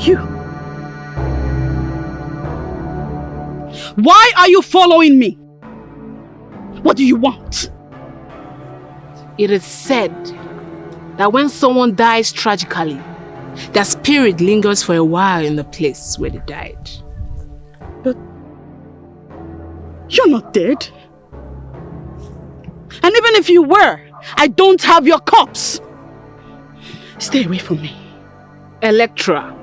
you? Why are you following me? What do you want? It is said that when someone dies tragically, their spirit lingers for a while in the place where they died. But you're not dead. And even if you were, I don't have your corpse. Stay away from me. Electra,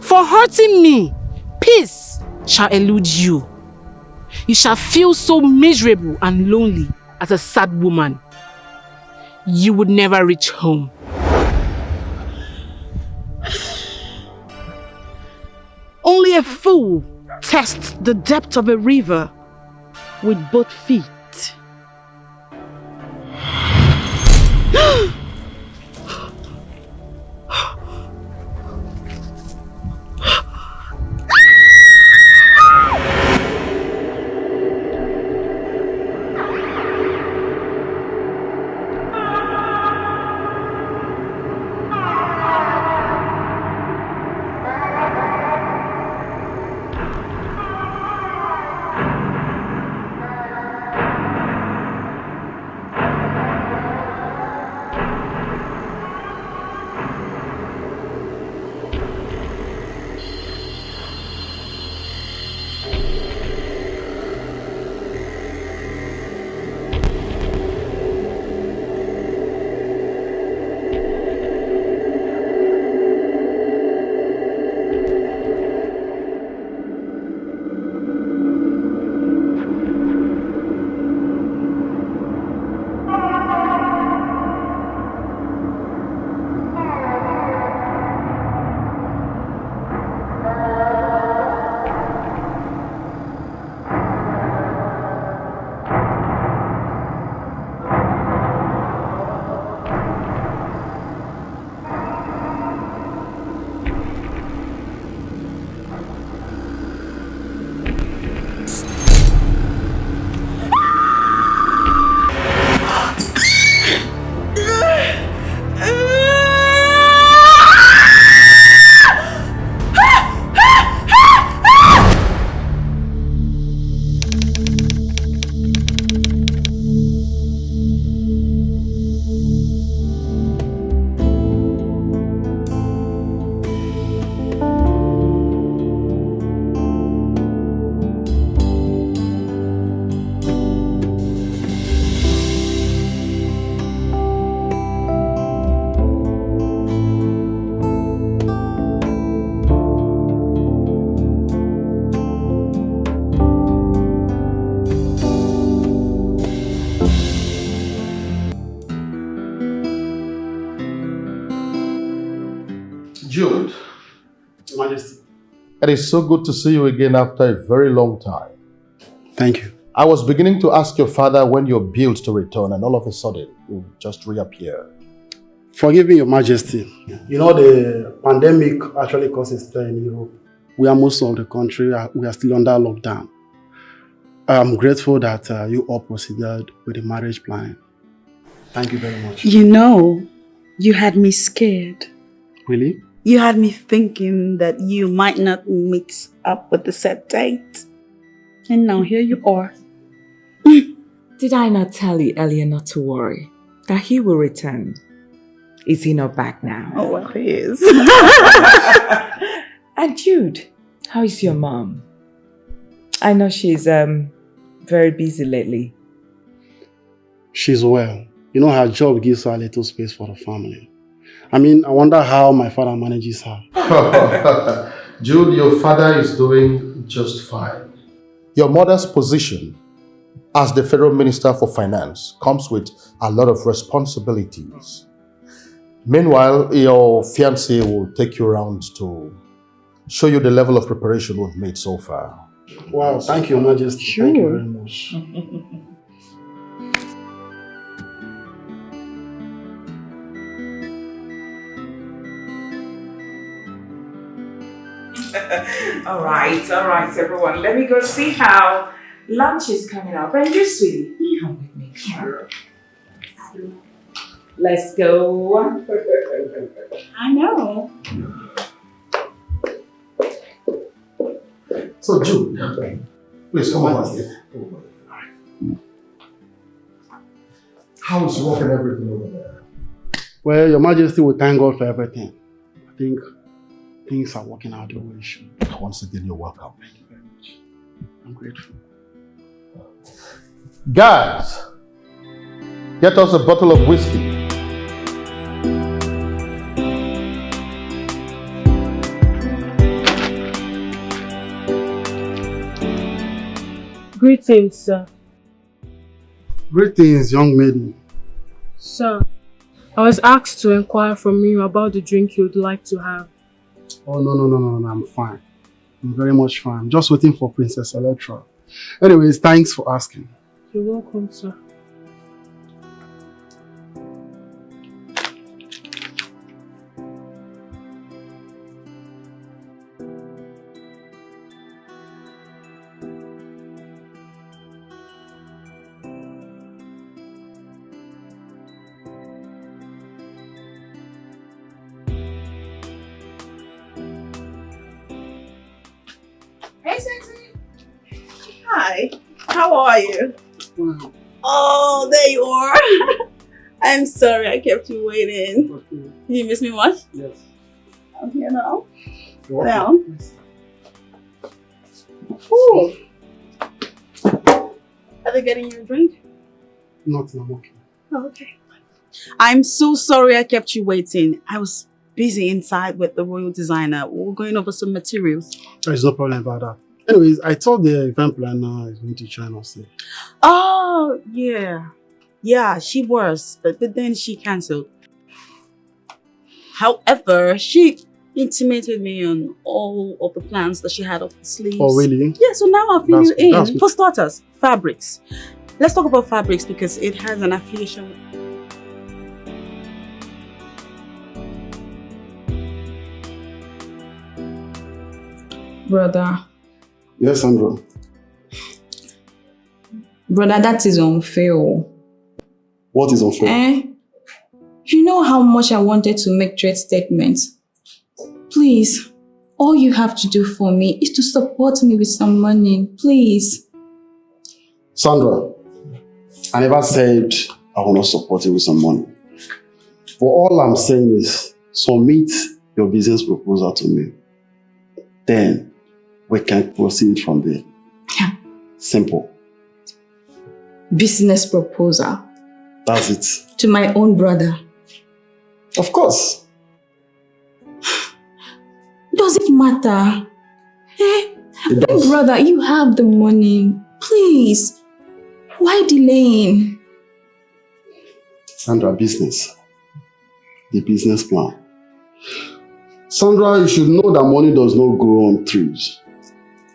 for hurting me, peace shall elude you. You shall feel so miserable and lonely as a sad woman. You would never reach home. Only a fool tests the depth of a river with both feet. Jude, Majesty. It is so good to see you again after a very long time. Thank you. I was beginning to ask your father when you're built to return, and all of a sudden, you just reappear. Forgive me, Your Majesty. You know, the pandemic actually caused a stir in Europe. We are most of the country, we are still under lockdown. I'm grateful that you all proceeded with the marriage plan. Thank you very much. You know, you had me scared. Really? You had me thinking that you might not meet up with the set date. And now here you are. Did I not tell you earlier not to worry? That he will return. Is he not back now? Oh, well, he is. And Jude, how is your mom? I know she's very busy lately. She's well. You know, her job gives her a little space for the family. I mean, I wonder how my father manages her. Jude, your father is doing just fine. Your mother's position as the Federal Minister for Finance comes with a lot of responsibilities. Meanwhile, your fiancé will take you around to show you the level of preparation we've made so far. Wow, thank you, Your Majesty. Sure. Thank you very much. All right, everyone. Let me go see how lunch is coming up. And you, sweetie, come with me. Sure. Let's go. I know. So, Jude, please come over here. How is work and everything over there? Well, Your Majesty will thank God for everything. I think things are working out the way it should. Once again, you're welcome. Thank you very much. I'm grateful. Guys, get us a bottle of whiskey. Greetings, sir. Greetings, young maiden. Sir, I was asked to inquire from you about the drink you'd like to have. Oh, no, I'm fine. I'm very much fine. I'm just waiting for Princess Electra. Anyways, thanks for asking. You're welcome, sir. Hey, sexy. Hi. How are you? Wow. Oh, there you are. I'm sorry I kept you waiting. Okay. Did you miss me much? Yes. I'm here now. You're Down. welcome. Yes. Ooh. Are they getting you a drink? Nothing, I'm okay. Oh, okay. I'm so sorry I kept you waiting. I was busy inside with the royal designer. We were going over some materials. There's no problem about that. Anyways, I thought the event planner is going to join us here. Oh, yeah. Yeah, she was, but then she cancelled. However, she intimated me on all of the plans that she had up the sleeves. Oh, really? Yeah, so now I'll fill you That's in. good. For starters, fabrics. Let's talk about fabrics because it has an affiliation with... Brother, Yes, Sandra. that is unfair. What is unfair? Eh? You know how much I wanted to make trade statements. Please, all you have to do for me is to support me with some money. Please. Sandra, I never said I will not support you with some money. But all I'm saying is submit your business proposal to me. Then we can proceed from there. Yeah. Simple. Business proposal That's it. to my own brother. Of course. Does it matter? Eh? It My does. brother, you have the money. Please. Why delaying? Sandra, business. The business plan. Sandra, you should know that money does not grow on trees.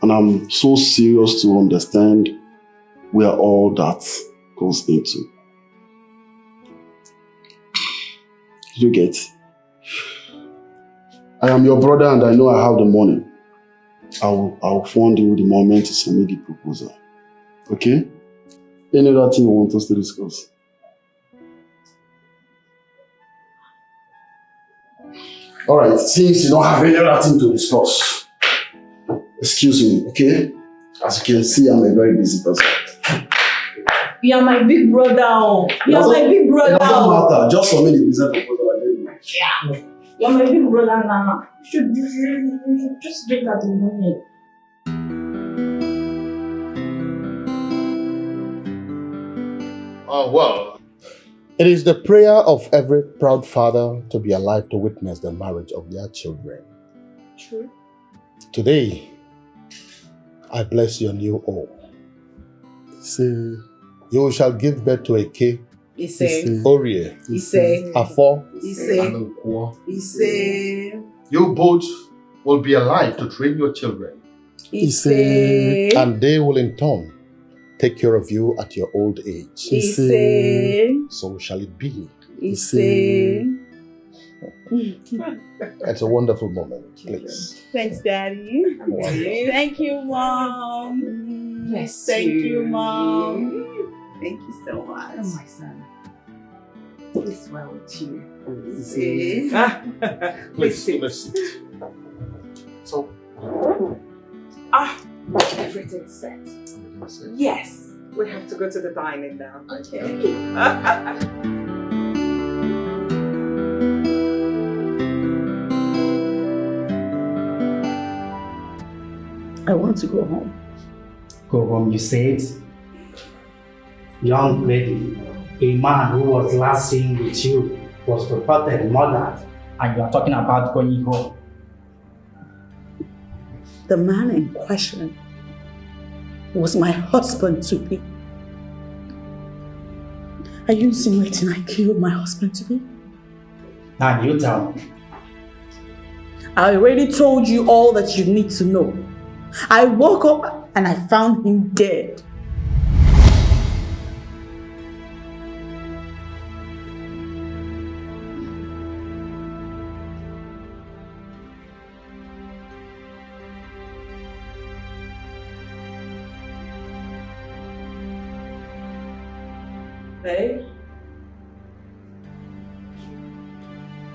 And I'm so serious to understand where all that goes into. You get? I am your brother and I know I have the money. I'll fund you the moment you submit the proposal. Okay? Any other thing you want us to discuss? Alright, since you don't have any other thing to discuss, excuse me, okay? As you can see, I'm a very busy person. You are my big brother. You are my big It brother. doesn't matter, just submit the business proposal and let me know. Yeah. You are my big brother now. You should just look at the money. Oh, well. It is the prayer of every proud father to be alive to witness the marriage of their children. True. Today, I bless your new home. Say, You shall give birth to Eke, Orie, Afo, and Nkwo. You both will be alive to train your children, and they will in turn take care of you at your old age. So shall it be. It's a wonderful moment, please. Thanks, Daddy. Thank you, Mom. Bless Thank you. you, Mom. Thank you so much. Oh, my son. It's well with you. See? Please, sit. So, Everything's set. Yes. We have to go to the dining now. Okay. I want to go home. Go home, you said? Young lady, a man who was last seen with you was reported murdered, and you are talking about going home. The man in question was my husband to be. Are you insinuating I killed my husband to be? Now you tell me. I already told you all that you need to know. I woke up and I found him dead. Babe?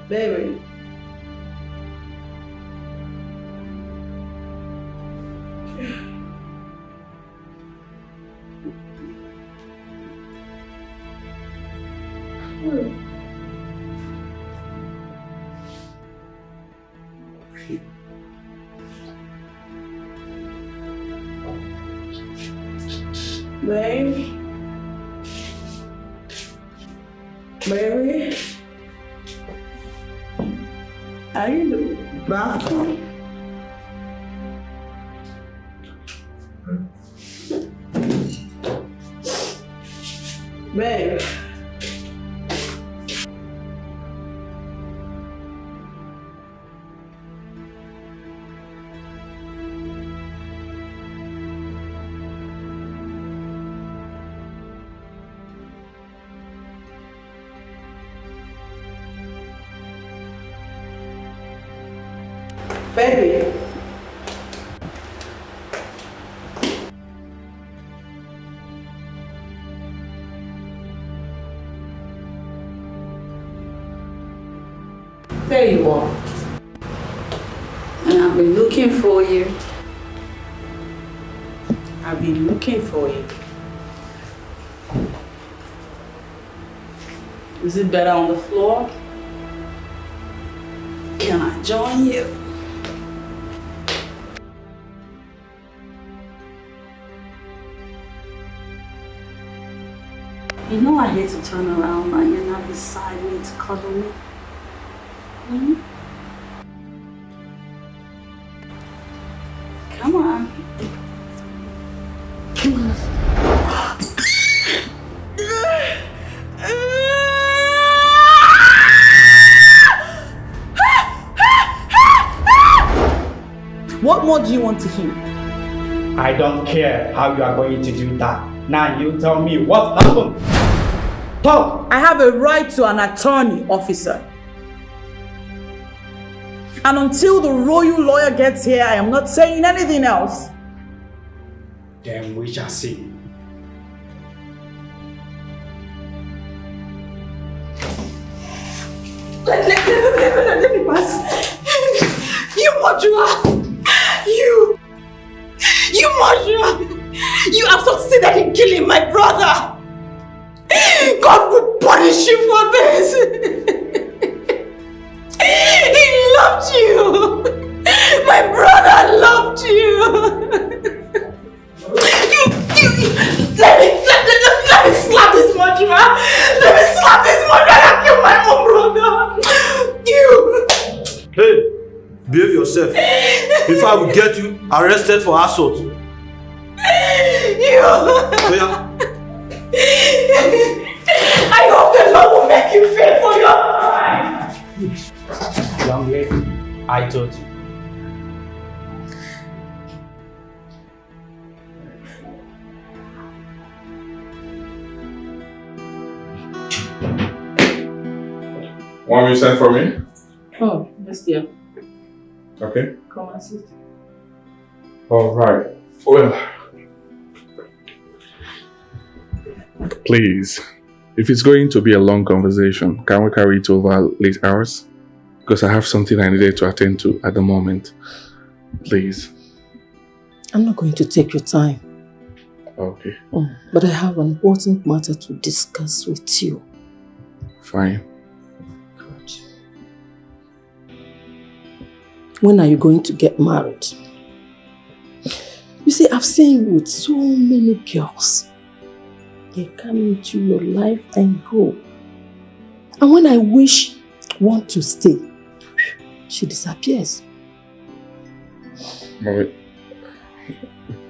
Baby? Babe? Baby? Are you in the bathroom? Babe? Baby? There you are. And I've been looking for you. I've been looking for you. Is it better on the floor? Can I join you? You know I hate to turn around and you're not beside me to cuddle me. Come on. What more do you want to hear? I don't care how you are going to do that. Now you tell me what happened. Talk! I have a right to an attorney, officer. And until the royal lawyer gets here, I am not saying anything else. Then we shall see. Let me pass. You murderer! You murderer! You have succeeded in killing my brother! God will punish you for this! He loved you! My brother loved you! Let me slap this murderer! Let me slap this murderer and kill my own brother! You! Hey! Behave yourself. If I will get you arrested for assault. You! Yeah. I hope the Lord will make you pay for your crime. Young lady, I told you. Want me to send for me? Oh, yes, dear. Okay. Come and sit. All right. Well, please, If it's going to be a long conversation, can we carry it over late hours? Because I have something I needed to attend to at the moment. Please. I'm not going to take your time. Okay. But I have an important matter to discuss with you. Fine. Good. When are you going to get married? You see, I've seen you with so many girls. They come into your life and go. And when I wish one to stay, she disappears. Wait.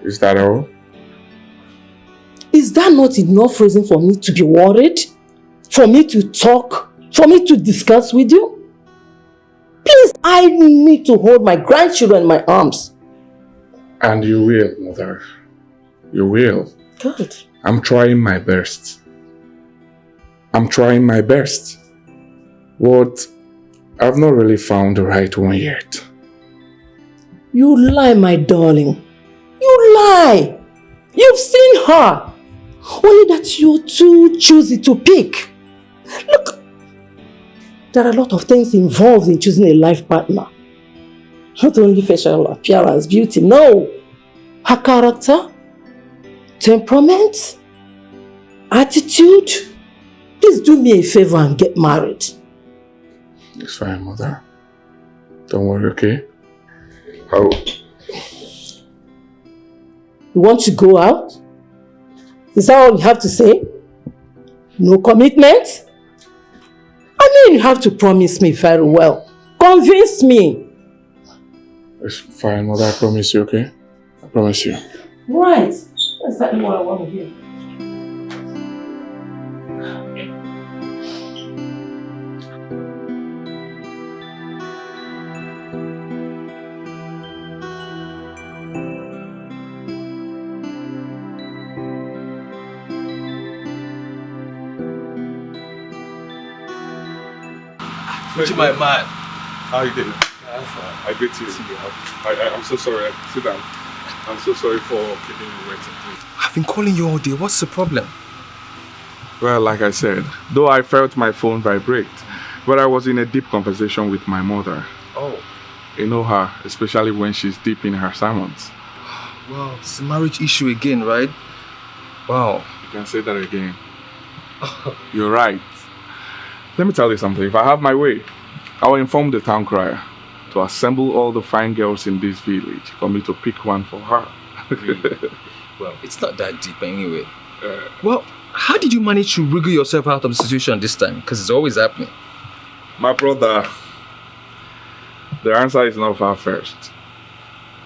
Is that all? Is that not enough reason for me to be worried? For me to talk? For me to discuss with you? Please, I need to hold my grandchildren in my arms. And you will, Mother. You will. Good. I'm trying my best. I'm trying my best. What? I've not really found the right one yet. You lie, my darling. You lie. You've seen her. Only that you're too choosy to pick. Look, there are a lot of things involved in choosing a life partner. Not only facial appearance, beauty, no. Her character, temperament, attitude. Please do me a favor and get married. It's fine, Mother. Don't worry, okay? How? You want to go out? Is that all you have to say? No commitment? I mean, you have to promise me very well. Convince me. It's fine, Mother. I promise you, okay? I promise you. Right. That's exactly what I want to hear. My man. How you doing? I greet you. I'm so sorry. Sit down. I'm so sorry for keeping you waiting. Please. I've been calling you all day. What's the problem? Well, like I said, though I felt my phone vibrate, but I was in a deep conversation with my mother. Oh. You know her, especially when she's deep in her sermons. Wow, it's a marriage issue again, right? Wow. You can say that again. You're right. Let me tell you something. If I have my way, I will inform the town crier to assemble all the fine girls in this village for me to pick one for her. Really? Well, it's not that deep anyway. Well, how did you manage to wriggle yourself out of the situation this time? Because it's always happening. My brother, the answer is not far-fetched.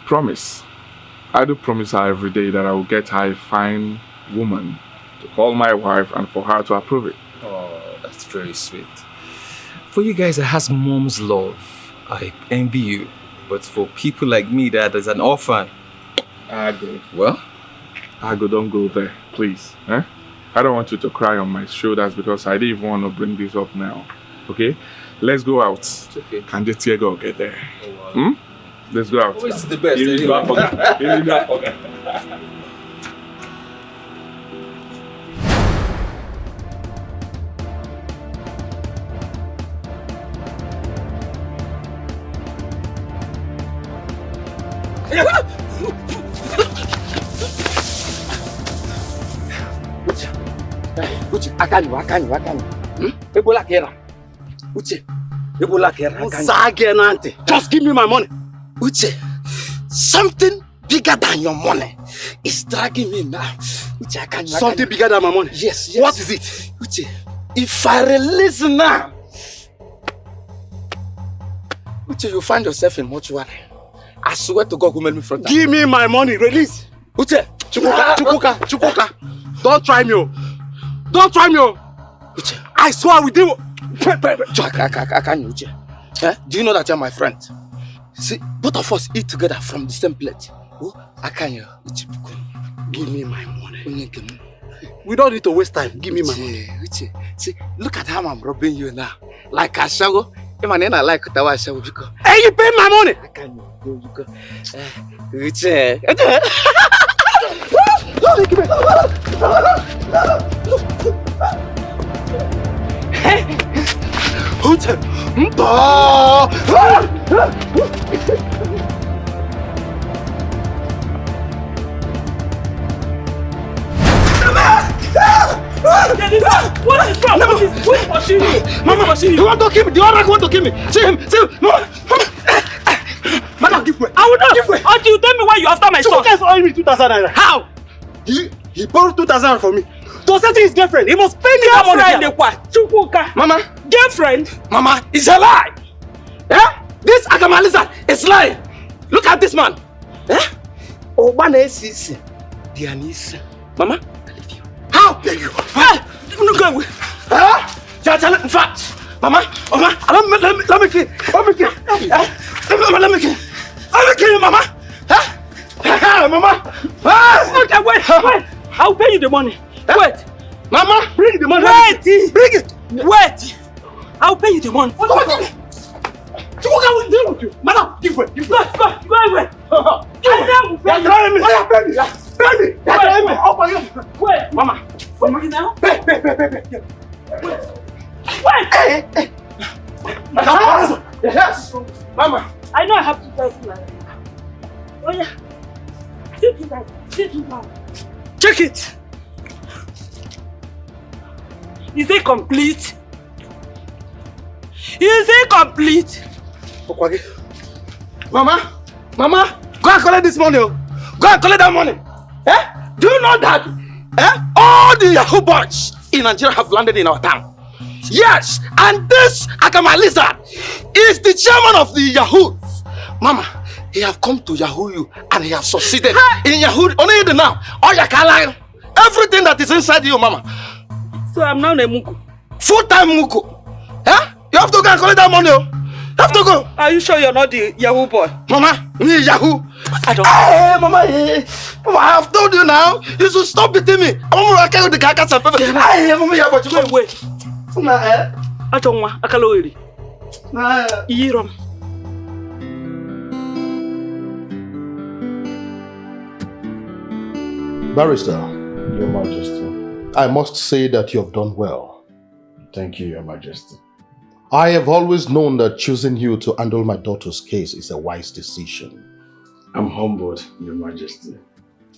Promise. I do promise her every day that I will get her a fine woman to call my wife and for her to approve it. Oh, that's very sweet. For you guys that has mom's love, I envy you. But for people like me that is an orphan, Ago. Well? Ago, don't go there, please. Eh? I don't want you to cry on my shoulders because I didn't even want to bring this up now. Okay? Let's go out. It's okay. Can the tear go get there? Oh, wow. Let's go out. Always the best. You don't forget. You don't forget. Uche, Akanyu. Ebola Kera. Uche, Ebola Kera. Just give me my money. Uche, something bigger than your money is dragging me now. Uche, Akanyu. Something bigger than my money? Yes. What is it? Uche, if I release now, Uche, you find yourself in mortuary. I swear to God who made me from that. Give me my money, release. Uche, Chukuka. Don't try me. Don't try me. Uche, I swear with you. Uche. Do you know that you're my friend? See, both of us eat together from the same plate. Oh, Akanyu, Uche, give me my money. We don't need to waste time. Give me my money. Uche, see, look at how I'm robbing you now. Like a shago. Even I like Tawa shago because. Hey, you pay my money. Akanyu, you go. Uche. What is wrong? Who is pushing you? Mama, you want to kill me? The other want to kill me. See him. Mama. Madam, give way. I will not give way. Until you tell me why you after my son. You guys owe me 2,000 naira. How? He borrowed 2,000 from me. To settle his girlfriend, he must pay me that money. Mama. Girlfriend? Mama, it's a lie. Yeah? This Agamaliza is lying. Look at this man. Yeah? Obana is Dianisa. Mama, I leave you. How dare you? Look at me. In fact, Mama, let me kill. Let me kill you, Mama. Mama. Okay, wait. I'll pay you the money. Wait. Mama, bring the money. Wait. Bring it. Wait. I'll pay you the money. What can we do with you? Madam, give way. Go away. Wait. Mama. Wait now. Wait. Yes. Mama. I know I have to tell you. Oh yeah. Sit down. Check it. Is it complete? Mama, go and collect this money. Go and collect that money. Do you know that? All the Yahoo boys in Nigeria have landed in our town. Yes, and this Agamaliza is the chairman of the Yahoo. Mama, he have come to Yahoo you and he have succeeded in Yahoo. Only the now. All your car everything that is inside you, Mama. So I'm now a Muku. Full-time Muku. You have to go and collect that money. You have to go. Are you sure you're not the Yahoo boy? Mama, me Yahoo. I don't. Hey, Mama, I have told you now. You should stop beating me. I'm going to carry the carcass and paper. Hey, Mama, you have to wait. I don't want. I can't wait. Iram. Barrister, Your Majesty. I must say that you have done well. Thank you, Your Majesty. I have always known that choosing you to handle my daughter's case is a wise decision. I'm humbled, Your Majesty.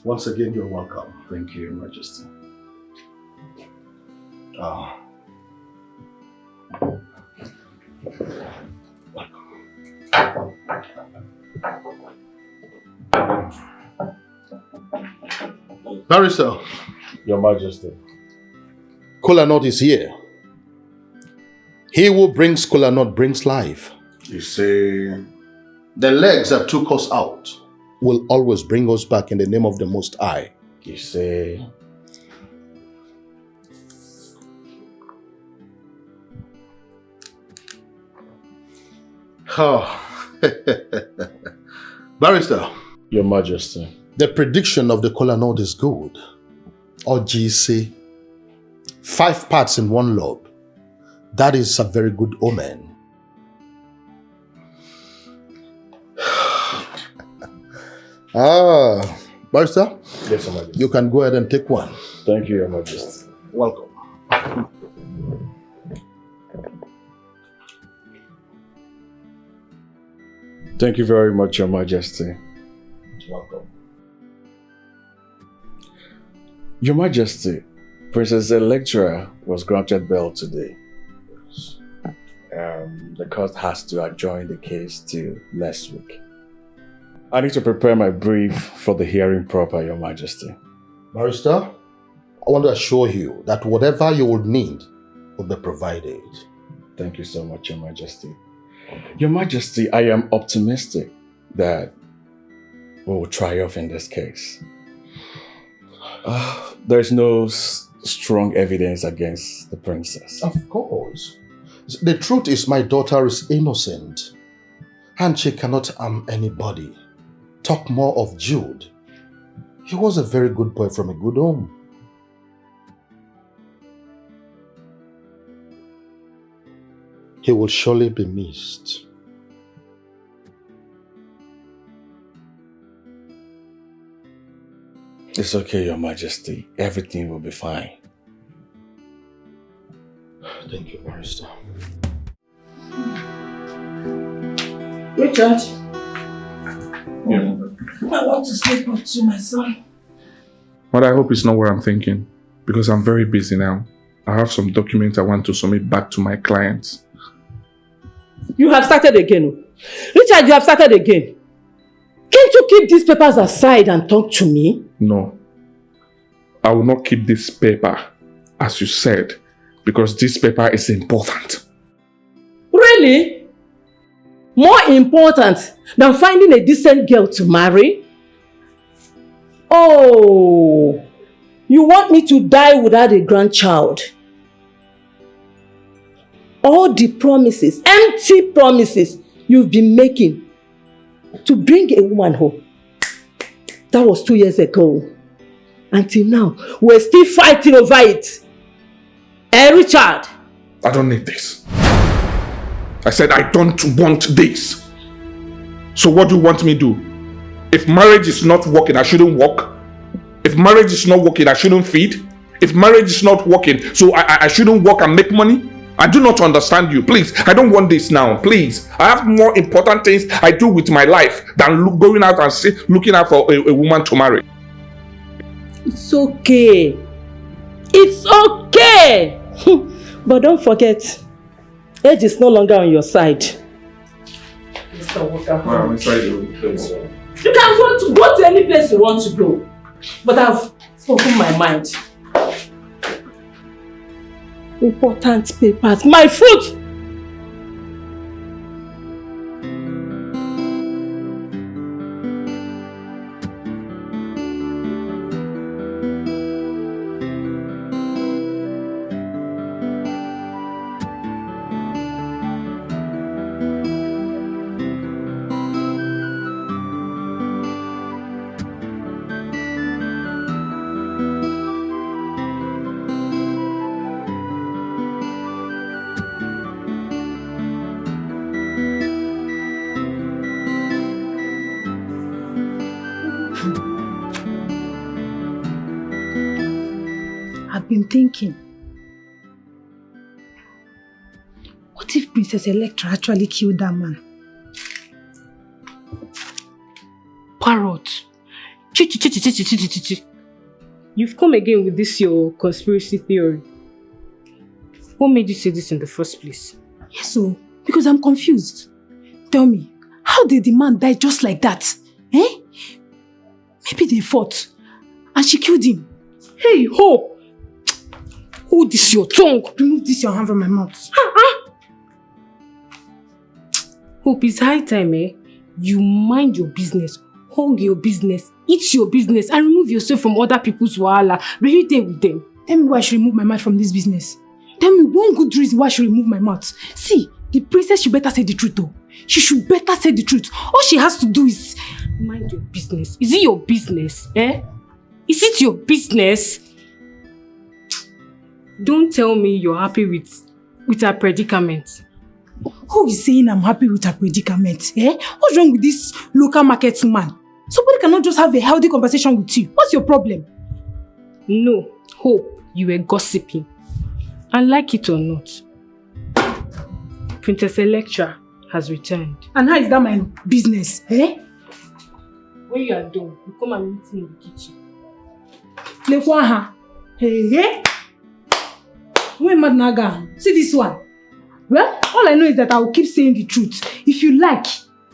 Once again, you're welcome. Thank you, Your Majesty. Barrister. Your Majesty. Kola Nut is here. He who brings Kola Nut brings life. You say... The legs that took us out will always bring us back in the name of the Most High. You say... Barrister. Your Majesty. The prediction of the Kola Nut is good. Or GC, 5 parts in one lobe. That is a very good omen. Barrister? Yes, Your Majesty. You can go ahead and take one. Thank you, Your Majesty. Welcome. Thank you very much, Your Majesty. Welcome. Your Majesty, Princess Electra was granted bail today. The court has to adjourn the case till next week. I need to prepare my brief for the hearing proper, Your Majesty. Barrister, I want to assure you that whatever you would need will be provided. Thank you so much, Your Majesty. Your Majesty, I am optimistic that we will triumph in this case. There's no strong evidence against the princess. Of course. The truth is my daughter is innocent and she cannot harm anybody. Talk more of Jude. He was a very good boy from a good home. He will surely be missed. It's okay, Your Majesty. Everything will be fine. Thank you, Barrister. Richard. Yeah. I want to sleep with you, my son. But I hope it's not what I'm thinking, because I'm very busy now. I have some documents I want to submit back to my clients. You have started again. Richard, you have started again. Can't you keep these papers aside and talk to me? No. I will not keep this paper, as you said, because this paper is important. Really? More important than finding a decent girl to marry? Oh, you want me to die without a grandchild? All the promises, empty promises you've been making to bring a woman home. That was 2 years ago. Until now, we're still fighting over it. Richard? I don't need this. I said I don't want this. So what do you want me to do? If marriage is not working, I shouldn't work. If marriage is not working, I shouldn't feed. If marriage is not working, so I shouldn't work and make money. I do not understand you. Please, I don't want this now. Please. I have more important things I do with my life than going out and looking out for a woman to marry. It's okay. It's okay. But don't forget, age is no longer on your side. Mr. Walker. I'm inside the place. You can go to any place you want to go. But I've spoken my mind. Important papers. My fruit! Thinking, what if Princess Electra actually killed that man? Parrot. You've come again with this your conspiracy theory. What made you say this in the first place? Yes, so because I'm confused. Tell me, how did the man die just like that? Eh? Maybe they fought and she killed him. Hey, Hope! Hold this your tongue. Remove this your hand from my mouth. Hope, it's high time, eh? You mind your business, hold your business, eat your business, and remove yourself from other people's wahala. Really there with them. Tell me why I should remove my mouth from this business. Tell me one good reason why I should remove my mouth. See, the princess should better say the truth though. She should better say the truth. All she has to do is mind your business. Is it your business, eh? Is it your business? Don't tell me you're happy with her predicament. Who is saying I'm happy with her predicament? Eh? What's wrong with this local market man? Somebody cannot just have a healthy conversation with you. What's your problem? No, Hope, you were gossiping. And like it or not, Princess Electra has returned. And how is that my business? Eh? When you are done, you come and meet me in the kitchen. Hey. When Madnaga, see this one. Well, all I know is that I will keep saying the truth. If you like,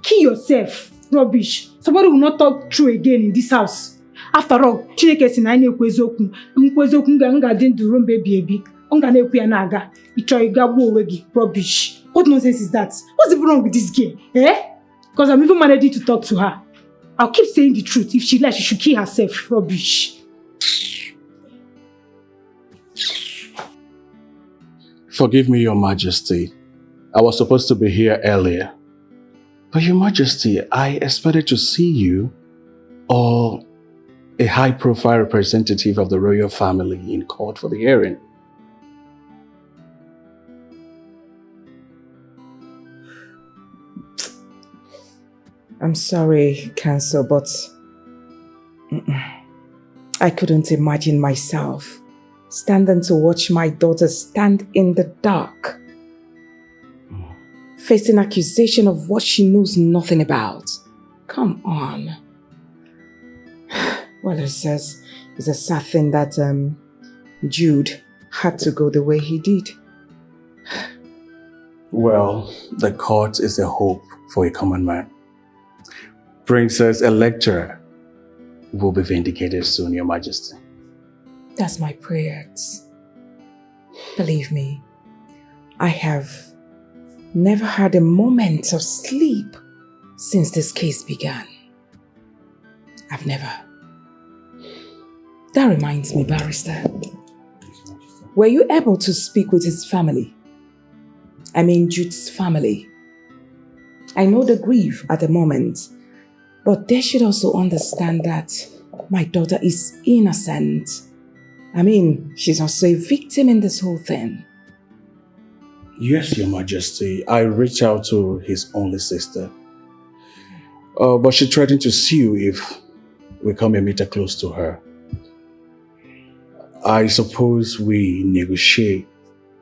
kill yourself. Rubbish. Somebody will not talk true again in this house. After all, Chineke si na anyị ekwu eziokwu. Mkwu eziokwu nga dị ndụ ruo mgbe ebi. Nga na-ekwu ya na-aga. Ịchọ ịgagbu onwe gị. Rubbish. What nonsense is that? What's even wrong with this girl? Eh? Because I'm even managing to talk to her. I'll keep saying the truth. If she likes, she should kill herself. Rubbish. Forgive me, Your Majesty. I was supposed to be here earlier. But Your Majesty, I expected to see you or a high-profile representative of the royal family in court for the hearing. I'm sorry, Counsel, but I couldn't imagine myself standing to watch my daughter stand in the dark facing accusation of what she knows nothing about. Come on. Well, it's a sad thing that Jude had to go the way he did. Well, the court is a hope for a common man. Princess Electra will be vindicated soon, Your Majesty. That's my prayers. Believe me, I have never had a moment of sleep since this case began. I've never. That reminds me, Barrister. Were you able to speak with his family? I mean, Jude's family. I know the grief at the moment, but they should also understand that my daughter is innocent. I mean, she's also a victim in this whole thing. Yes, Your Majesty. I reached out to his only sister. But she threatened to sue if we come a meter close to her. I suppose we negotiate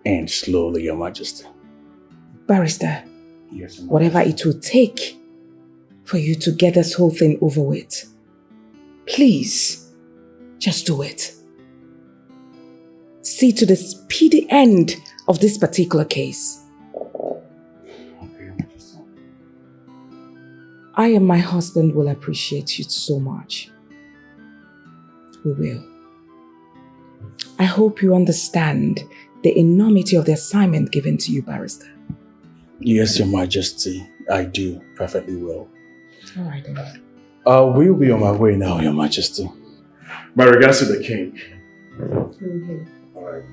and slowly, Your Majesty. Barrister, Yes, whatever it will take for you to get this whole thing over with, please, just do it. See to the speedy end of this particular case. I and my husband will appreciate you so much. We will. I hope you understand the enormity of the assignment given to you, Barrister. Yes, Your Majesty. I do perfectly well. All right, then. We'll be on my way now, Your Majesty. My regards to the king. All right.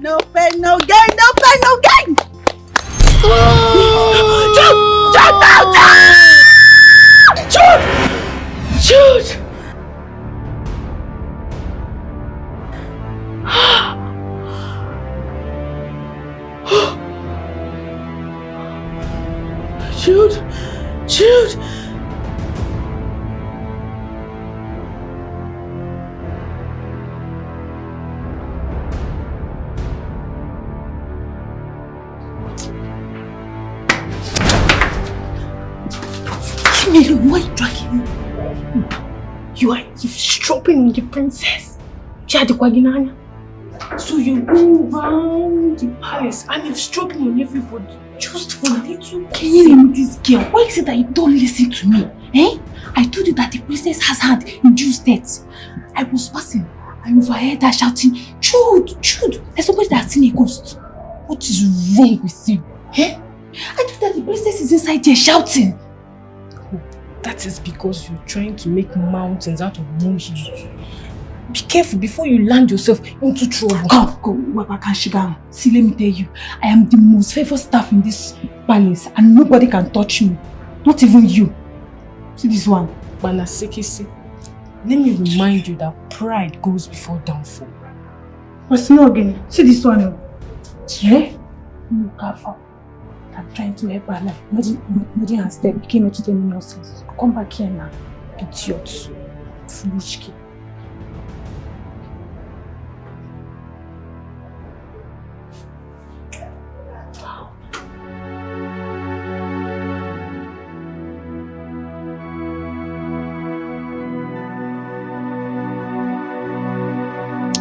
No pain, no gain, no pain, no gain! Jude! Jude! Mary, why are you dragging me? You are eavesdropping on the princess. So you go round the palace and eavesdropping on everybody just for a little. Can you name this girl? Why is it that you don't listen to me? Eh? I told you that the princess has had induced death. I was passing. I overheard her shouting, Jude! There's somebody that's seen a ghost. What is wrong with you? Eh? I told you that the princess is inside there shouting. That is because you're trying to make mountains out of molehills. Be careful before you land yourself into trouble. Go. See, let me tell you, I am the most favored staff in this palace and nobody can touch me. Not even you. See this one. Banasekisi, let me remind you that pride goes before downfall. What's not again? See this one. Eh? Careful. I'm trying to help her life. Imagine her step became a cheating nonsense. Come back here now. Idiot. Foolish kid.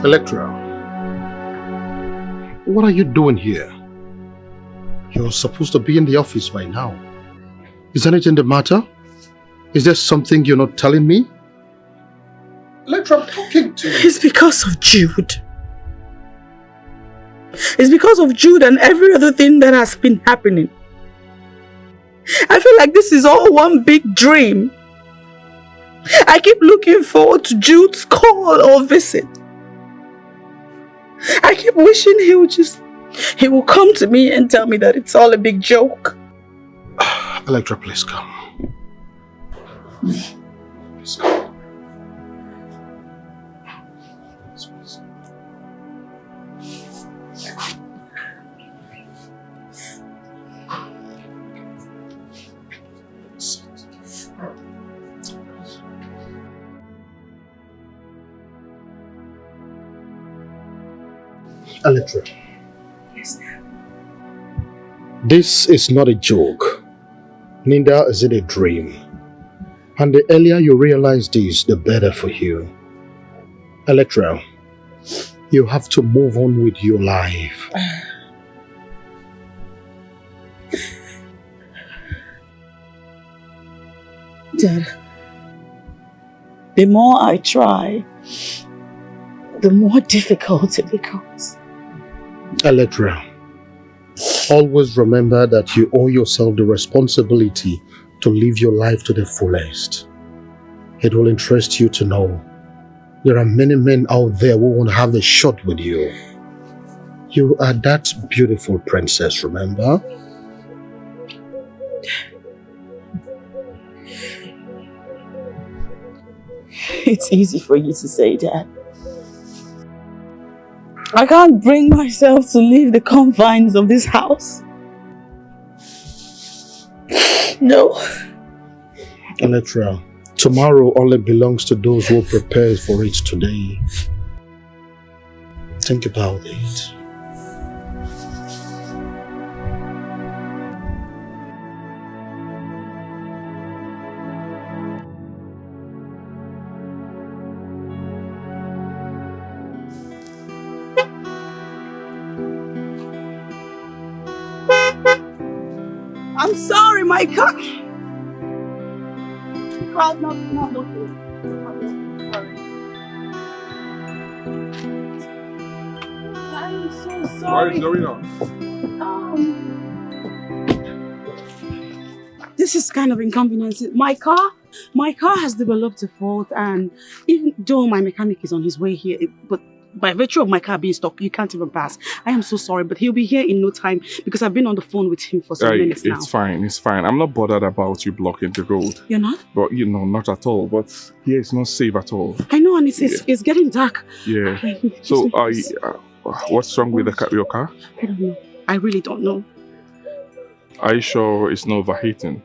Electra, what are you doing here? You're supposed to be in the office by now. Is anything the matter? Is there something you're not telling me? Electra, I'm talking to you. It's because of Jude. It's because of Jude and every other thing that has been happening. I feel like this is all one big dream. I keep looking forward to Jude's call or visit. I keep wishing he will come to me and tell me that it's all a big joke. Electra, please come. Please come. Electra. Yes, this is not a joke. Neither is it a dream. And the earlier you realize this, the better for you. Electra, you have to move on with your life. Dad, the more I try, the more difficult it becomes. Electra, always remember that you owe yourself the responsibility to live your life to the fullest. It will interest you to know there are many men out there who won't have a shot with you. You are that beautiful princess, remember? It's easy for you to say, Dad. I can't bring myself to leave the confines of this house. No. Electra, tomorrow only belongs to those who prepare for it today. Think about it. I'm sorry, my car. Car's not looking. I'm so sorry. What is going on? This is kind of inconvenience. My car has developed a fault, and even though my mechanic is on his way here, but by virtue of my car being stuck, you can't even pass. I am so sorry, but he'll be here in no time because I've been on the phone with him for some minutes now. It's fine. I'm not bothered about you blocking the road. You're not? But not at all. But here it's not safe at all. I know, and it's getting dark. Yeah. So, what's wrong with your car? I don't know. I really don't know. Are you sure it's not overheating?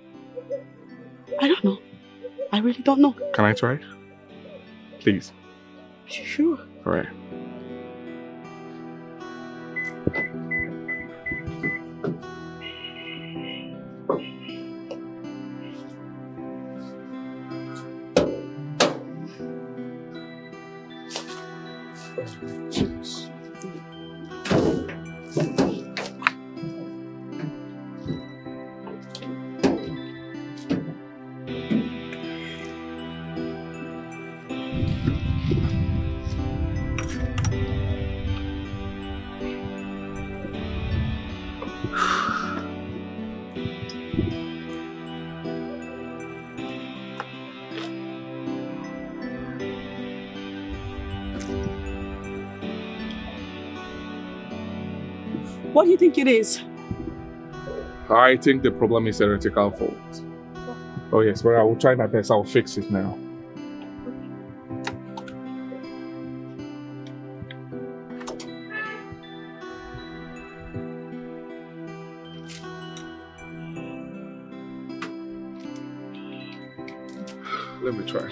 I don't know. I really don't know. Can I try? Please. Sure. All right. What do you think it is? I think the problem is theoretical fault. Oh yes, but I will try my best. I will fix it now. Let me try.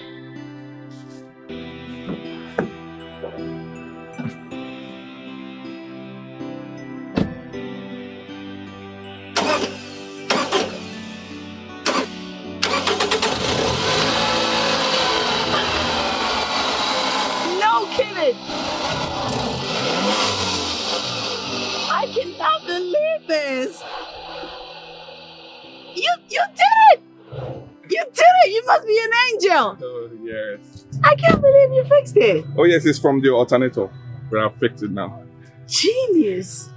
Oh, yes. I can't believe you fixed it. Oh, yes, it's from the alternator. But I've fixed it now. Genius.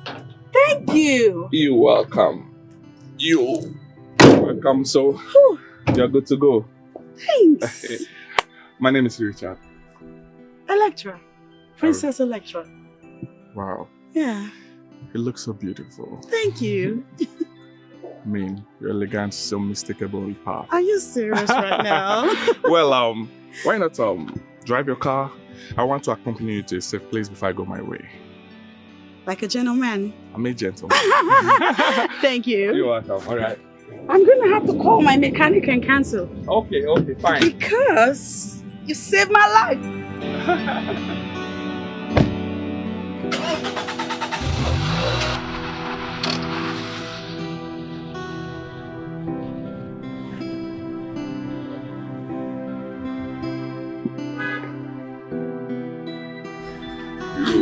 Thank you. You're welcome. You're welcome. So, you're good to go. Thanks. My name is Richard. Electra. Princess Electra. Wow. Yeah. You look so beautiful. Thank you. I mean, your elegance is so unmistakably powerful. Are you serious right now? Well, why not drive your car? I want to accompany you to a safe place before I go my way. Like a gentleman. I'm a gentleman. Thank you. You're welcome. All right. I'm gonna have to call my mechanic and cancel. Okay, fine. Because you saved my life.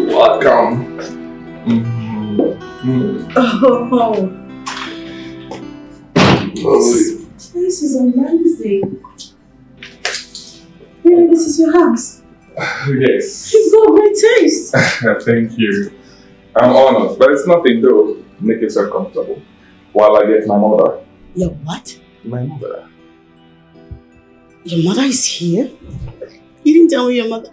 Welcome. This is amazing. Really, this is your house? Yes. You've got great taste. Thank you. I'm honored, but it's nothing though. Make yourself comfortable while I get my mother. Your what? My mother. Your mother is here? You didn't tell me your mother.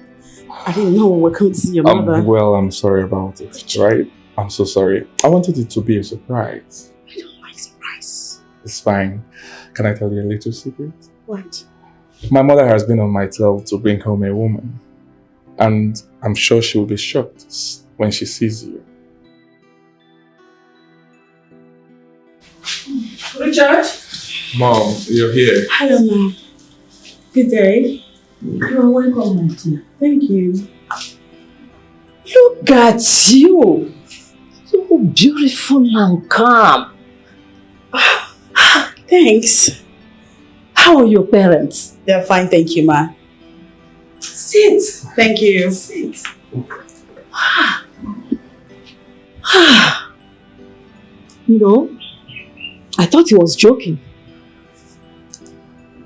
I didn't know we were coming to see your mother. Well, I'm sorry about it, right? I'm so sorry. I wanted it to be a surprise. I don't like surprises. It's fine. Can I tell you a little secret? What? My mother has been on my tail to bring home a woman. And I'm sure she will be shocked when she sees you. Richard? Mom, you're here. Hello, Mom. Good day. You are welcome, my dear. Thank you. Look at you. So beautiful and calm. Thanks. How are your parents? They're fine, thank you, Ma. Sit. Thank you. Sit. You know, I thought he was joking.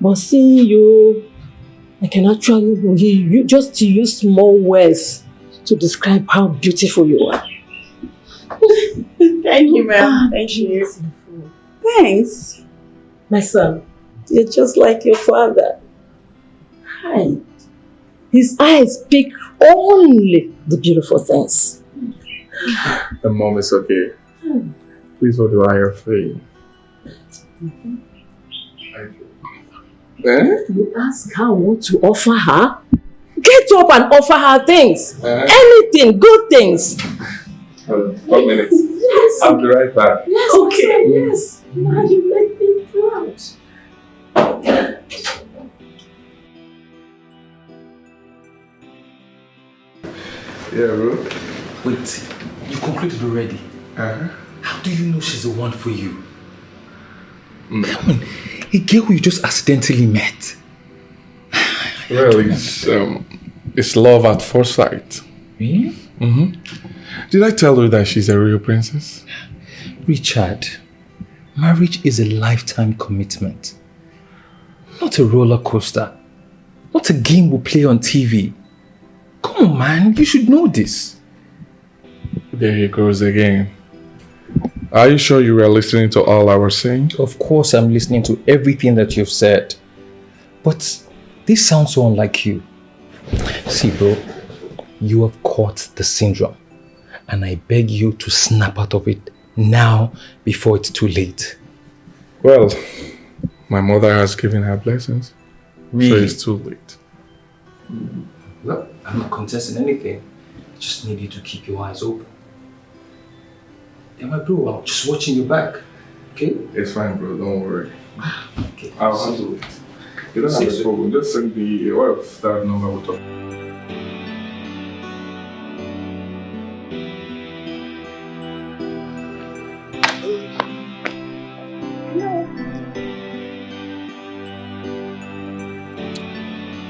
But seeing you, I can actually just use small words to describe how beautiful you are. Thank you, ma'am. Thank you. Thanks. My son, you're just like your father. Hi. His eyes speak only the beautiful things. The mom is okay. Please, what do I have for you? You ask her what to offer her? Get up and offer her things. Anything, good things. 1 minute. Yes. I'll be right back. Yes, okay. Yes. Now you make me proud. Yeah, bro. Wait, you concluded already? How do you know she's the one for you? Come on, a girl who you just accidentally met. Well, it's love at first sight. Really? Did I tell you that she's a real princess? Richard, marriage is a lifetime commitment. Not a roller coaster. Not a game we play on TV. Come on, man, you should know this. There he goes again. Are you sure you were listening to all I was saying? Of course I'm listening to everything that you've said. But this sounds so unlike you. See, bro, you have caught the syndrome. And I beg you to snap out of it now before it's too late. Well, my mother has given her blessings. Really? So it's too late. Look, I'm not contesting anything. I just need you to keep your eyes open. Yeah, my bro, I'm just watching your back. Okay? It's fine, bro. Don't worry. Okay. I'll handle it. You don't have a problem. Just send me that number we'll talk.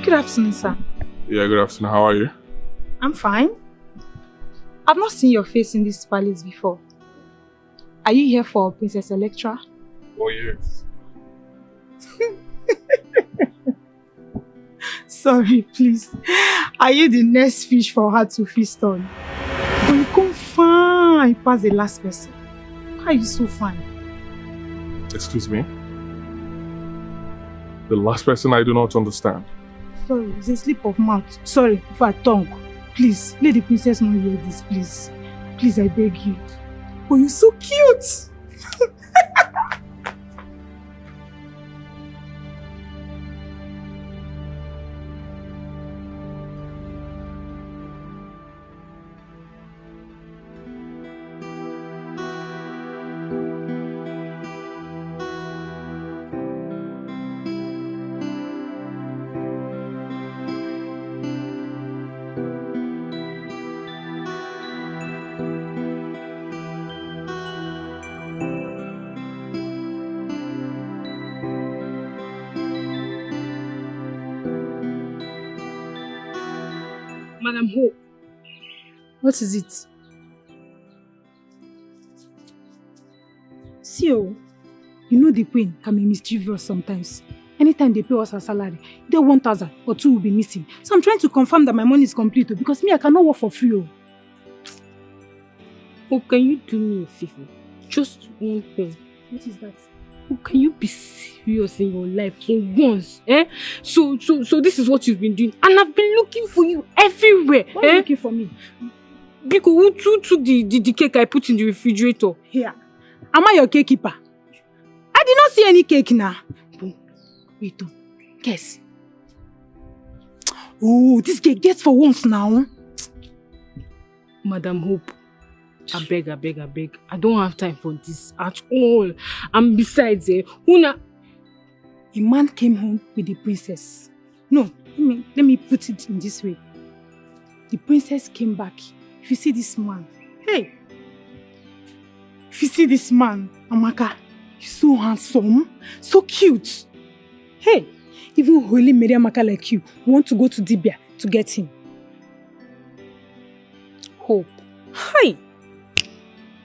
Good afternoon, sir. Yeah, good afternoon. How are you? I'm fine. I've not seen your face in this palace before. Are you here for Princess Electra? Oh, yes. Sorry, please. Are you the next fish for her to feast on? But you come fine past the last person. How are you so fine? Excuse me? The last person I do not understand. sorry. It's a slip of mouth. Sorry, for tongue. Please, let the princess not hear this, please. Please, I beg you. Oh, you're so cute. Madam Hope. What is it? See, you know the queen can be mischievous sometimes. Anytime they pay us our salary, either 1,000 or 2 will be missing. So I'm trying to confirm that my money is complete because me, I cannot work for free. Oh, can you do me a favor? Just one thing. What is that? Oh, can you be serious in your life for once? So this is what you've been doing, and I've been looking for you everywhere. Why are you looking for me? Because who took the cake I put in the refrigerator? Here. Am I your cake keeper? I did not see any cake now. Wait, guess. Oh, this cake gets for once now. Madam Hope, I beg. I don't have time for this at all. And besides, Una... A man came home with the princess. No, let me put it in this way. The princess came back. If you see this man, hey! If you see this man, Amaka, he's so handsome, so cute. Hey! Even Holy Mary Amaka like you want to go to Dibia to get him. Hope. Hi!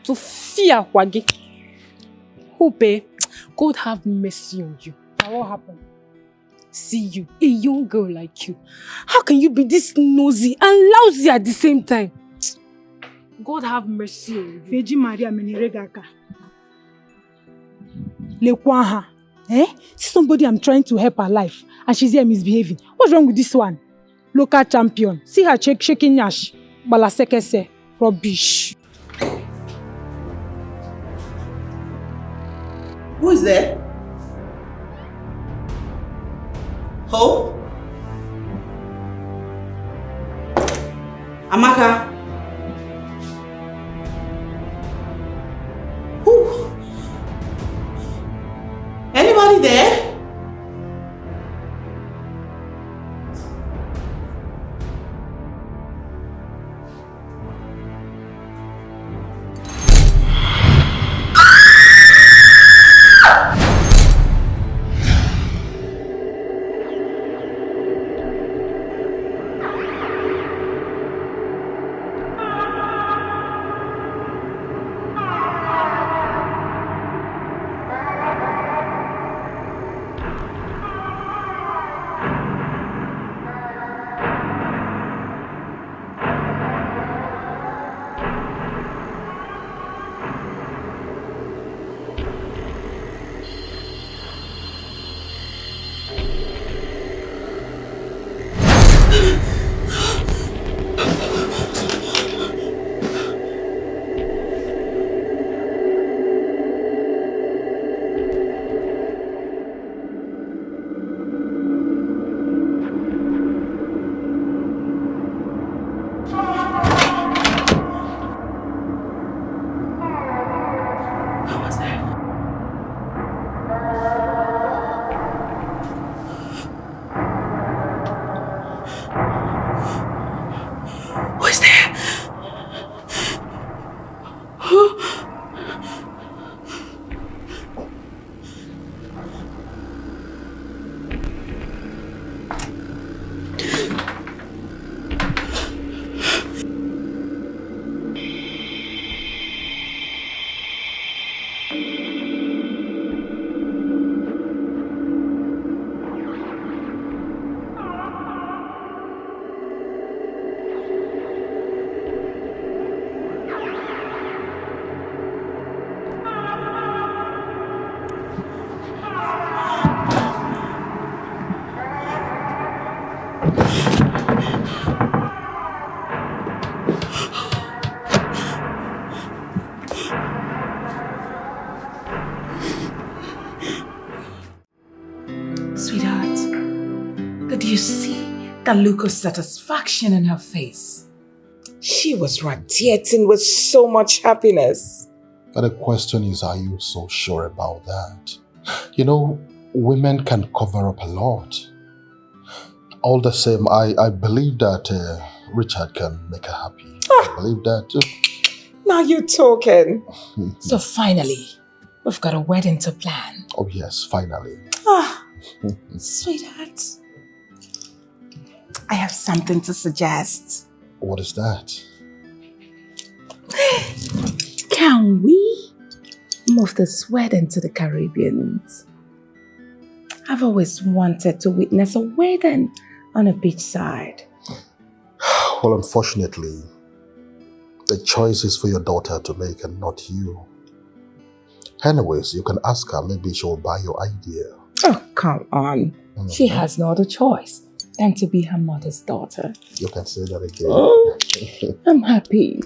To fear Wagi. Hope, God have mercy on you. Now what happened? See you, a young girl like you. How can you be this nosy and lousy at the same time? God have mercy on you. Virgin Maria Meniregaka. Lekwaha. See somebody I'm trying to help her life and she's here misbehaving. What's wrong with this one? Local champion. See her shaking Nash. Balasekese. Rubbish. Who is there? Hope? Amaka? Who? Anybody there? Sweetheart, did you see the look of satisfaction in her face? She was radiating with so much happiness. But the question is, are you so sure about that? You know, women can cover up a lot. All the same, I believe that Richard can make her happy. I believe that. Now you're talking. So finally, we've got a wedding to plan. Oh yes, finally. Sweetheart, I have something to suggest. What is that? Can we move this wedding to the Caribbean? I've always wanted to witness a wedding on a beachside. Well, unfortunately, the choice is for your daughter to make and not you. Anyways, you can ask her, maybe she will buy your idea. Oh, come on. She has no other choice than to be her mother's daughter. You can say that again. Oh, I'm happy.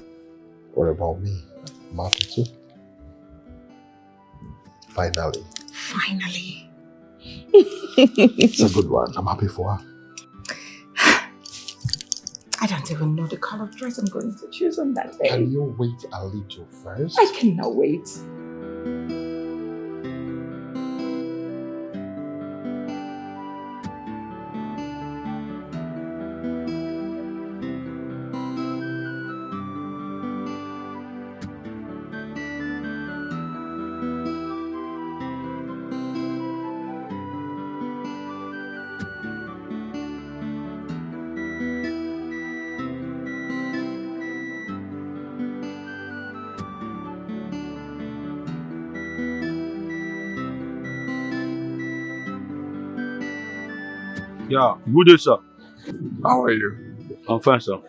What about me? I'm happy too. Finally. Finally. It's a good one. I'm happy for her. I don't even know the color of dress I'm going to choose on that day. Can you wait a little first? I cannot wait. Yeah, good day, sir. How are you? I'm fine, sir.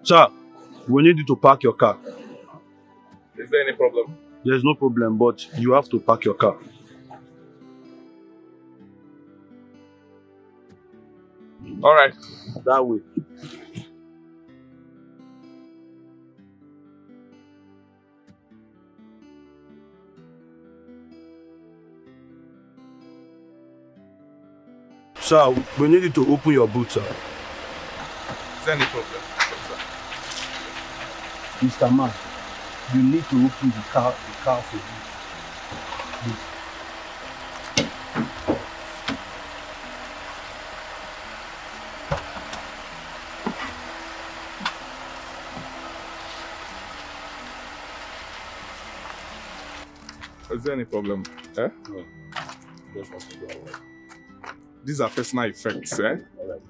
Sir, we need you to park your car. Is there any problem? There's no problem, but you have to park your car. All right. That way. Sir, we need you to open your boot, sir. Is there any problem? Mr. Man, you need to open the car for you. Is there any problem? Eh? No. These are personal effects, eh?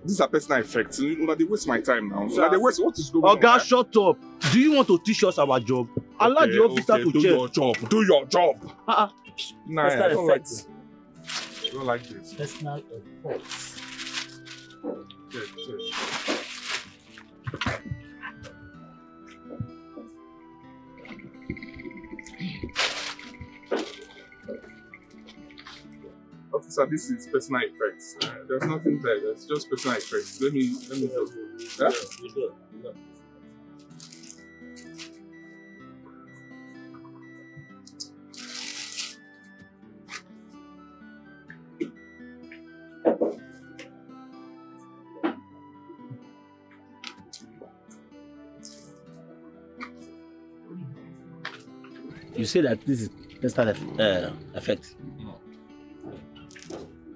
These are personal effects. You know, they waste my time now. Sir, They waste what is going on? Oga, shut up. Do you want to teach us our job? Allow the officer to do check. your job. Do your job. Nah, I don't like effects. this. I don't like this. Personal effects. Check. Officer, this is personal effects. There's nothing there. It's just personal effects. Let me go. Yeah? You say that this is personal effect.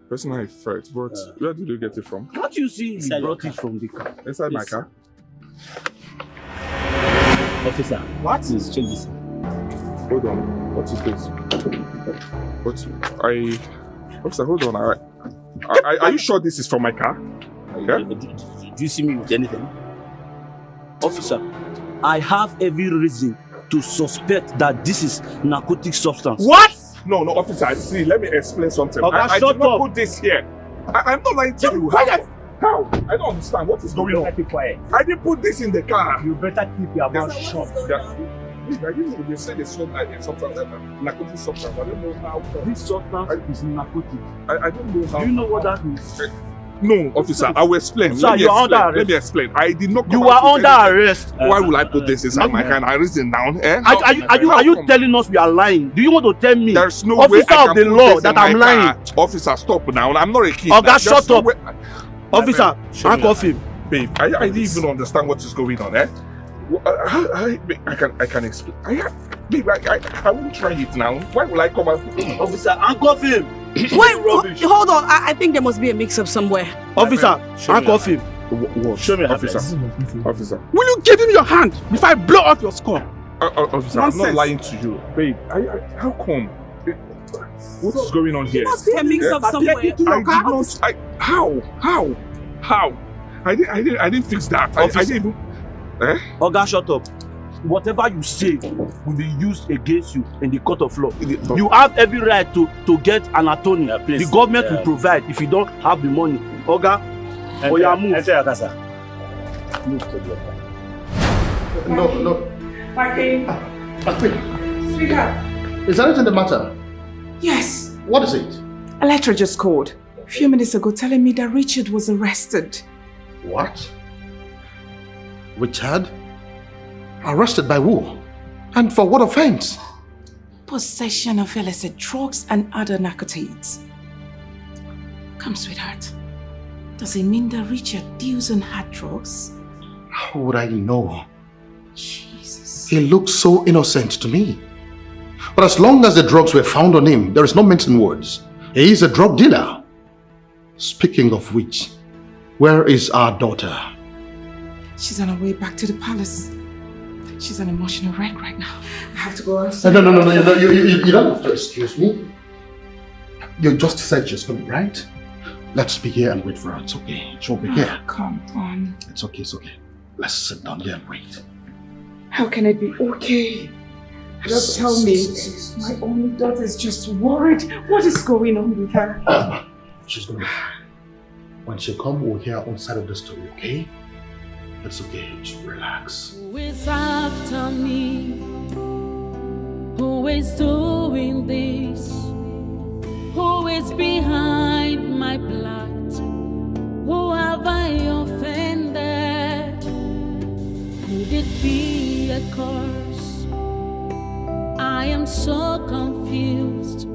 Personal effects, but where did you get it from? Can't you see he brought it from the car? Inside my car? Officer, what? Please check this. Hold on. What is this? Officer, hold on. Are you sure this is from my car? Yeah? Do you see me with anything? Officer, I have every reason to suspect that this is narcotic substance. What? No, officer, see, let me explain something. Okay, I shut did not up. put this here. I'm not lying to you. Quiet! How? I don't understand what is going on. Keep quiet. I didn't put this in the car. You better keep your mouth shut. I didn't know they said they sold substance, narcotic substance. I don't know how. This substance is narcotic. I don't know how. Do you know what that means? No, officer, I will explain. Sir, you are under arrest. Let me explain. I did not. You are under arrest. Why will I put this inside my hand? I reason now. Eh? Are you telling us we are lying? Do you want to tell me, there's no officer way I of can the put law, this that in I'm my lying? car? Officer, stop now. I'm not a kid. Oh, God, shut no up. way. Officer, handcuff him. Babe, I didn't even understand what is going on. Eh? I can explain. Babe, I won't try it now. Why will I come out? Officer, handcuff him. Wait, hold on. I think there must be a mix-up somewhere. Officer, handcuff him. What? Show me, officer. Officer. Will you give him your hand before I blow off your skull? Officer, I'm not lying to you. Babe, how come? What is going on here? There must be a mix-up somewhere. How? I didn't fix that. I didn't even. Eh? Oga, shut up. Whatever you say will be used against you in the court of law. You have every right to get an attorney. The government will provide if you don't have the money. Oga, Oya, move. Move to the other. No. Marky. Sweetheart. Is anything the matter? Yes. What is it? A letter just called a few minutes ago telling me that Richard was arrested. What? Richard? Arrested by who? And for what offense? Possession of illicit drugs and other narcotics. Come, sweetheart. Does it mean that Richard deals in hard drugs? How would I know? Jesus. He looks so innocent to me. But as long as the drugs were found on him, there is no mincing words. He is a drug dealer. Speaking of which, where is our daughter? She's on her way back to the palace. She's an emotional wreck right now. I have to go No, outside. no, you don't have to excuse me. You just said she's coming, right? Let's be here and wait for her. It's okay. She'll be here. Come on. It's okay. Let's sit down here and wait. How can it be okay? Just tell me. My only daughter is just worried. What is going on with her? She's gonna be fine. When she comes, we'll hear our own side of the story, okay? It's okay. Just relax. Who is after me? Who is doing this? Who is behind my plight? Who have I offended? Could it be a curse? I am so confused.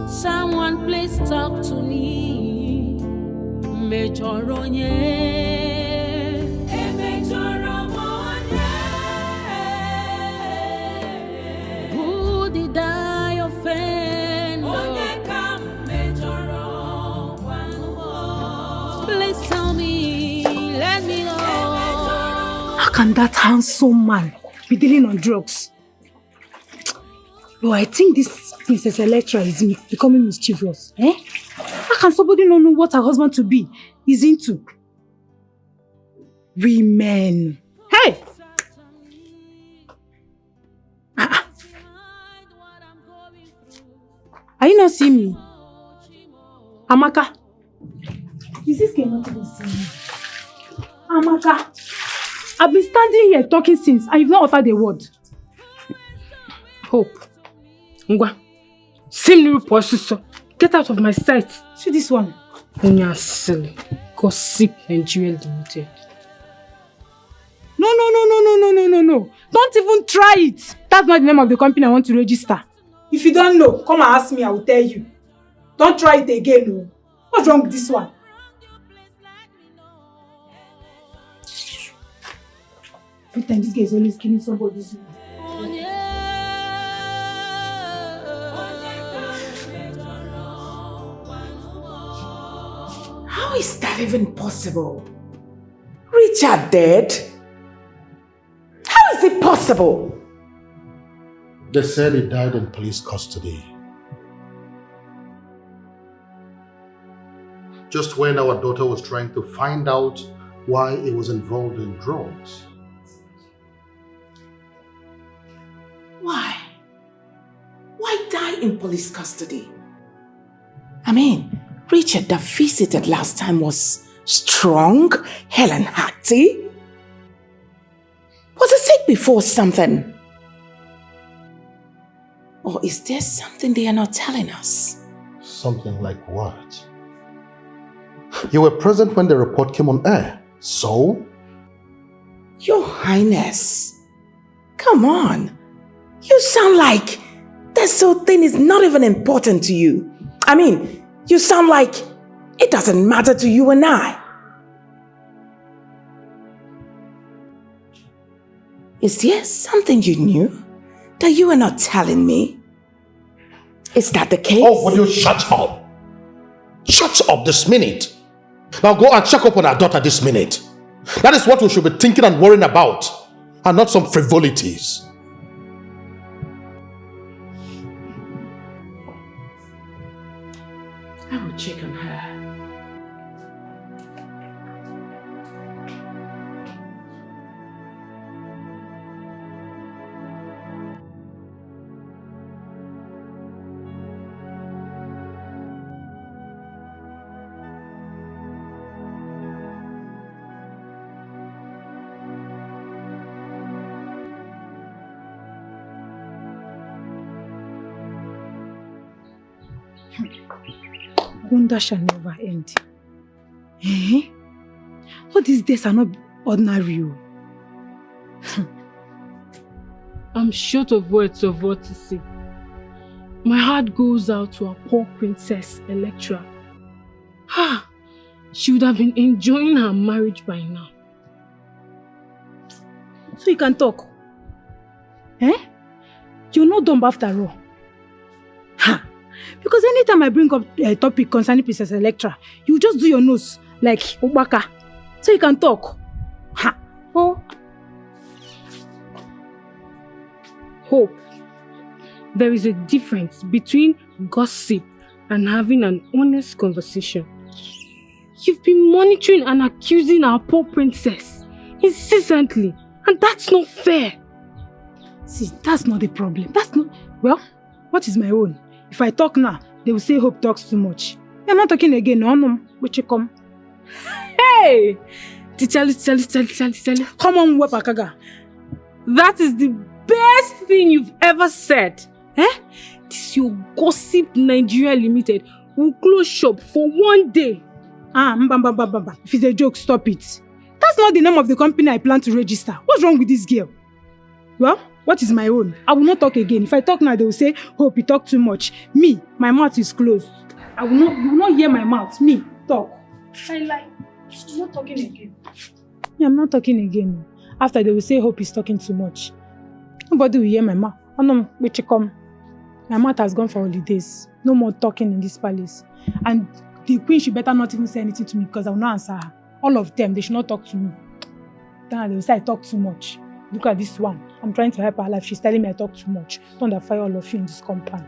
Someone please talk to me. Major who did I offend? Please tell me, let me know. How can that handsome man be dealing on drugs? No, I think this Princess Electra is becoming mischievous. Eh? How can somebody not know what her husband to be is into? Women. Hey! Are you not seeing me? Amaka? Is this girl not even seeing me? Amaka? I've been standing here talking since and you've not uttered a word. Hope. Ngwa. Get out of my sight. See this one. Onya silly. Gossip Nigerian limited. No. Don't even try it. That's not the name of the company I want to register. If you don't know, come and ask me, I will tell you. Don't try it again, no. What's wrong with this one? Every time this guy is always killing somebody's name. How is that even possible? Richard dead? How is it possible? They said he died in police custody. Just when our daughter was trying to find out why he was involved in drugs. Why? Why die in police custody? I mean, Richard that visited last time was strong, Helen hearty. Was he sick before something? Or is there something they are not telling us? Something like what? You were present when the report came on air. So? Your Highness, come on. You sound like this whole thing is not even important to you. I mean, you sound like it doesn't matter to you and I. Is there something you knew that you were not telling me? Is that the case? Oh, will you shut up? Shut up this minute. Now go and check up on our daughter this minute. That is what we should be thinking and worrying about, and not some frivolities. I will check on her. Wonder shall never end. Eh? All these days are not ordinary. I'm short of words of what to say. My heart goes out to our poor princess Electra. She would have been enjoying her marriage by now. So you can talk. Eh? You're not dumb after all. Because anytime I bring up a topic concerning Princess Electra, you just do your nose like Obaka. So you can talk. Oh. Hope. There is a difference between gossip and having an honest conversation. You've been monitoring and accusing our poor princess incessantly, and that's not fair. See, that's not the problem. That's not... Well, what is my own? If I talk now, they will say Hope talks too much. I'm not talking again. No, but you come. Hey! Tell. Come on, Wepakaga. That is the best thing you've ever said. Eh? This your gossip Nigeria Limited will close shop for one day. If it's a joke, stop it. That's not the name of the company I plan to register. What's wrong with this girl? Well, what is my own? I will not talk again. If I talk now, they will say, Hope, you talk too much. Me, my mouth is closed. You will not hear my mouth. Me, talk. I lie. I'm not talking again. Yeah, I'm not talking again. After they will say, Hope is talking too much. Nobody will hear my mouth. Oh no, wait, you come. My mouth has gone for holidays. No more talking in this palace. And the queen should better not even say anything to me because I will not answer her. All of them, they should not talk to me. Then they will say I talk too much. Look at this one. I'm trying to help her life. She's telling me I talk too much. Don't fire all of you in this compound.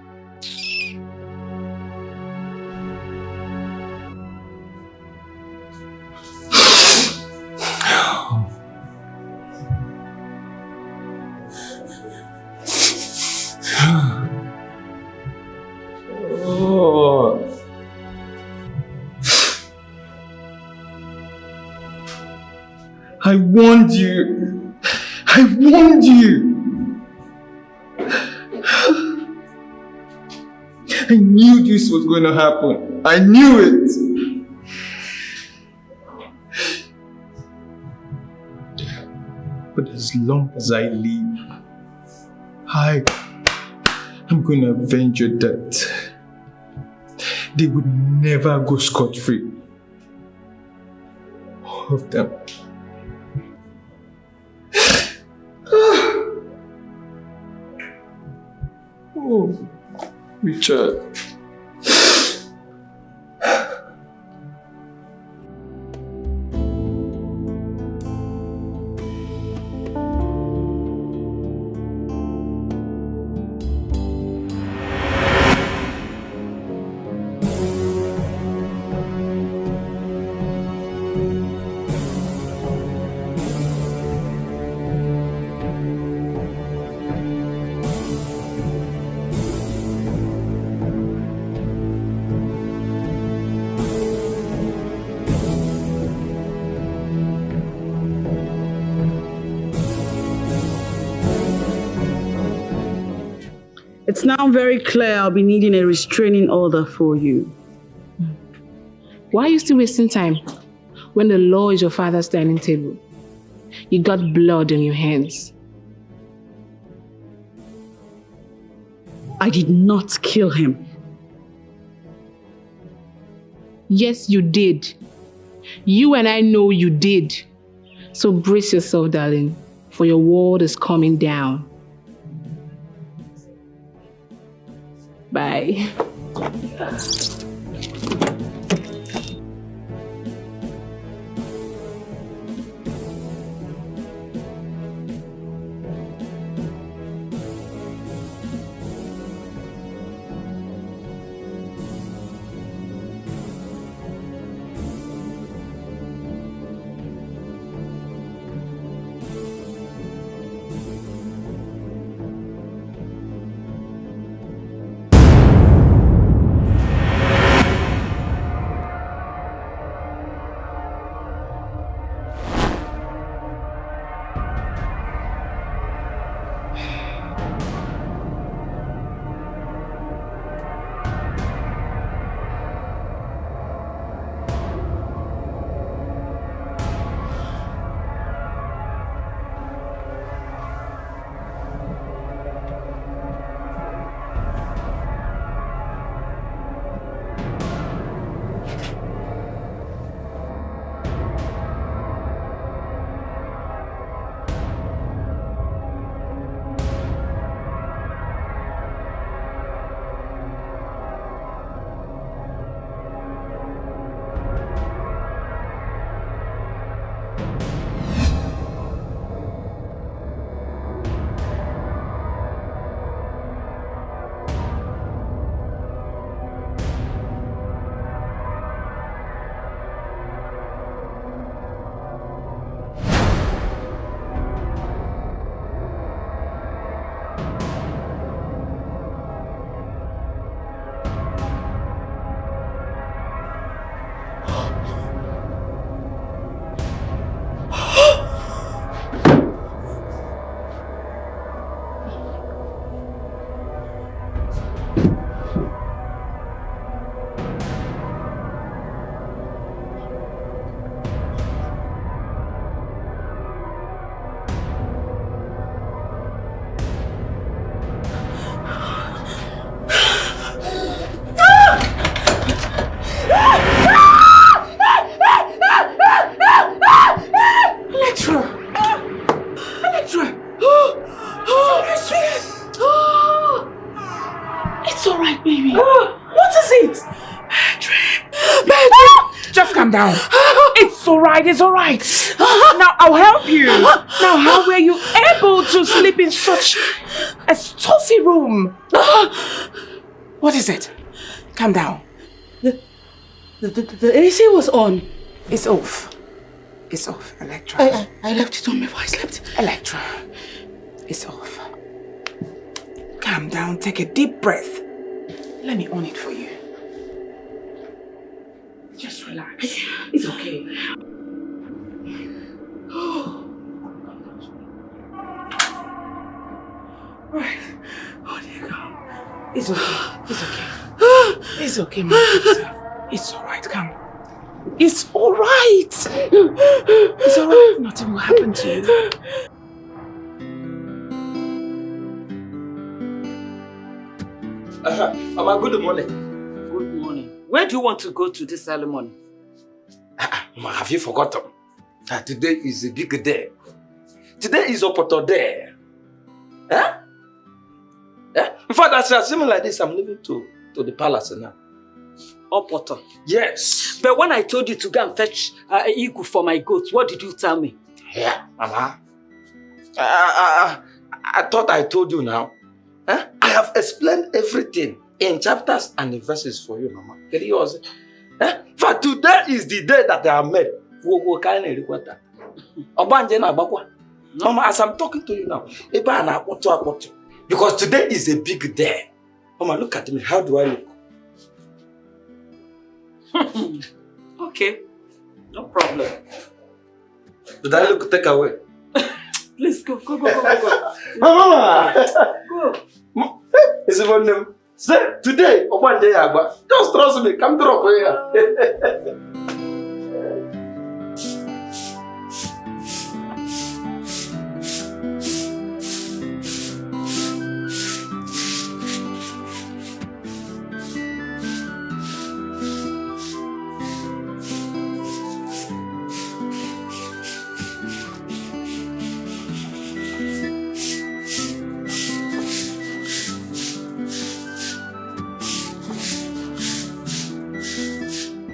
I warned you. I warned you. I knew this was going to happen. I knew it. But as long as I live, I am going to avenge your death. They would never go scot-free. All of them. Oh, Richard. It's now very clear I'll be needing a restraining order for you. Why are you still wasting time when the law is your father's dining table? You got blood on your hands. I did not kill him. Yes, you did. You and I know you did. So brace yourself, darling, for your world is coming down. Bye. Down. It's alright, it's alright. Now I'll help you. Now, how were you able to sleep in such a stuffy room? What is it? Calm down. The AC was on. It's off. It's off, Electra. I left it on before I slept. Electra, it's off. Calm down, take a deep breath. Let me on it for you. Just relax. It's okay. Right. Oh dear God. It's okay. It's okay. It's okay, my daughter. It's alright. Come. It's alright. It's alright. Nothing will happen to you. Mama, good morning. Good morning. Where do you want to go to this early morning? Mama, have you forgotten that today is a big day? Today is Opoto Day. Eh? Eh? In fact, as I seem like this, I'm leaving to the palace now. Opoto? Yes. But when I told you to go and fetch Igu for my goats, what did you tell me? Yeah, Mama. I thought I told you now. Eh? I have explained everything in chapters and in verses for you, Mama. Can you also? Eh? For today is the day that I am made. Mama, as I'm talking to you now, because today is a big day. Mama, look at me. How do I look? Okay, no problem. Did I look take away? Please go. Mama! Go. Is it one name? Say, today, one day, just trust me, come drop here.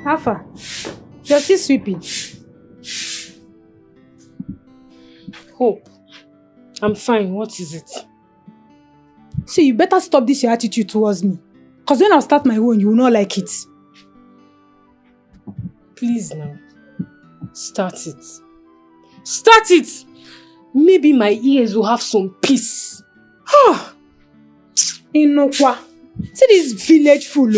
Alpha, you're still sweeping. Hope, I'm fine. What is it? See, you better stop this your attitude towards me. Because when I start my own, you will not like it. Please now. Start it. Start it! Maybe my ears will have some peace. Inokwa. See this village fool.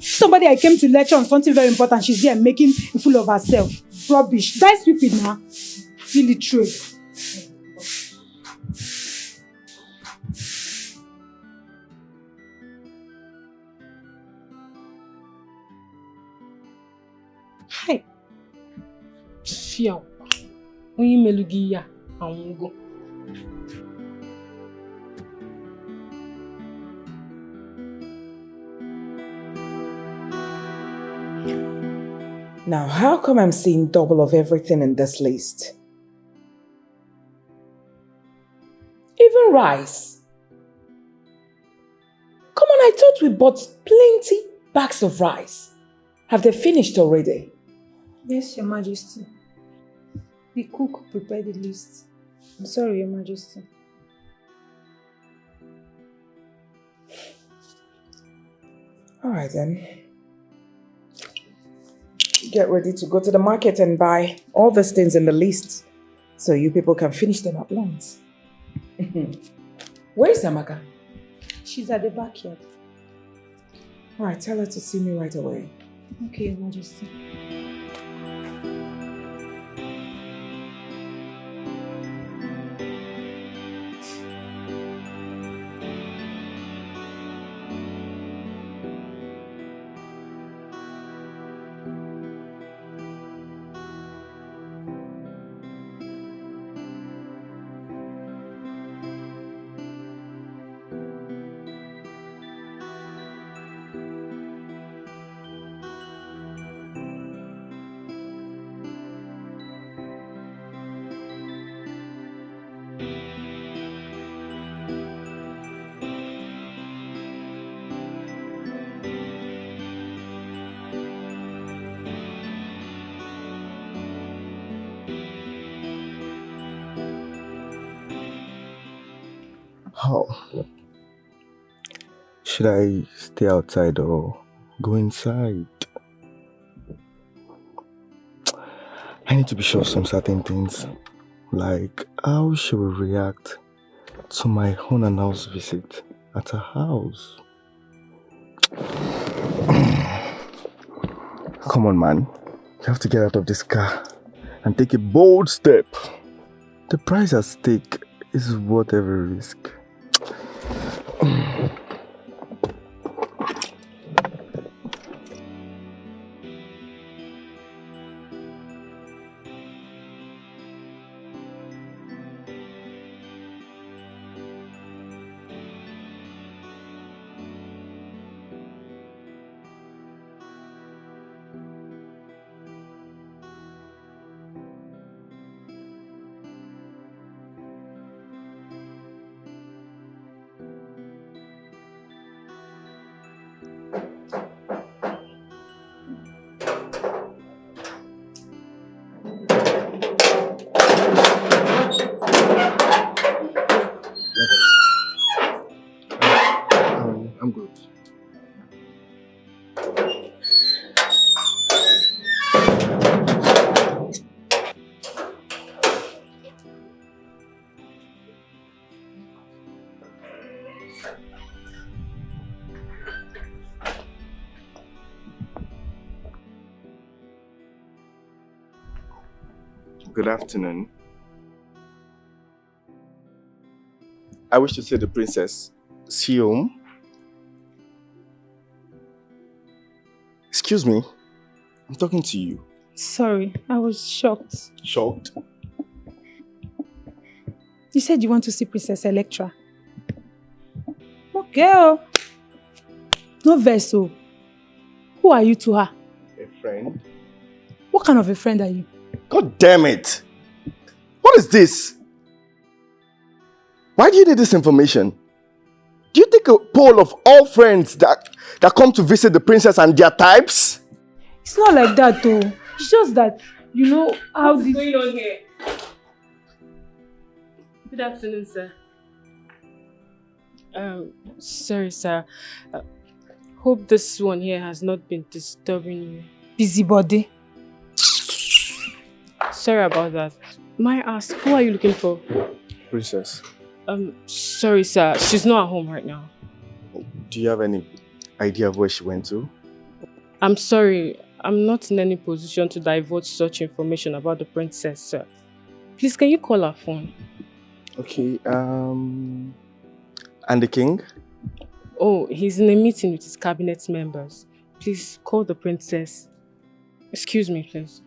Somebody I came to lecture on something very important. She's there making a fool of herself. Rubbish. Die stupid now. Illiterate. Hi. Fiao. Onye melugi ya anwugo. Now, how come I'm seeing double of everything in this list? Even rice. Come on, I thought we bought plenty bags of rice. Have they finished already? Yes, Your Majesty. The cook prepared the list. I'm sorry, Your Majesty. All right then. Get ready to go to the market and buy all these things in the list so you people can finish them at once. Where is Amaka? She's at the backyard. All right, tell her to see me right away. Okay, Your Majesty. How? Should I stay outside or go inside? I need to be sure of some certain things, like how she will react to my unannounced visit at her house. Come on, man. You have to get out of this car and take a bold step. The price at stake is worth every risk. I'm good. Good afternoon. I wish to see the princess. Siom. Excuse me. I'm talking to you. Sorry, I was shocked. Shocked? You said you want to see Princess Electra. Okay. Oh. No vessel. Who are you to her? A friend. What kind of a friend are you? God damn it! What is this? Why do you need this information? Do you take a poll of all friends that come to visit the princess and their types? It's not like that though. It's just that, you know how What's going on here? Good afternoon, sir. Sorry, sir. Hope this one here has not been disturbing you. Busybody. Sorry about that. May I ask, who are you looking for? Princess. Sorry, sir. She's not at home right now. Do you have any idea of where she went to? I'm sorry. I'm not in any position to divulge such information about the princess, sir. Please, can you call her phone? Okay, and the king? Oh, he's in a meeting with his cabinet members. Please call the princess. Excuse me, please.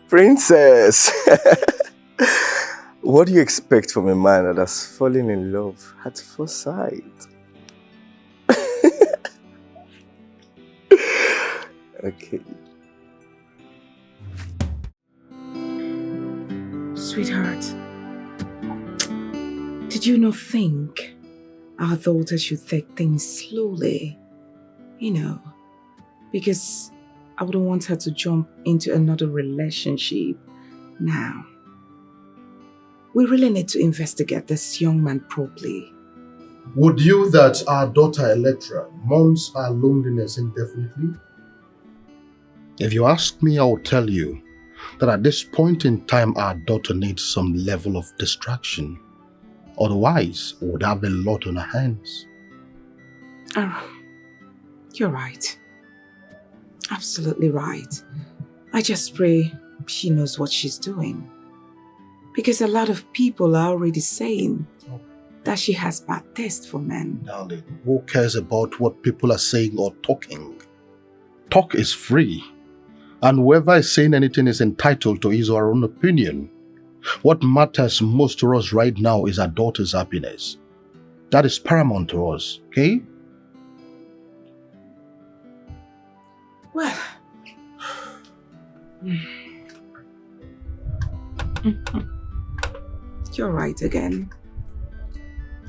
Princess! What do you expect from a man that has fallen in love at first sight? Okay. Sweetheart, did you not think our daughter should take things slowly? You know, because I wouldn't want her to jump into another relationship now. We really need to investigate this young man properly. Would you that our daughter Electra mourns her loneliness indefinitely? If you ask me, I will tell you that at this point in time, our daughter needs some level of distraction. Otherwise, we would have a lot on her hands. Oh, you're right. Absolutely right. I just pray she knows what she's doing. Because a lot of people are already saying that she has bad taste for men. Darling, who cares about what people are saying or talking? Talk is free. And whoever is saying anything is entitled to his or her own opinion. What matters most to us right now is our daughter's happiness. That is paramount to us, okay? Well, you're right again.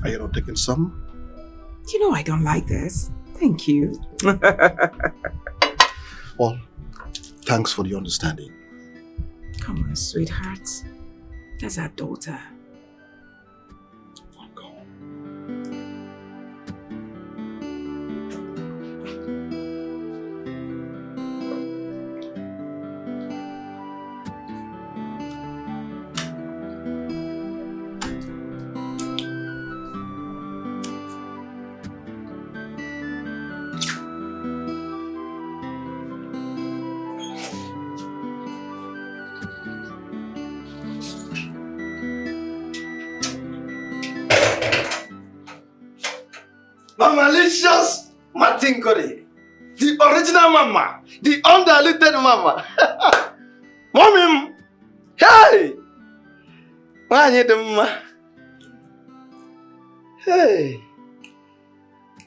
Are you not taking some? You know I don't like this. Thank you. Well, thanks for the understanding. Come on, sweetheart. That's our daughter. Mamalicious Martin Curry. The original mama. The undiluted mama. Mommy! Hey! Why you the mama? Hey!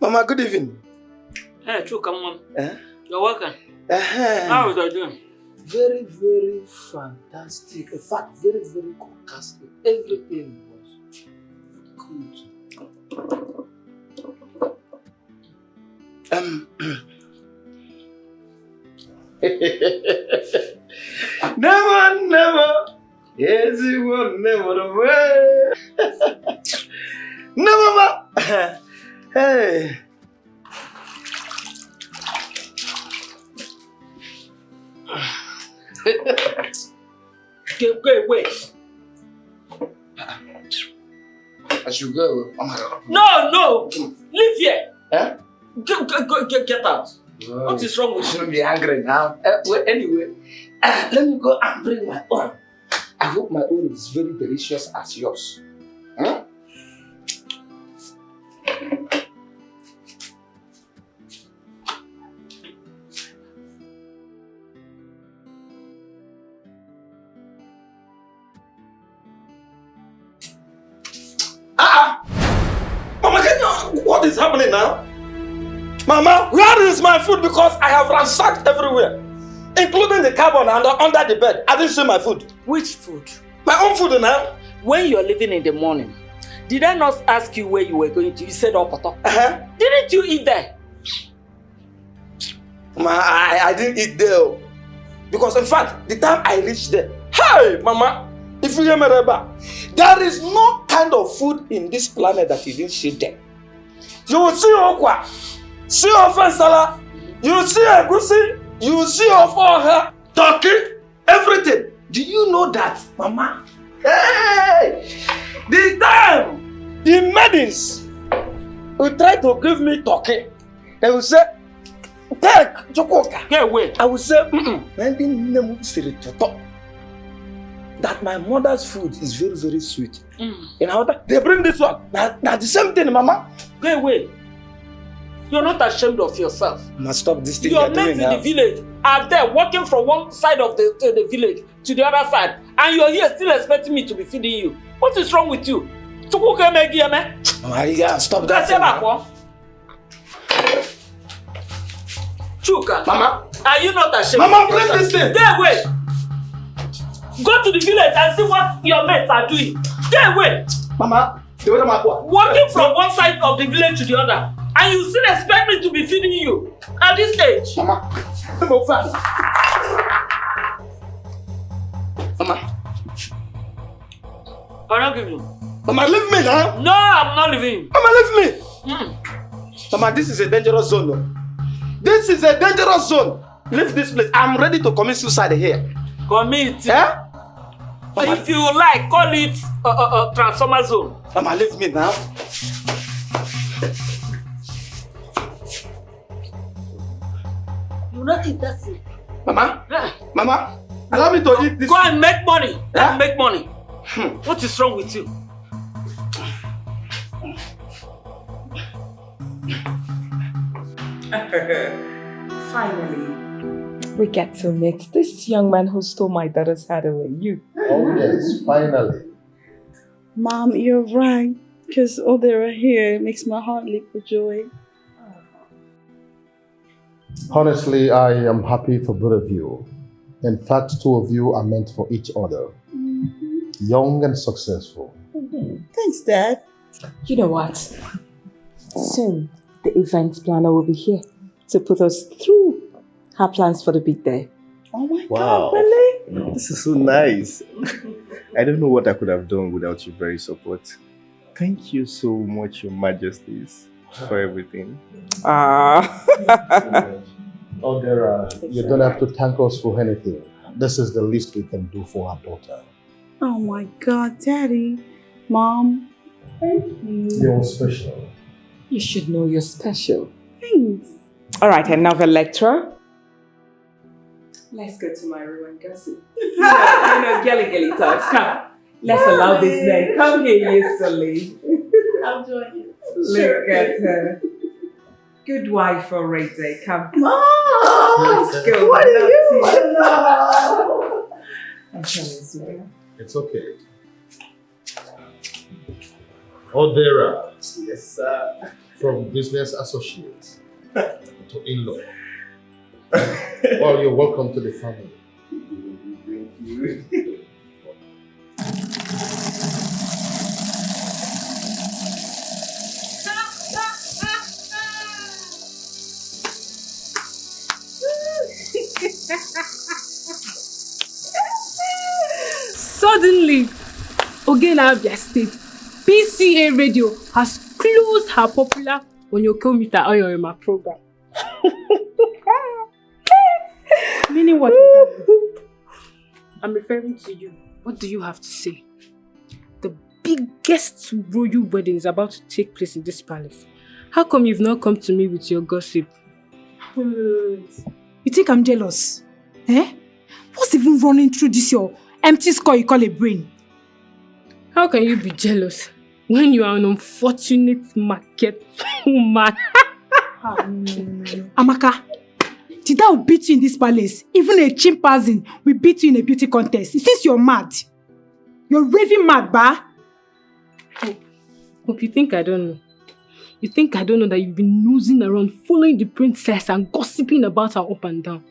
Mama, good evening. Hey, true, come on. Eh? You're welcome. How is that doing? Very, very fantastic. In fact, very, very fantastic. Everything was good. Never, yes, you will never away. No, mama. Hey. Wait. I should go. Oh my God. No. Leave here. Eh? Get out. What is wrong with you? Don't be angry now. Well, anyway, let me go and bring my own. I hope my own is very delicious as yours. Huh? Mama, what is happening now? Mama, where is my food? Because I have ransacked everywhere, including the cupboard and under the bed. I didn't see my food. Which food? My own food now. When you are leaving in the morning, did I not ask you where you were going to? You said Opoto. Didn't you eat there? Mama, I didn't eat there. Because in fact, the time I reached there, hey, Mama, if you remember, there is no kind of food in this planet that you didn't see there. You will see okwa, see ofensala, you will see egusi, you will see ofoha, turkey, everything. Do you know that, Mama? Hey! The time the maidens will try to give me turkey, they will say, take chokoka. Get away. I will say, that my mother's food is very, very sweet. In order, they bring this one. Now the same thing, Mama. Go away. You're not ashamed of yourself. Must stop this thing. Your mates in the village are there walking from one side of the village to the other side, and you're here still expecting me to be feeding you. What is wrong with you? Maria, stop that. Chuka, Mama, are you not ashamed? Mama, bring this thing. Get away. Go to the village and see what your mates are doing. Get away. Mama, walking from one side of the village to the other, and you still expect me to be feeding you at this stage? Mama, Mama, I'm not giving you. Mama, leave me now. No, I'm not leaving you. Mama, leave me. Mama, this is a dangerous zone. No? This is a dangerous zone. Leave this place. I'm ready to commit suicide here. Commit? Eh? Mama, if you like, call it transformer zone. Mama, leave me now. You not eat that thing. Mama, Mama, allow me to eat this. Go and make money. Go and make money. What is wrong with you? Finally, we get to meet this young man who stole my daughter's heart away. You. Oh yes, finally. Mom, you're right. Because all they are here makes my heart leap for joy. Honestly, I am happy for both of you. In fact, two of you are meant for each other. Young and successful. Thanks, Dad. You know what? Soon, the event planner will be here to put us through her plans for the big day. Oh my Wow. God, really? This is so nice. I don't know what I could have done without your very support. Thank you so much, Your Majesties, for everything. Oh, you don't have to thank us for anything. This is the least we can do for our daughter. Oh my God, Daddy. Mom. Thank you. You're special. You should know you're special. Thanks. All right, another lecture. Let's go to my room and gossip. You know, girly talks. Come. Let's allow this man. Come here, you silly. I'll join you. Look at her. Good wife already. Come. Mom! Let's go. What are you? I'm telling you. It's okay. Odera. Yes, sir. From business associates to in-law. Well, you're welcome to the family. Thank you. Suddenly, Ogena Abia State, PCA Radio has closed her popular Onyokomita Oyorima program. Meaning what? I'm referring to you. What do you have to say? The biggest royal wedding is about to take place in this palace. How come you've not come to me with your gossip? You think I'm jealous? Eh? What's even running through this your empty skull you call a brain? How can you be jealous when you are an unfortunate market woman? Amaka, did I beat you in this palace? Even a chimpanzee will beat you in a beauty contest. Since you're mad. You're raving mad, ba? Hope you think I don't know. You think I don't know that you've been nosing around, following the princess and gossiping about her up and down.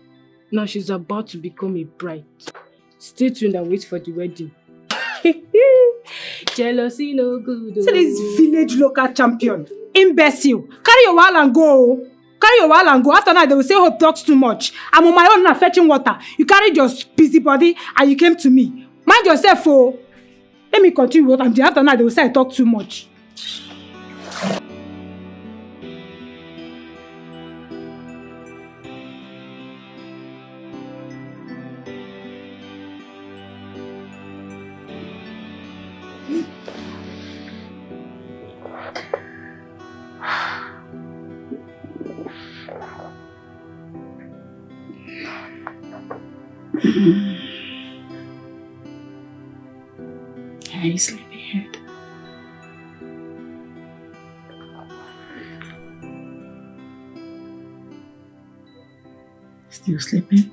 Now she's about to become a bride. Stay tuned and wait for the wedding. Jealousy no good. See this village local champion. Imbecile. Carry your wall and go. Carry your wall and go. After that, they will say Hope talks too much. I'm on my own now fetching water. You carried your busy body and you came to me. Mind yourself, oh. Let me continue what I'm doing. After that, they will say I talk too much. Hey, sleepyhead. Still sleeping?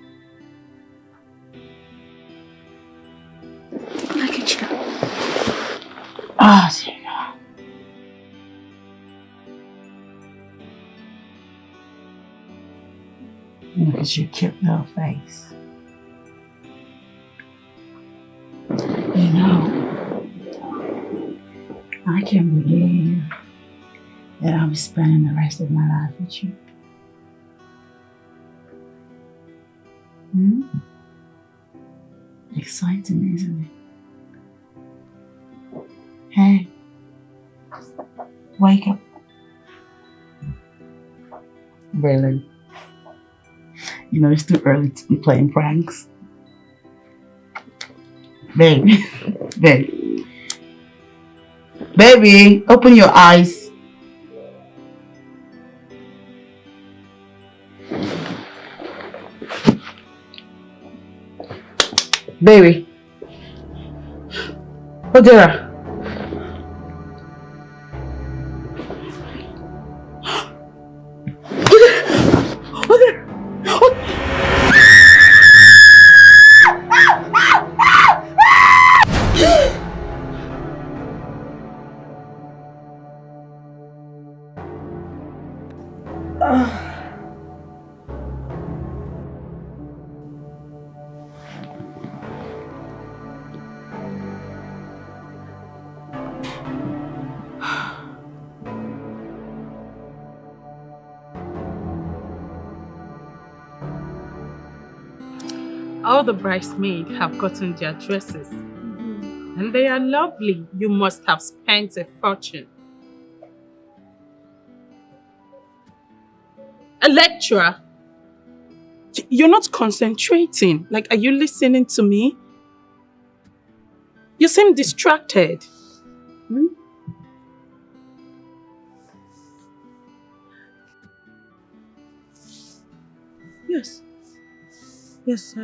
I can check. Ah, there you go. Look at your cute little face. You know, I can't believe that I'll be spending the rest of my life with you. Exciting, isn't it? Hey, wake up. Really? You know, it's too early to be playing pranks. Baby, baby, open your eyes. Baby, Odera. All the bridesmaids have gotten their dresses. And they are lovely. You must have spent a fortune. A lecturer? You're not concentrating. Like, are you listening to me? You seem distracted. Yes. Yes,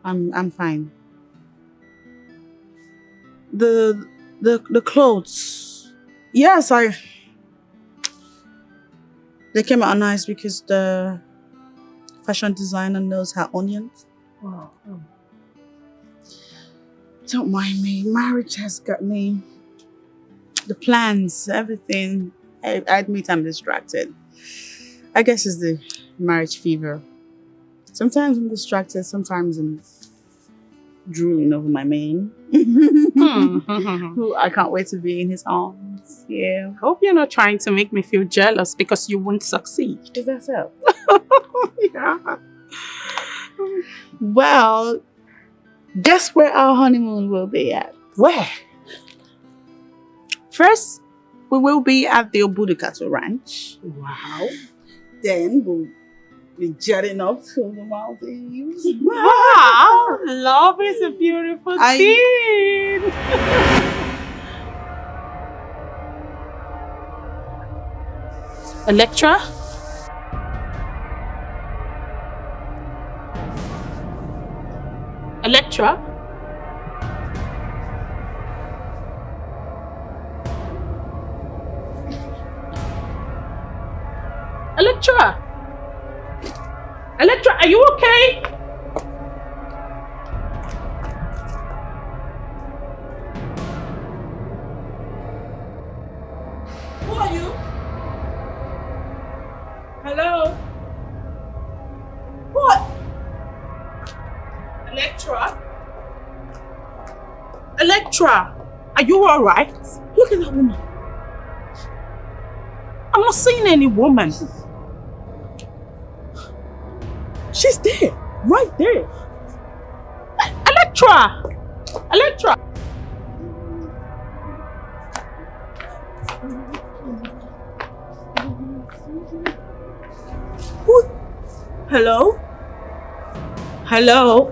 I'm fine. The clothes. Yes, they came out nice because the fashion designer knows her onions. Oh. Don't mind me. Marriage has got me. The plans, everything. I admit I'm distracted. I guess it's the marriage fever. Sometimes I'm distracted, sometimes I'm drooling over my man. Who I can't wait to be in his arms. Yeah. Hope you're not trying to make me feel jealous because you won't succeed. Is that so? Yeah. Well, guess where our honeymoon will be at? Where? First, we will be at the Obudukato Ranch. Wow. Then we'll be jetting up to the Maldives. Wow! Love is a beautiful thing. Electra? Electra? Electra? Electra, are you okay? Who are you? Hello? What? Electra? Electra, are you alright? Look at that woman. I'm not seeing any woman. She's there, right there. Electra! Electra! Who? Hello? Hello?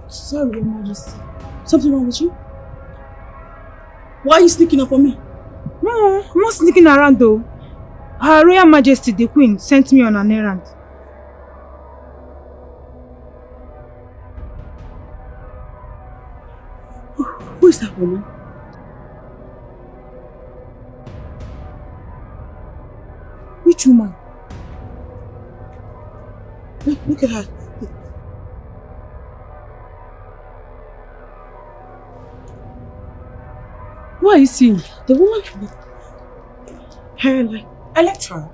Sorry, Your Majesty. Something wrong with you? Why are you sneaking up on me? No, I'm not sneaking around though. Her Royal Majesty, the Queen, sent me on an errand. Who is that woman? Which woman? Look at her. Who are you seeing? The woman with hair like Electra.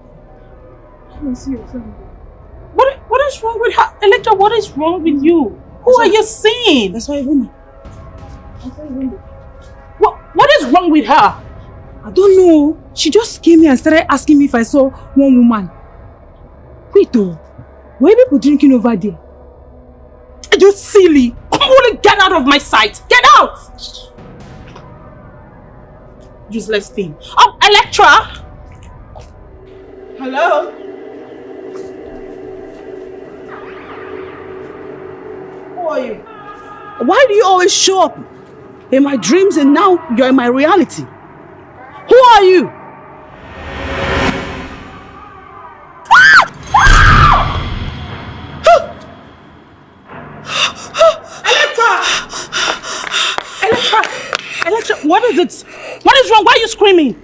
What is wrong with her? Electra, what is wrong with you? Who are you seeing? That's why a woman. What is wrong with her? I don't know. She just came here and started asking me if I saw one woman. Wait though. Why are people drinking over there? Are you silly? Come on, get out of my sight. Get out! Useless thing. Oh, Electra! Hello? Who are you? Why do you always show up in my dreams and now you're in my reality? Who are you? Electra, what is it? What is wrong? Why are you screaming?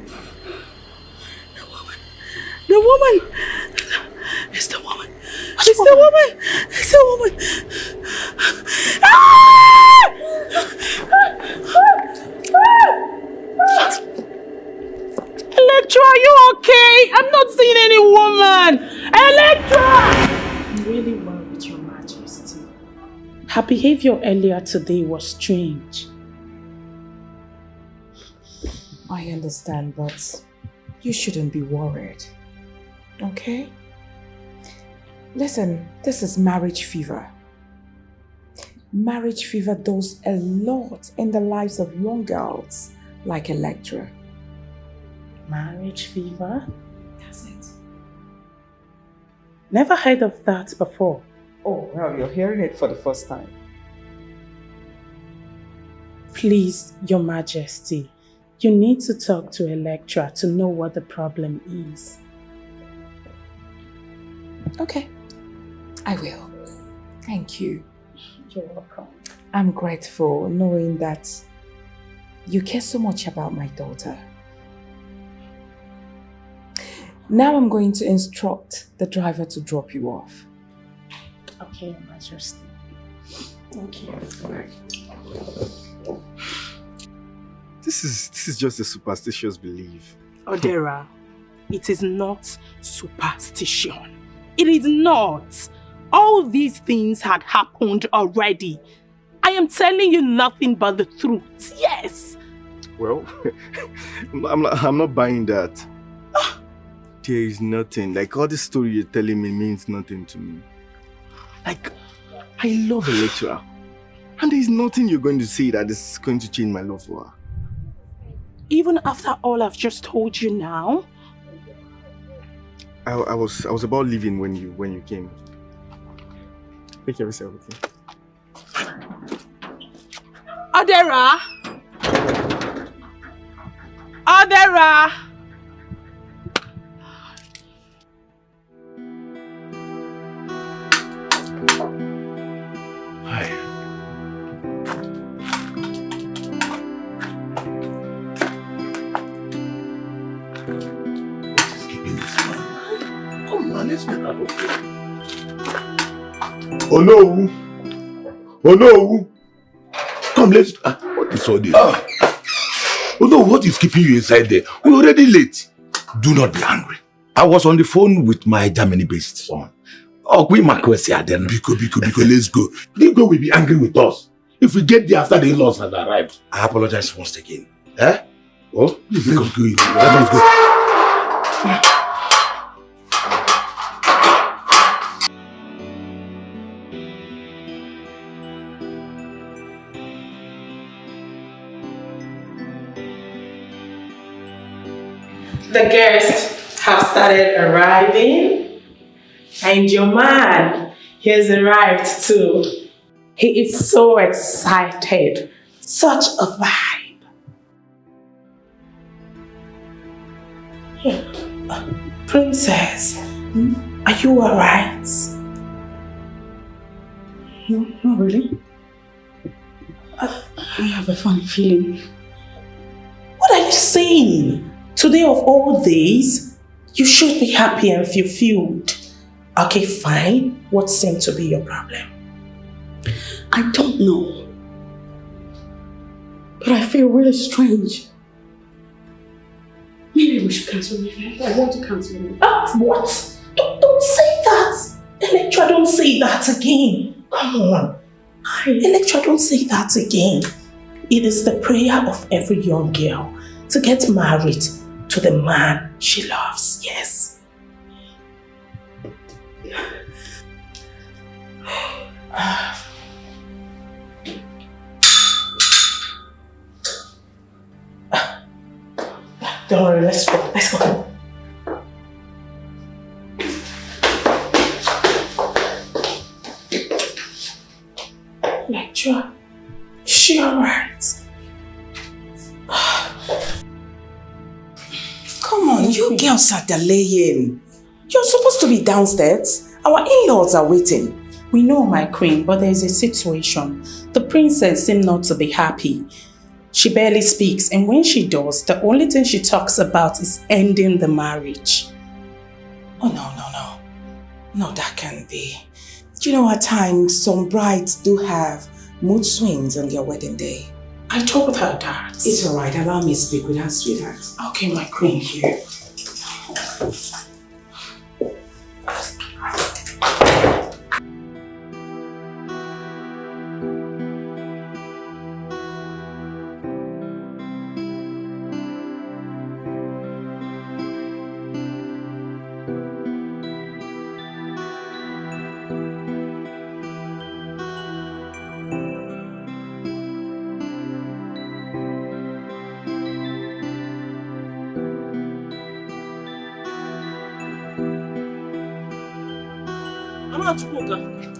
The woman. It's the woman. It's the woman. It's the woman. Electra, are you okay? I'm not seeing any woman. Electra! I'm really worried, Your Majesty. Her behavior earlier today was strange. I understand, but you shouldn't be worried. Okay? Listen, this is marriage fever. Marriage fever does a lot in the lives of young girls like Electra. Marriage fever? That's it. Never heard of that before. Oh, well, you're hearing it for the first time. Please, Your Majesty, you need to talk to Electra to know what the problem is. Okay, I will. Thank you. You're welcome. I'm grateful knowing that you care so much about my daughter. Now I'm going to instruct the driver to drop you off. Okay, Your Majesty. Thank you. This is just a superstitious belief. Odera, it is not superstition. It is not. All these things had happened already. I am telling you nothing but the truth. Yes. Well, I'm not buying that. There is nothing. Like, all this story you're telling me means nothing to me. Like, I love Electra. And there is nothing you're going to say that is going to change my love for her. Even after all I've just told you now? I was about leaving when you came. Take care of yourself, okay? Odera! Odera! Oh no! Oh no! Come, let's. What is all this? Oh no, what is keeping you inside there? We're already late. Do not be angry. I was on the phone with my Germany-based son. Oh, we Marquesia then. Biko, let's go. Biko will be angry with us if we get there after the in-laws have arrived. I apologize once again. Eh? Oh, let's go. Let us go. The guests have started arriving, and your man, he has arrived too. He is so excited. Such a vibe. Princess, are you alright? No, not really. I have a funny feeling. What are you saying? Today of all days, you should be happy and fulfilled. Okay, fine. What seemed to be your problem? I don't know. But I feel really strange. Maybe we should cancel the event. I want to cancel it. What? Don't say that. Electra, don't say that again. Come on. Electra, don't say that again. It is the prayer of every young girl to get married to the man she loves. Yes. Don't worry, let's go. Let's go. Lecture. Is she alright? Come on, you girls are delaying. You're supposed to be downstairs. Our in-laws are waiting. We know, my queen, but there is a situation. The princess seems not to be happy. She barely speaks, and when she does, the only thing she talks about is ending the marriage. Oh, no. No, that can't be. You know, at times, some brides do have mood swings on their wedding day. I told her that. It's alright, allow me to speak with her, sweetheart. Okay, my queen. Thank you.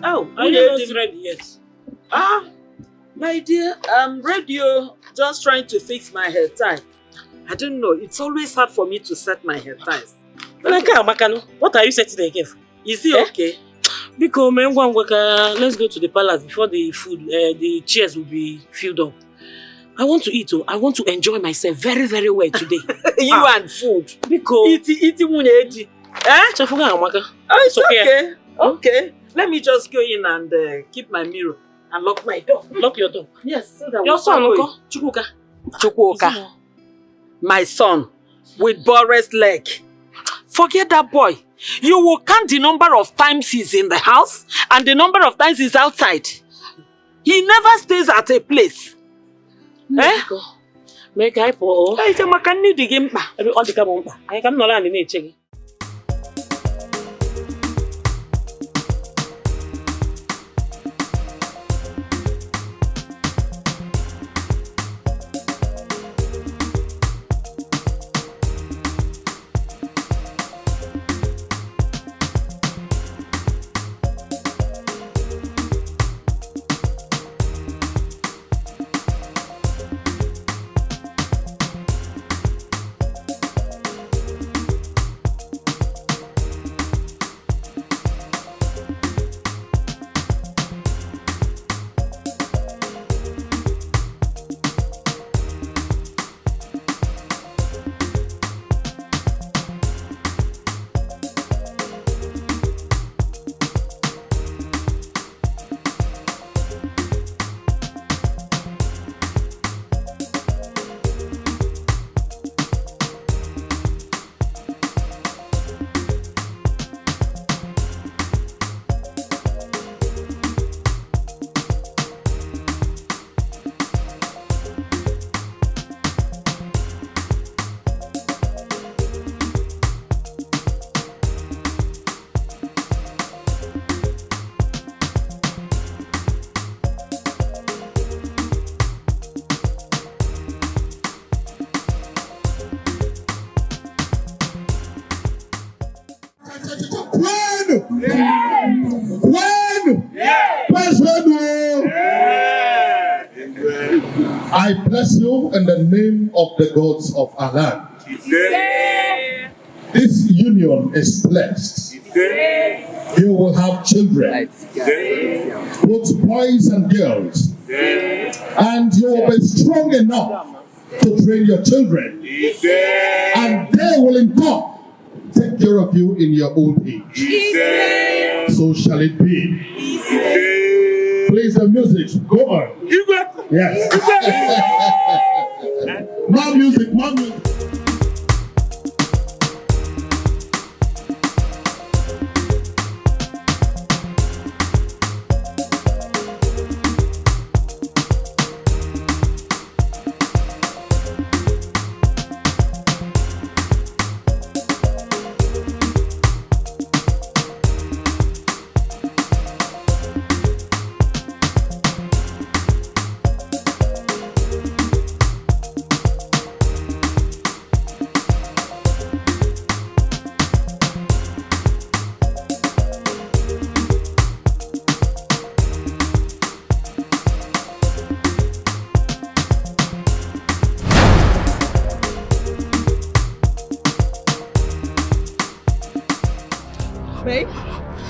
Oh, are you not ready yet? My dear, I'm ready. Just trying to fix my hair tie. I don't know. It's always hard for me to set my hair ties. What are you setting again? Is it okay? Because let's go to the palace before the food, the chairs will be filled up. I want to eat. I want to enjoy myself very, very well today. You and food. Because it's okay. Okay. Let me just go in and keep my mirror and lock my door. Lock your door. Yes. So that your son, Chukwuka. My son with Boris leg. Forget that boy. You will count the number of times he's in the house and the number of times he's outside. He never stays at a place. Make I pour. I can need the game. I can not in it. I bless you in the name of the gods of our land. This union is blessed. You will have children, both boys and girls, and you will be strong enough to train your children, and they will in turn take care of you in your old age. So shall it be. Please, the music, go on. Yes. More music, more music.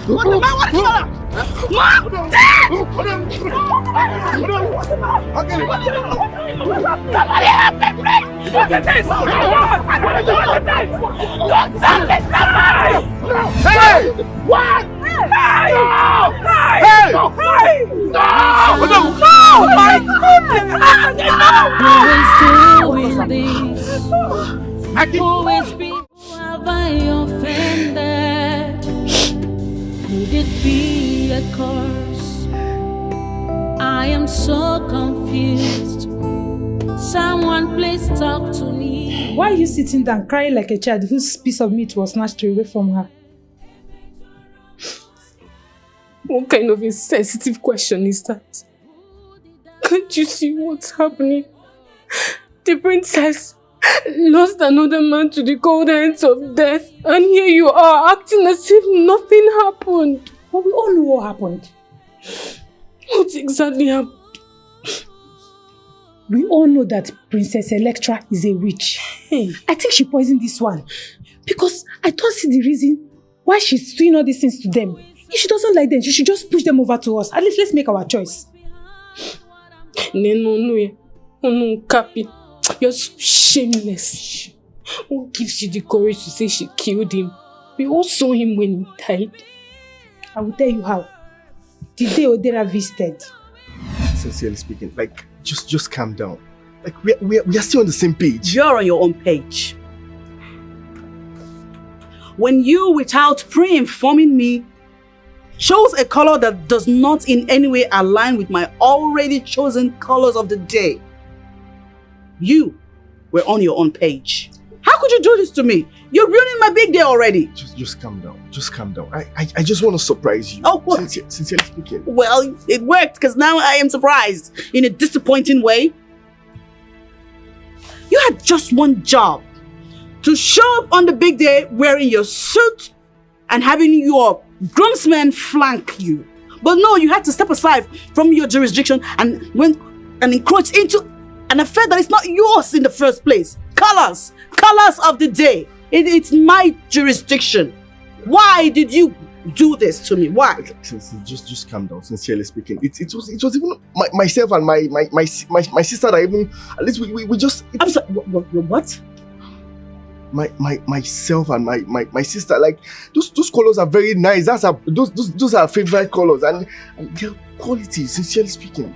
What the man? What is that? Mom! Dad! Somebody help me, please! What is this? What is this? Don't stop me, somebody! Hey! What? Hey! Hey! Hey! No! No! My goodness! Always be. Have I offended? Could it be a curse? I am so confused. Someone please talk to me. Why are you sitting down crying like a child whose piece of meat was snatched away from her? What kind of insensitive question is that? Can't you see what's happening? The princess lost another man to the cold hands of death, and here you are acting as if nothing happened. But we all know what happened. What exactly happened? We all know that Princess Electra is a witch. I think she poisoned this one because I don't see the reason why she's doing all these things to them. If she doesn't like them, she should just push them over to us. At least let's make our choice. No, Cappy. You're so shameless. What gives you the courage to say she killed him? We all saw him when he died. I will tell you how. The day Odera visited. Sincerely speaking, like, just calm down. Like, we are still on the same page. You're on your own page. When you, without pre-informing me, chose a color that does not in any way align with my already chosen colors of the day, you were on your own page. How could you do this to me? You're ruining my big day already. Just calm down. Just calm down. I just want to surprise you. Oh, what? Sincerely speaking. Well, it worked because now I am surprised in a disappointing way. You had just one job. To show up on the big day wearing your suit and having your groomsmen flank you. But no, you had to step aside from your jurisdiction and went and encroach into an affair that is not yours in the first place. Colors of the day. It's my jurisdiction. Why did you do this to me? Why? Just calm down. Sincerely speaking, it was even myself and my sister that even at least we just. I'm sorry. What? Myself and my sister, like those colors are very nice. Those are favorite colors and their quality. Sincerely speaking.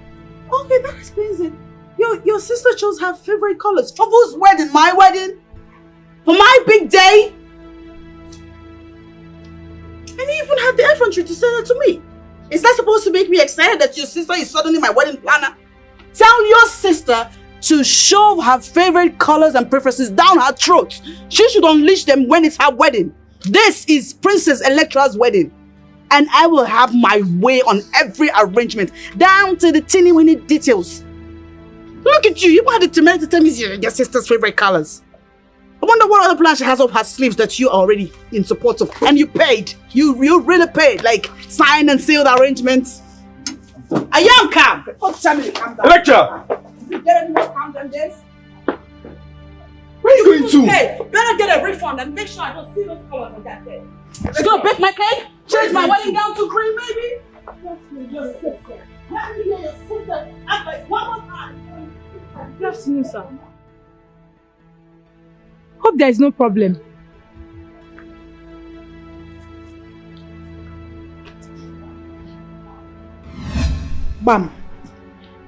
Okay, that explains it. Your sister chose her favorite colors. For whose wedding? My wedding? For my big day? And you even had the effrontery to say that to me. Is that supposed to make me excited that your sister is suddenly my wedding planner? Tell your sister to shove her favorite colors and preferences down her throat. She should unleash them when it's her wedding. This is Princess Electra's wedding. And I will have my way on every arrangement, down to the teeny-weeny details. Look at you, you had the temerity to tell me your sister's favorite colors. I wonder what other plan she has up her sleeves that you are already in support of. And you paid. You really paid, like signed and sealed arrangements. I am calm. Don't tell me to calm down. Lecture! If you get any more calm than this, where are you going to? Hey, better get a refund and make sure I don't see those colors on that day. You gonna bake my cake? Change my wedding gown to green, maybe? Your sister. Let me hear your sister advice one more time. Good afternoon, sir. Hope there is no problem. Bam.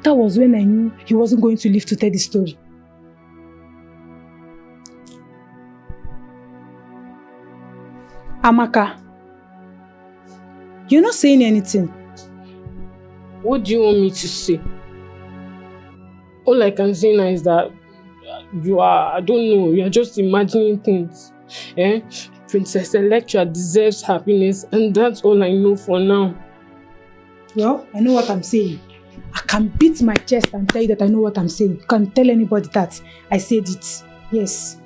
That was when I knew he wasn't going to live to tell the story. Amaka, you're not saying anything. What do you want me to say? All I can say now is that I don't know, you are just imagining things. Princess Electra deserves happiness, and that's all I know for now. Well, I know what I'm saying. I can beat my chest and tell you that I know what I'm saying. You can't tell anybody that I said it. Yes.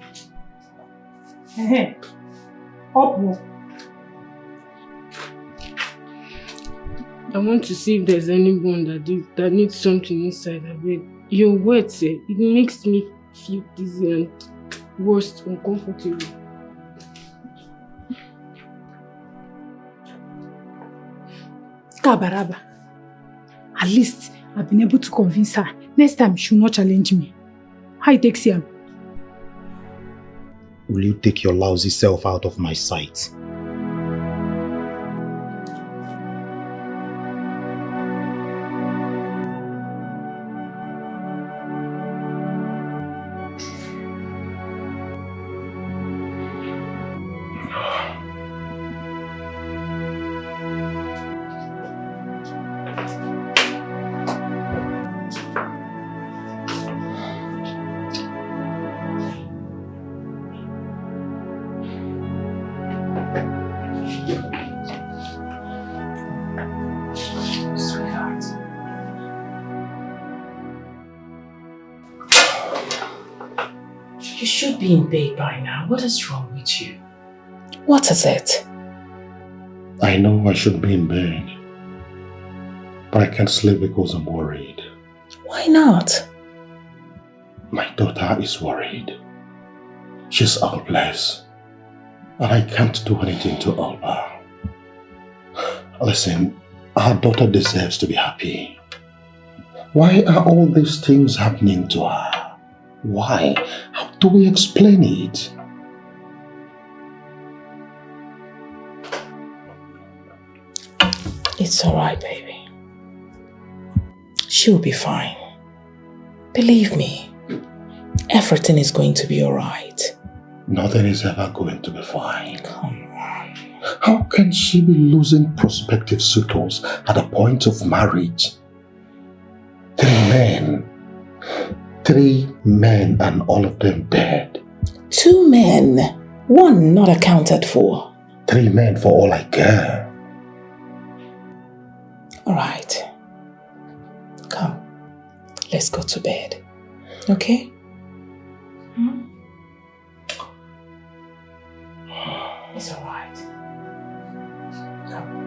Up. I want to see if there's anyone that needs something inside of it. Your words, it makes me feel dizzy and worse, uncomfortable. Kabaraba. At least I've been able to convince her. Next time she will not challenge me. How it takes him? Will you take your lousy self out of my sight? You should be in bed by now. What is wrong with you? What is it? I know I should be in bed, but I can't sleep because I'm worried. Why not? My daughter is worried. She's helpless, and I can't do anything to help her. Listen, our daughter deserves to be happy. Why are all these things happening to her? Why? How do we explain it? It's alright, baby. She'll be fine. Believe me, everything is going to be alright. Nothing is ever going to be fine. Come on. How can she be losing prospective suitors at the point of marriage? 3 men and all of them dead. 2 men, 1 not accounted for. 3 men for all I care. Alright. Come, let's go to bed. Okay? It's alright. Come.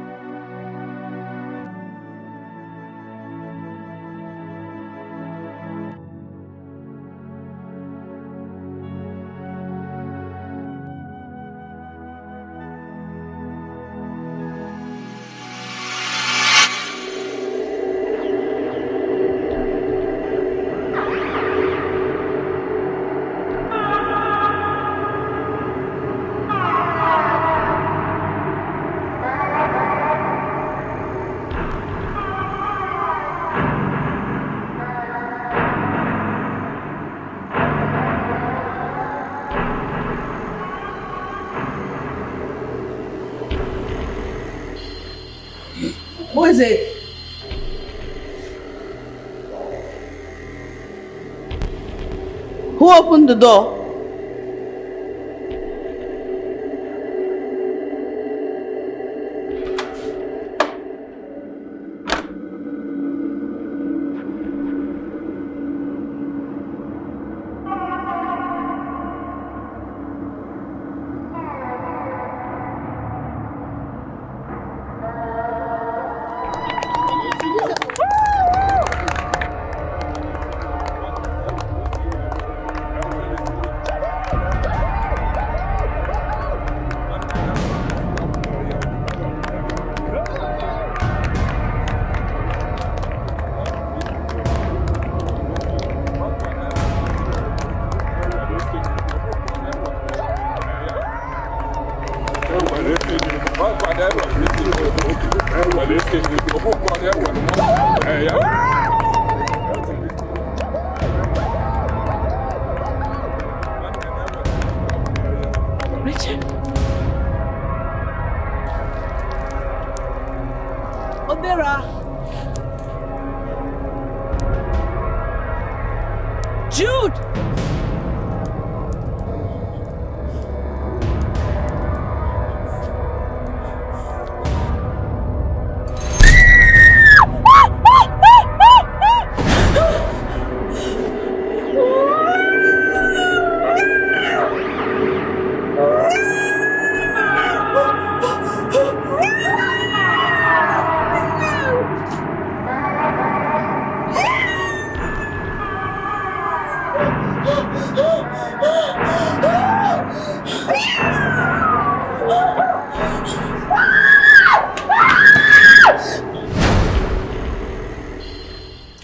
Who is it? Who opened the door? Jude!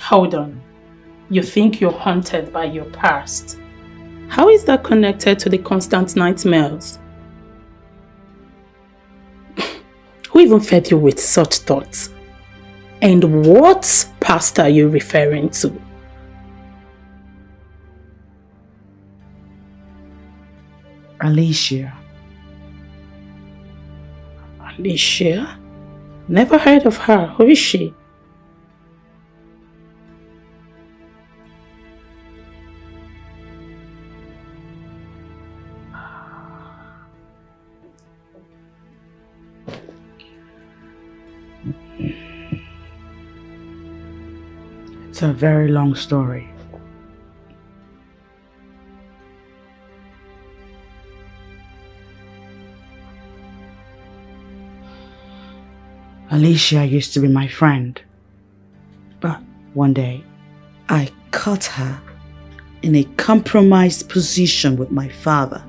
Hold on. You think you're haunted by your past? How is that connected to the constant nightmares? Who even fed you with such thoughts? And what past are you referring to? Alicia. Alicia? Never heard of her. Who is she? It's a very long story. Alicia used to be my friend. But one day, I caught her in a compromised position with my father.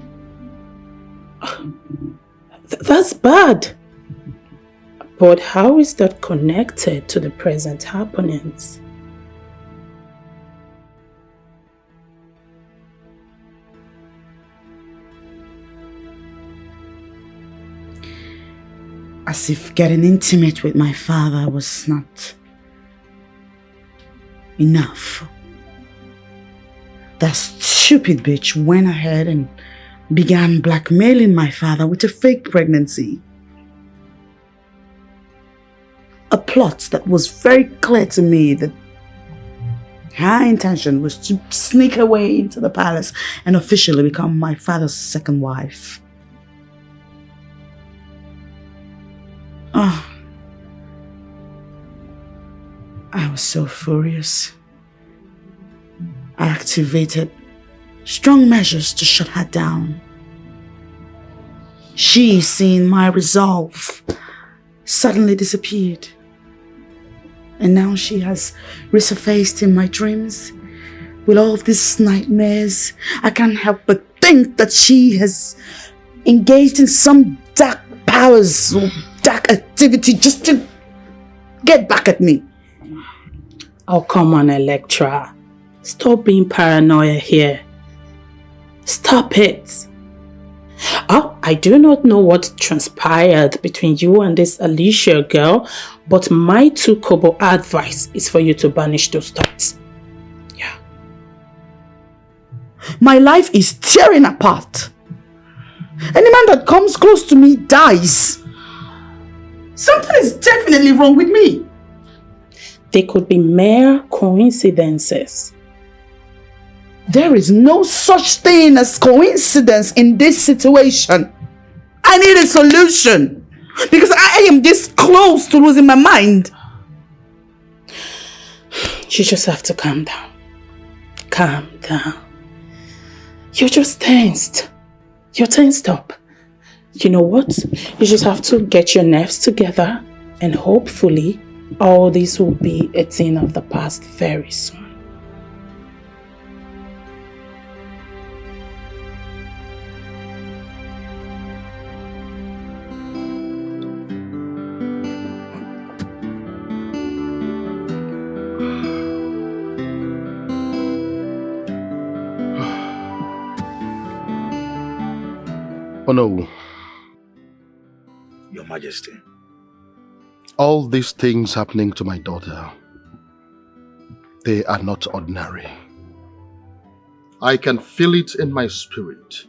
That's bad. But how is that connected to the present happenings? As if getting intimate with my father was not enough. That stupid bitch went ahead and began blackmailing my father with a fake pregnancy. A plot that was very clear to me that her intention was to sneak her way into the palace and officially become my father's second wife. Oh, I was so furious. I activated strong measures to shut her down. She, seeing my resolve, suddenly disappeared. And now she has resurfaced in my dreams with all of these nightmares. I can't help but think that she has engaged in some dark powers or dark activity just to get back at me. Oh, come on, Electra. Stop being paranoia here. Stop it. Oh, I do not know what transpired between you and this Alicia girl, but my 2 kobo advice is for you to banish those thoughts. Yeah. My life is tearing apart. Any man that comes close to me dies. Something is definitely wrong with me. They could be mere coincidences. There is no such thing as coincidence in this situation. I need a solution because I am this close to losing my mind. You just have to calm down. Calm down. You're just tensed. You're tensed up. You know what? You just have to get your nerves together and hopefully all this will be a thing of the past very soon. Oh no. Your Majesty. All these things happening to my daughter, they are not ordinary. I can feel it in my spirit.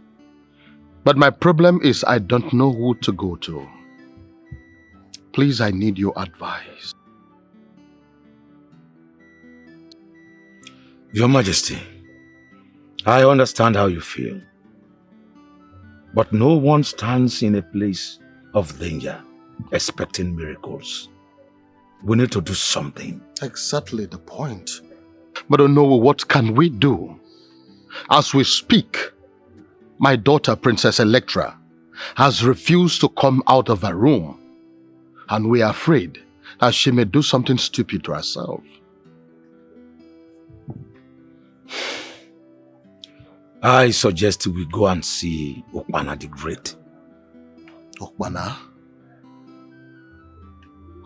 But my problem is I don't know who to go to. Please, I need your advice. Your Majesty, I understand how you feel. But no one stands in a place of danger expecting miracles. We need to do something. Exactly the point. But what can we do? As we speak, my daughter, Princess Electra, has refused to come out of her room. And we are afraid that she may do something stupid to herself. I suggest we go and see Okpana the Great. Okpana?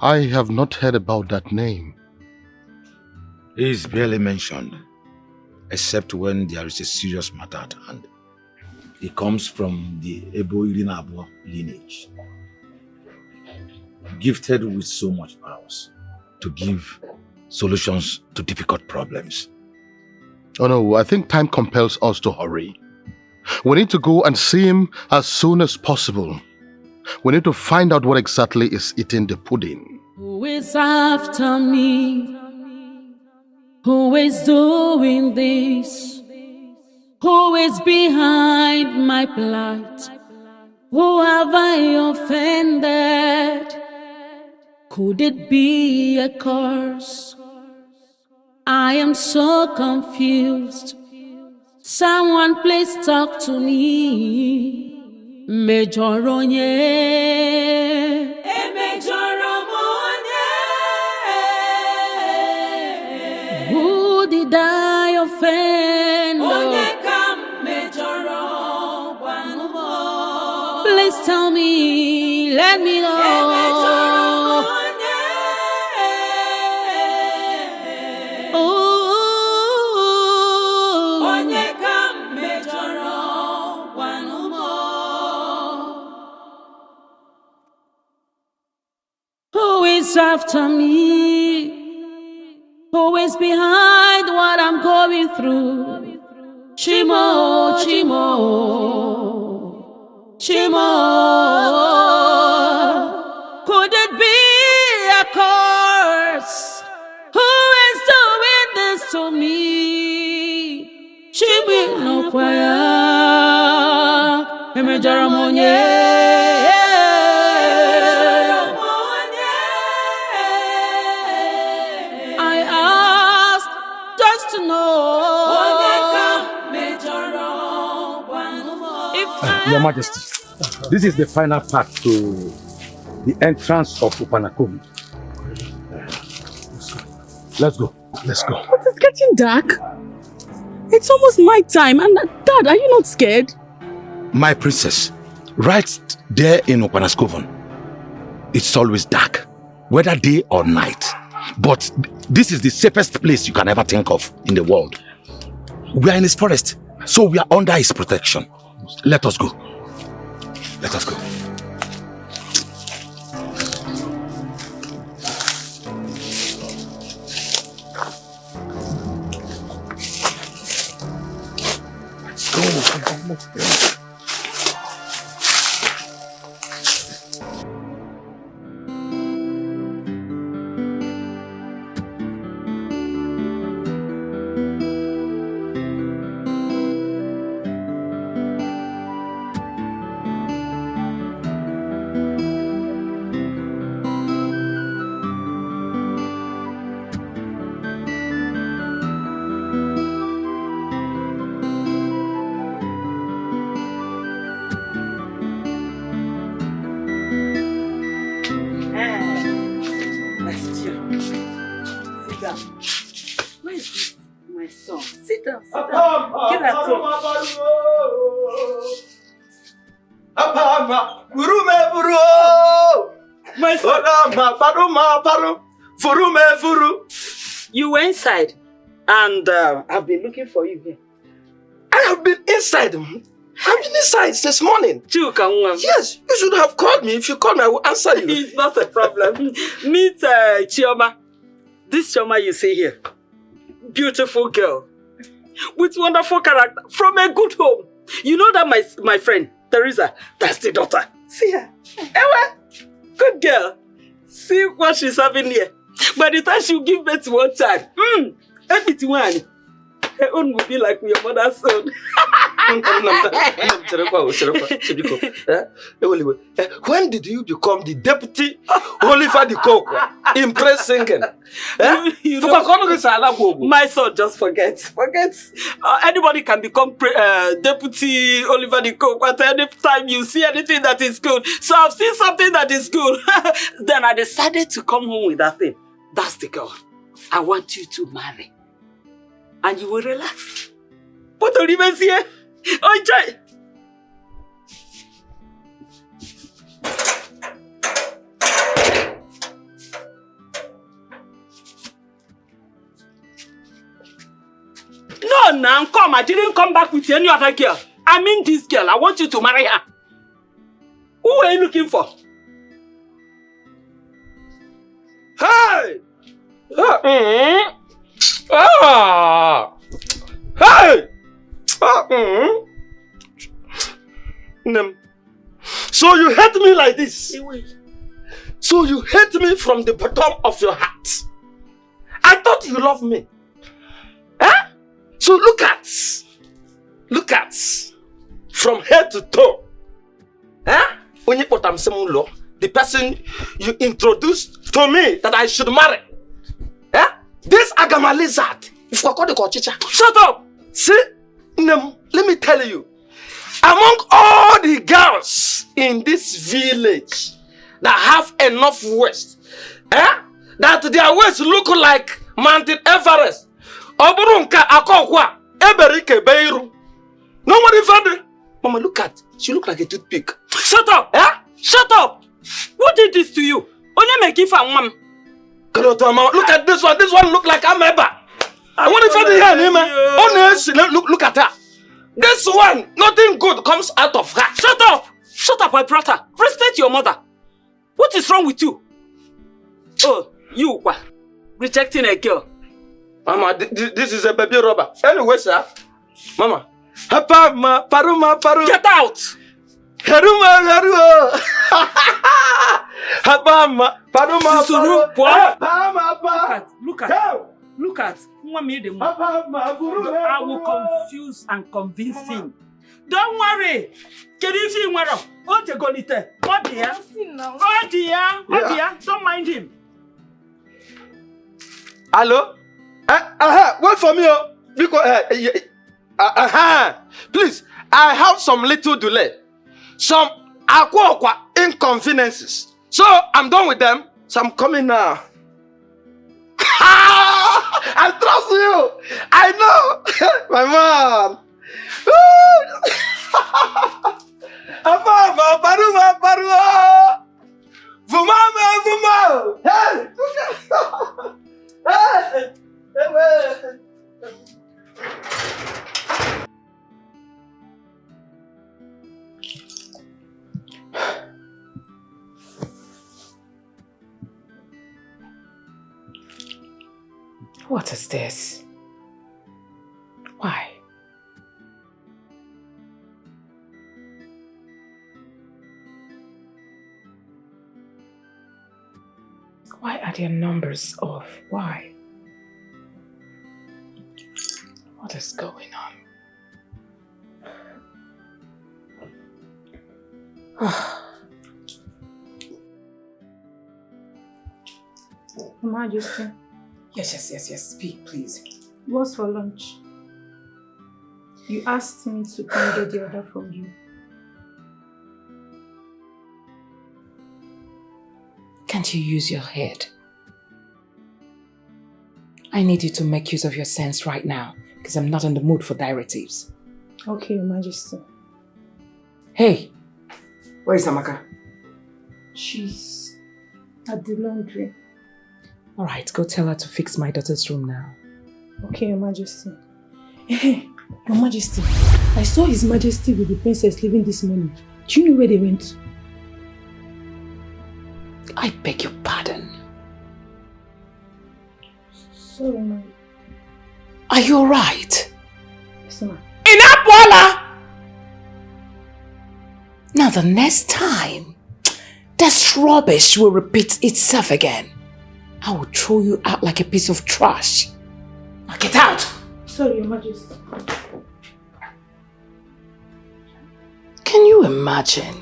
I have not heard about that name. He is barely mentioned, except when there is a serious matter at hand. He comes from the Ebo Irinabo lineage, gifted with so much powers to give solutions to difficult problems. Oh no, I think time compels us to hurry. We need to go and see him as soon as possible. We need to find out what exactly is eating the pudding. Who is after me? Who is doing this? Who is behind my plight? Who have I offended? Could it be a curse? I am so confused. Someone please talk to me. Mejoronye. Who did I offend? Please tell me, let me know. Who is after me? Who is behind what I'm going through? Chimo, Chimo, Chimo. Could it be a curse? Who is doing this to me? Chimi no kwaya, Emejaramonye. Your Majesty, this is the final part to the entrance of Upanakomi. Let's go. Let's go. But it's getting dark. It's almost night time. And Dad, are you not scared? My princess, right there in Upanaskovan, it's always dark, whether day or night. But this is the safest place you can ever think of in the world. We are in his forest, so we are under his protection. Let us go. Let us go. Let's go. You were inside, and I've been looking for you here. I have been inside. I've been inside this morning. Yes, you should have called me. If you called me, I will answer you. It's not a problem. Meet Chioma. This Chioma you see here. Beautiful girl. With wonderful character. From a good home. You know that my friend, Teresa, that's the daughter. See her. Ewa, good girl. See what she's having here. By the time she'll give birth to one child, own will be like your mother's son. When did you become the deputy Oliver the Coke in press singing? My son, just forget. Anybody can become deputy Oliver the Coke at any time you see anything that is good. So I've seen something that is good. Then I decided to come home with that thing. That's the girl I want you to marry. And you will relax. Put Oliver's here. Enjoy. No, now come. I didn't come back with any other girl. I mean this girl. I want you to marry her. Who are you looking for? Hey! Hey! So you hate me like this? So you hate me from the bottom of your heart? I thought you loved me. Huh? So look at, from head to toe. Huh? The person you introduced to me that I should marry. Huh? This Agama lizard. Shut up! See, let me tell you. Among all the girls in this village that have enough waist, that their waist look like Mountain Everest, Oburunka Akokwa, Eberike Beiru. Nobody found it. Mama, look at, she look like a toothpick. Shut up! Shut up! Who did this to you? Only make it for mom. Look at this one. This one look like Ameba. I want to find the hand, man. Honestly, look at her. This one, nothing good comes out of her. Shut up! Shut up, my brother. Respect your mother. What is wrong with you? Oh, you rejecting a girl. Mama, this is a baby robber. Anyway, sir. Mama. Hapama, paruma, paru. Get out! Haruma, haruo. Hapama, paruma, paru. Look at. I will confuse and convince him. Don't worry. Oh dear. Don't mind him. Hello? Wait for me. Because, please, I have some little delay. Some inconveniences. So, I'm done with them. So, I'm coming now. I trust you. I know. My mom. What is this? Why? Why are there numbers off? Why? What is going on? Your Majesty. Yes. Speak, please. What's for lunch? You asked me to come get the order from you. Can't you use your head? I need you to make use of your sense right now, because I'm not in the mood for directives. Okay, Your Majesty. Hey, where is Amaka? She's at the laundry. All right, go tell her to fix my daughter's room now. Okay, Your Majesty. Hey, Your Majesty. I saw His Majesty with the princess leaving this morning. Do you know where they went to? I beg your pardon. Sorry, ma'am. Are you alright? Yes, ma'am. Inapola! Now the next time this rubbish will repeat itself again, I will throw you out like a piece of trash. Now get out! Sorry, Your Majesty. Can you imagine?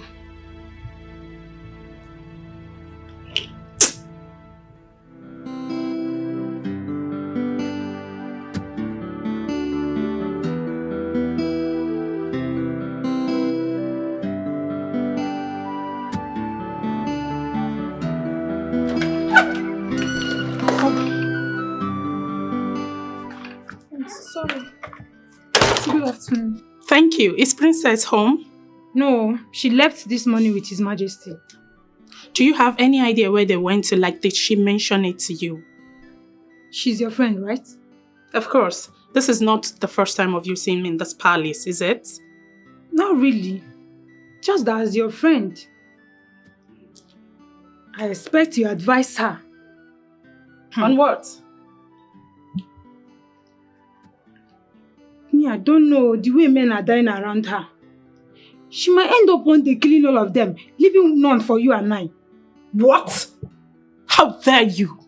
Sorry. Good afternoon. Thank you. Is Princess home? No, she left this morning with His Majesty. Do you have any idea where they went to? Like, did she mention it to you? She's your friend, right? Of course. This is not the first time of you seeing me in this palace, is it? Not really. Just as your friend. I expect you advise her. On what? Me, I don't know the way men are dying around her. She might end up one day killing all of them, leaving none for you and I. What? How dare you?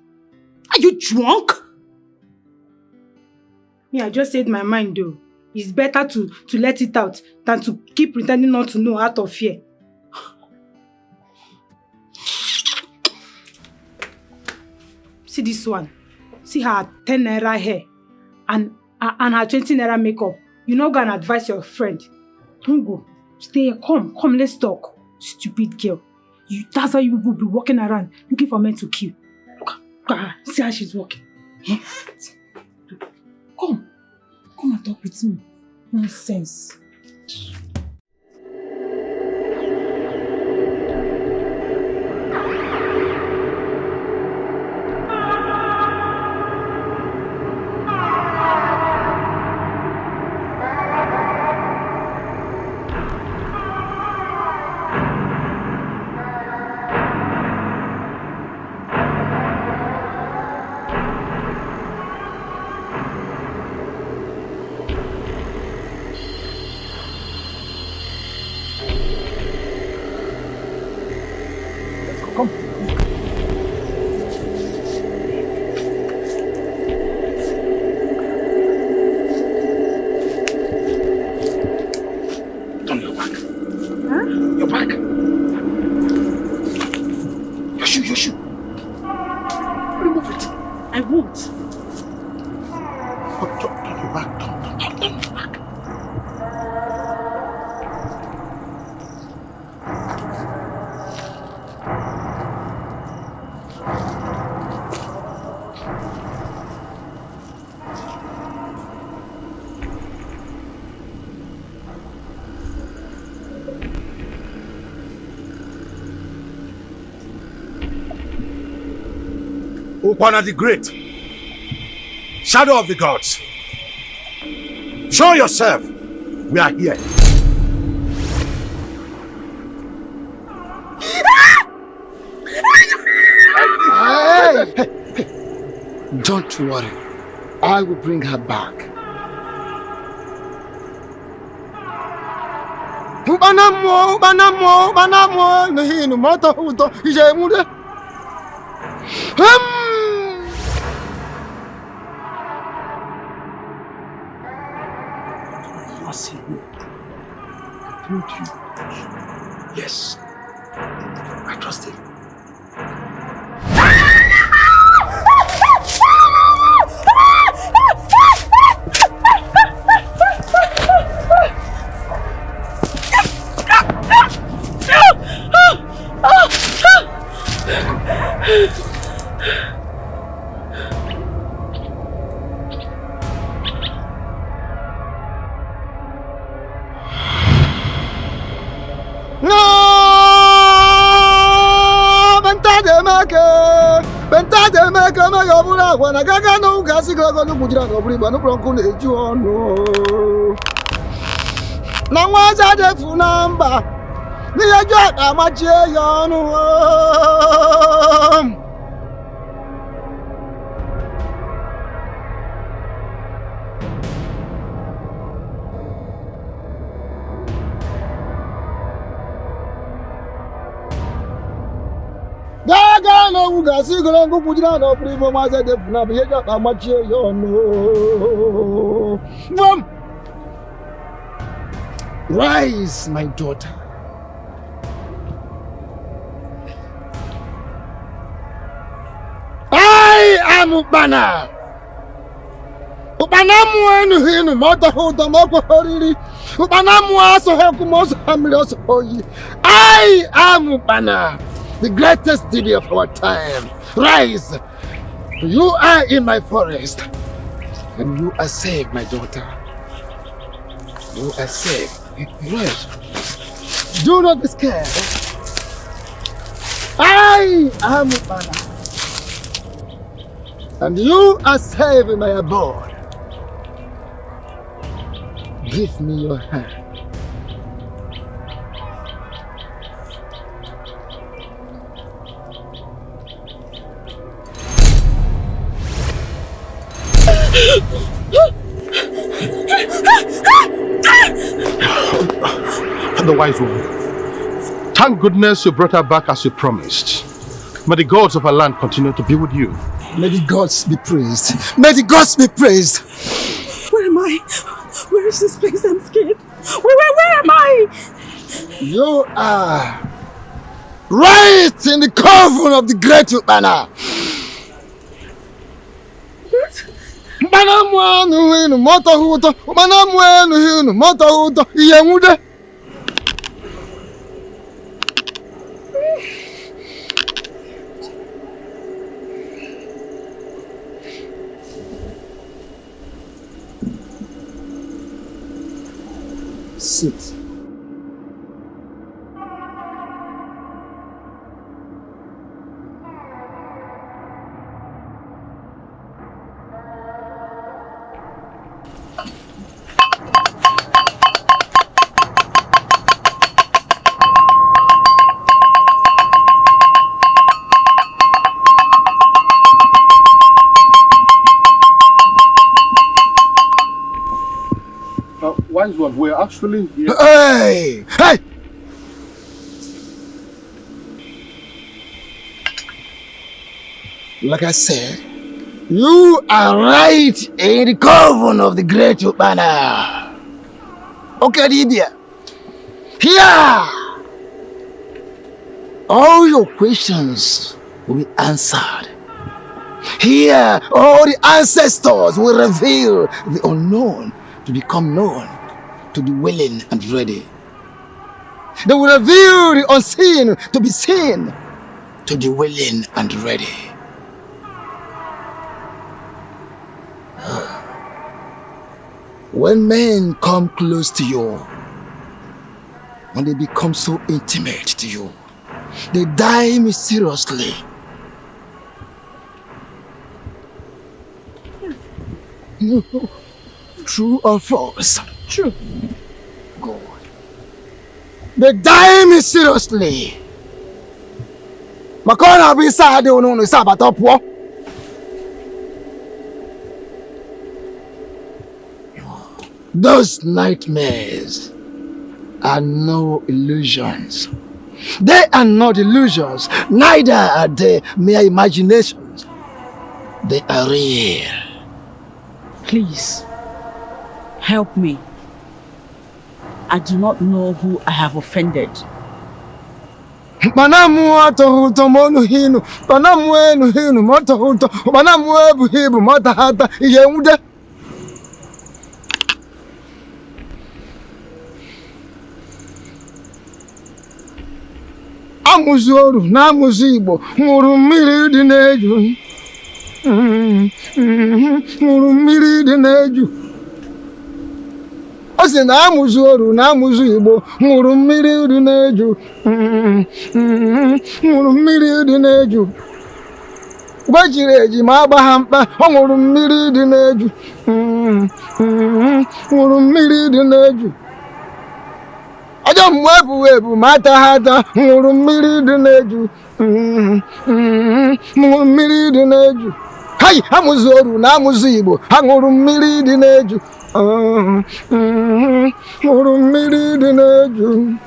Are you drunk? Me, I just said my mind though. It's better to let it out than to keep pretending not to know out of fear. See this one. See her 10 naira hair and her 20 naira makeup. You're not gonna advise your friend. Don't go. Stay here. Come, let's talk. Stupid girl. That's how you will be walking around looking for men to kill. Look at her. See how she's walking. Come and talk with me. Nonsense. Ukwana the Great, Shadow of the Gods, show yourself. We are here. Hey! Don't worry. I will bring her back. I told you. Yes. I trust him. When I got no gas, I got no Buddha, no Briba, no Bronco, no. Now, what's that for number? Me a got a much Gaga no Rise, my daughter. I am Ubana. Ubanamu enu hinu mota huda moko horiri. Ubanamu aso heku moso hamili oso hoyi. I am Ubana, the greatest deity of our time. Rise. You are in my forest. And you are safe, my daughter. You are safe. Rise. Do not be scared. I am Ubana. And you are safe in my abode. Give me your hand. The wise woman. Thank goodness you brought her back as you promised. May the gods of our land continue to be with you. May the gods be praised. May the gods be praised. Where am I? Where is this place? I'm scared. Where am I? You are right in the coven of the great Ubana. What? Sit. Wise one, we're actually here. Hey! Hey! Like I said, you are right in the coven of the great Ubana. Okay, Libya. Here! All your questions will be answered. Here, all the ancestors will reveal the unknown to become known to the willing and ready. They will reveal the unseen to be seen to the willing and ready. When men come close to you, when they become so intimate to you, they die mysteriously. True or false? True. Good. They die mysteriously. Makona bisa de unono sabatopo. Those nightmares are no illusions. They are not illusions, neither are they mere imaginations. They are real. Please, help me. I do not know who I have offended. Manamu atohuto monu hinu, manamu enu hinu motohuto, manamu ebu hibu motahata iyemude. Amuzoru na amuzibo, nguru mmiri dị n'eju. Nguru mmiri dị n'eju. O si na amuzoru na amuzibo, nguru mmiri dị n'eju. Nguru mmiri dị n'eju. Gbajiri eji ma agba ha mkpa, ọ nguru mmiri dị n'eju. Nguru mmiri dị n'eju. Aja mwebu ebu mata hata nguru mmiri dị n'eju. Nguru mmiri dị n'eju. Hai amuzoru na amuzibo ha nguru mmiri dị n'eju. Nguru mmiri dị n'eju.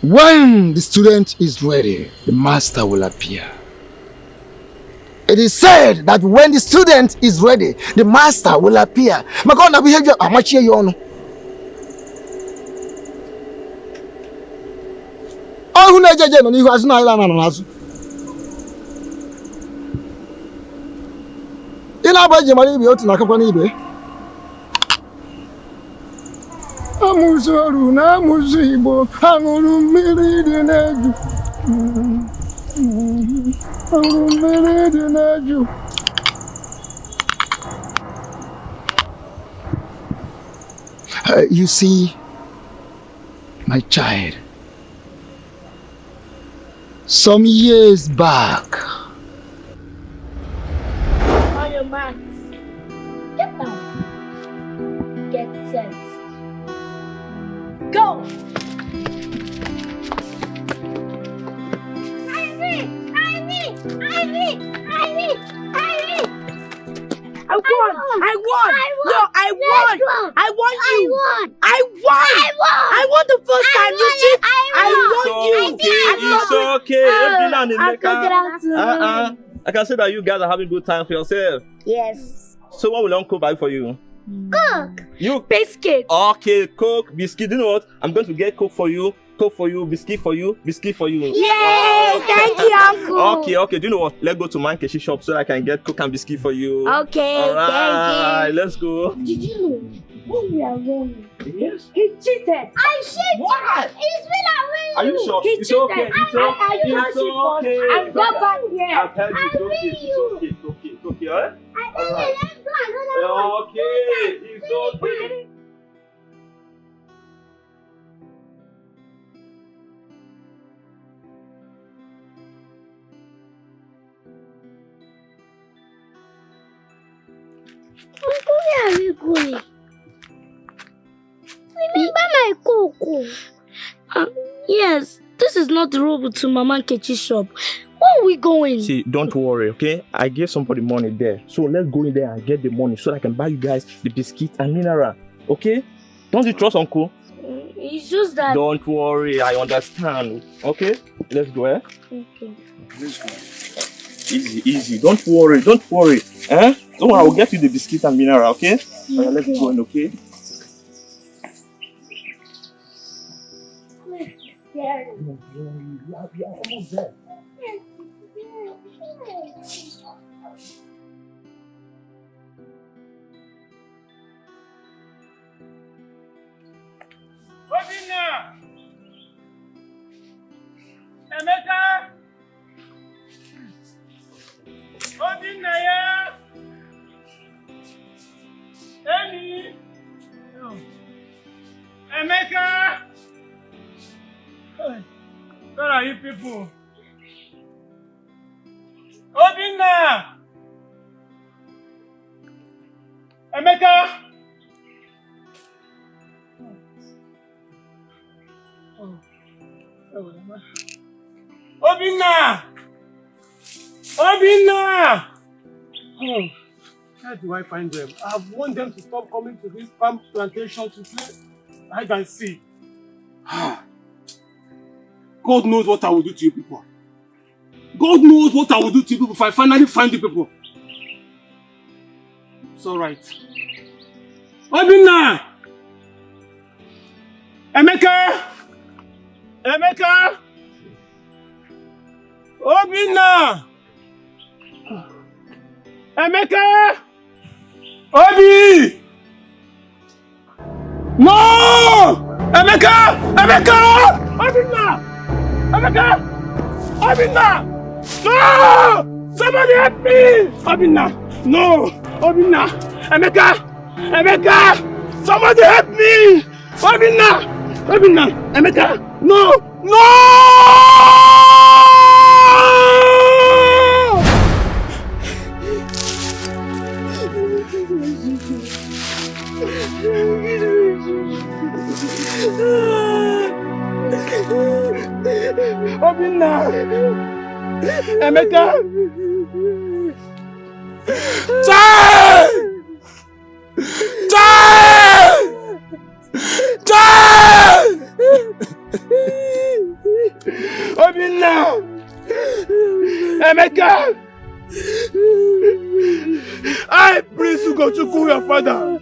When the student is ready, the master will appear. It is said that when the student is ready, the master will appear. My God, we have how much you on? Oh, who knows? You has no island. In our budget, money be out in a company. Amusoru na musibo, anguru miridi neju. You see, my child, some years back. On your marks. Get down. Get set. Go! Ivy! I won! No, I won! I won you! I won the first time you cheat! I won you! It's okay. I can see that you guys are having a good time for yourself. Yes. So what will Uncle buy for you? Coke! You biscuit! Okay, Coke, biscuit. You know what? I'm going to get Coke for you, biscuit for you, biscuit for you. Yay! Thank you, Uncle! Okay. Do you know what? Let's go to Mankeshi shop so that I can get Coke and biscuit for you. Okay, Alright, thank you. let's go. Did you know when we are running? Yes. He cheated. I cheated. What? It's been a win. Are you sure? He It's cheated. okay. It's okay. I touched it first. I got back here. I'll tell you. It's okay. Alright? Alright. Okay. It's okay. Uncle, where are we going? Remember my cocoa? Yes, this is not the road to Mama Nkechi's shop. Where are we going? See, don't worry, okay? I gave somebody money there. So let's go in there and get the money so that I can buy you guys the biscuit and mineral. Okay? Don't you trust Uncle? It's just that... Don't worry, I understand. Okay? Let's go, eh? Okay. Let's go. Easy. Don't worry. Eh? Don't worry, I will get you the biscuit and mineral, okay? Alright, let's go in, okay? We are almost there. Obinna! Emeka! Obinna ya! Emi! Emeka! Hey, where are you people? Obinna! Emeka! Obinna! Oh, where do I find them? I've warned them to stop coming to this palm plantation to play hide and seek. God knows what I will do to you people. God knows what I will do to you people if I finally find you people. It's alright. Obinna! Emeka! Obinna! Emeka! Obi! No! Emeka! Obinna! No! Somebody help me! Obinna! No! Obinna! Emeka! Somebody help me! Obinna! Emeka! No! Obinna! Emeka! Child! Upana! Emeka! I, Prince Ugochukwu, your father,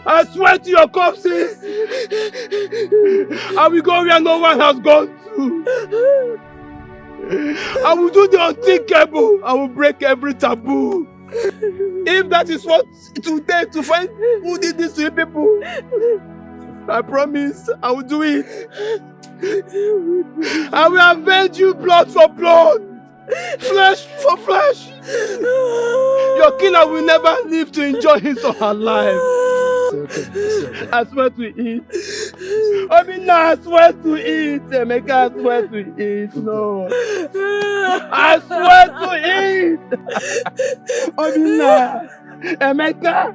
I swear to your corpses, I will go where no one has gone to. I will do the unthinkable. I will break every taboo. If that is what it will take to find who did this to you people, I promise I will do it. I will avenge you blood for blood, flesh for flesh. Your killer will never live to enjoy his or her life. I swear to eat. I mean, no, I swear to eat. Emeka, I swear to eat. No. I swear to eat. I mean, no. Emeka.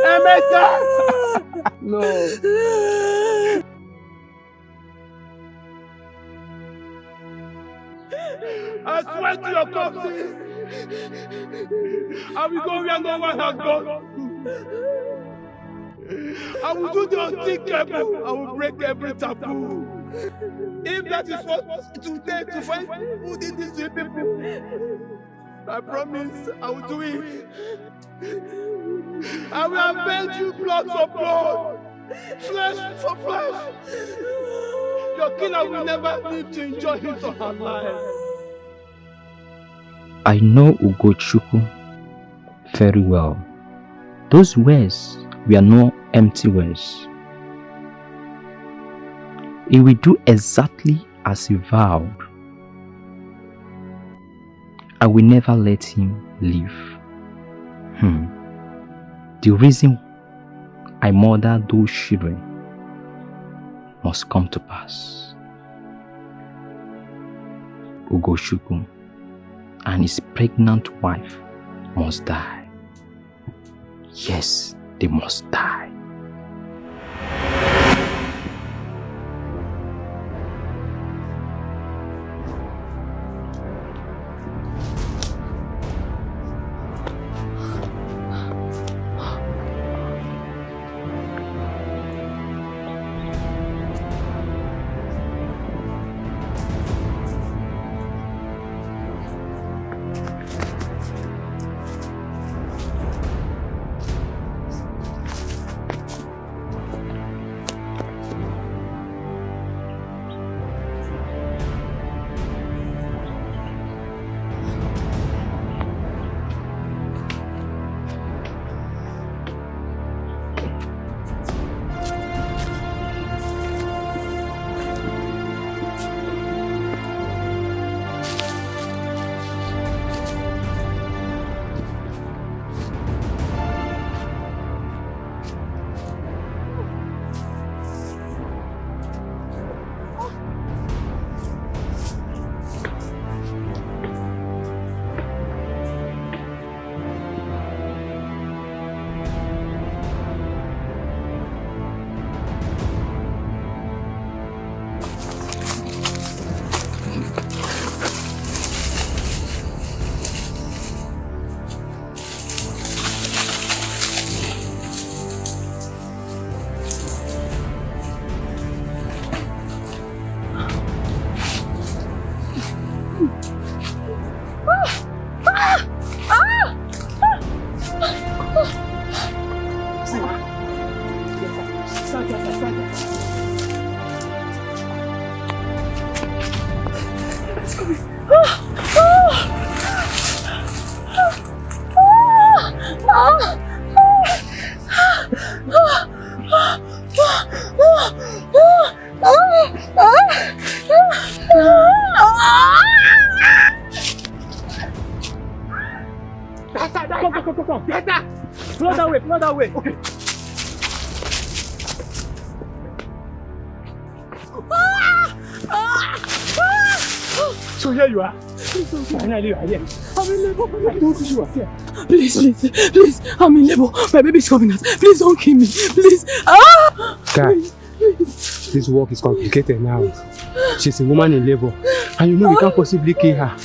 Emeka. No. I swear to your corpses, I will go where no one has gone. I will do the unthinkable. I will break every taboo. If that is what it will take to find who did this to you people, I promise I will do it. I will avenge you blood for blood, flesh for flesh. Your killer will never live to enjoy his or her life. I know Ugochukwu very well. Those words were no empty words. He will do exactly as he vowed. I will never let him leave. The reason I murdered those children must come to pass. Ugochukwu and his pregnant wife must die. Yes, they must die. Come. Flow that way. Okay. So here you are. Finally you are here. I'm in labor. I told you you were here. Please. I'm in labor. My baby's coming out. Please don't kill me. Please. Guys, this work is complicated now. She's a woman in labor. And you know we can't possibly kill her.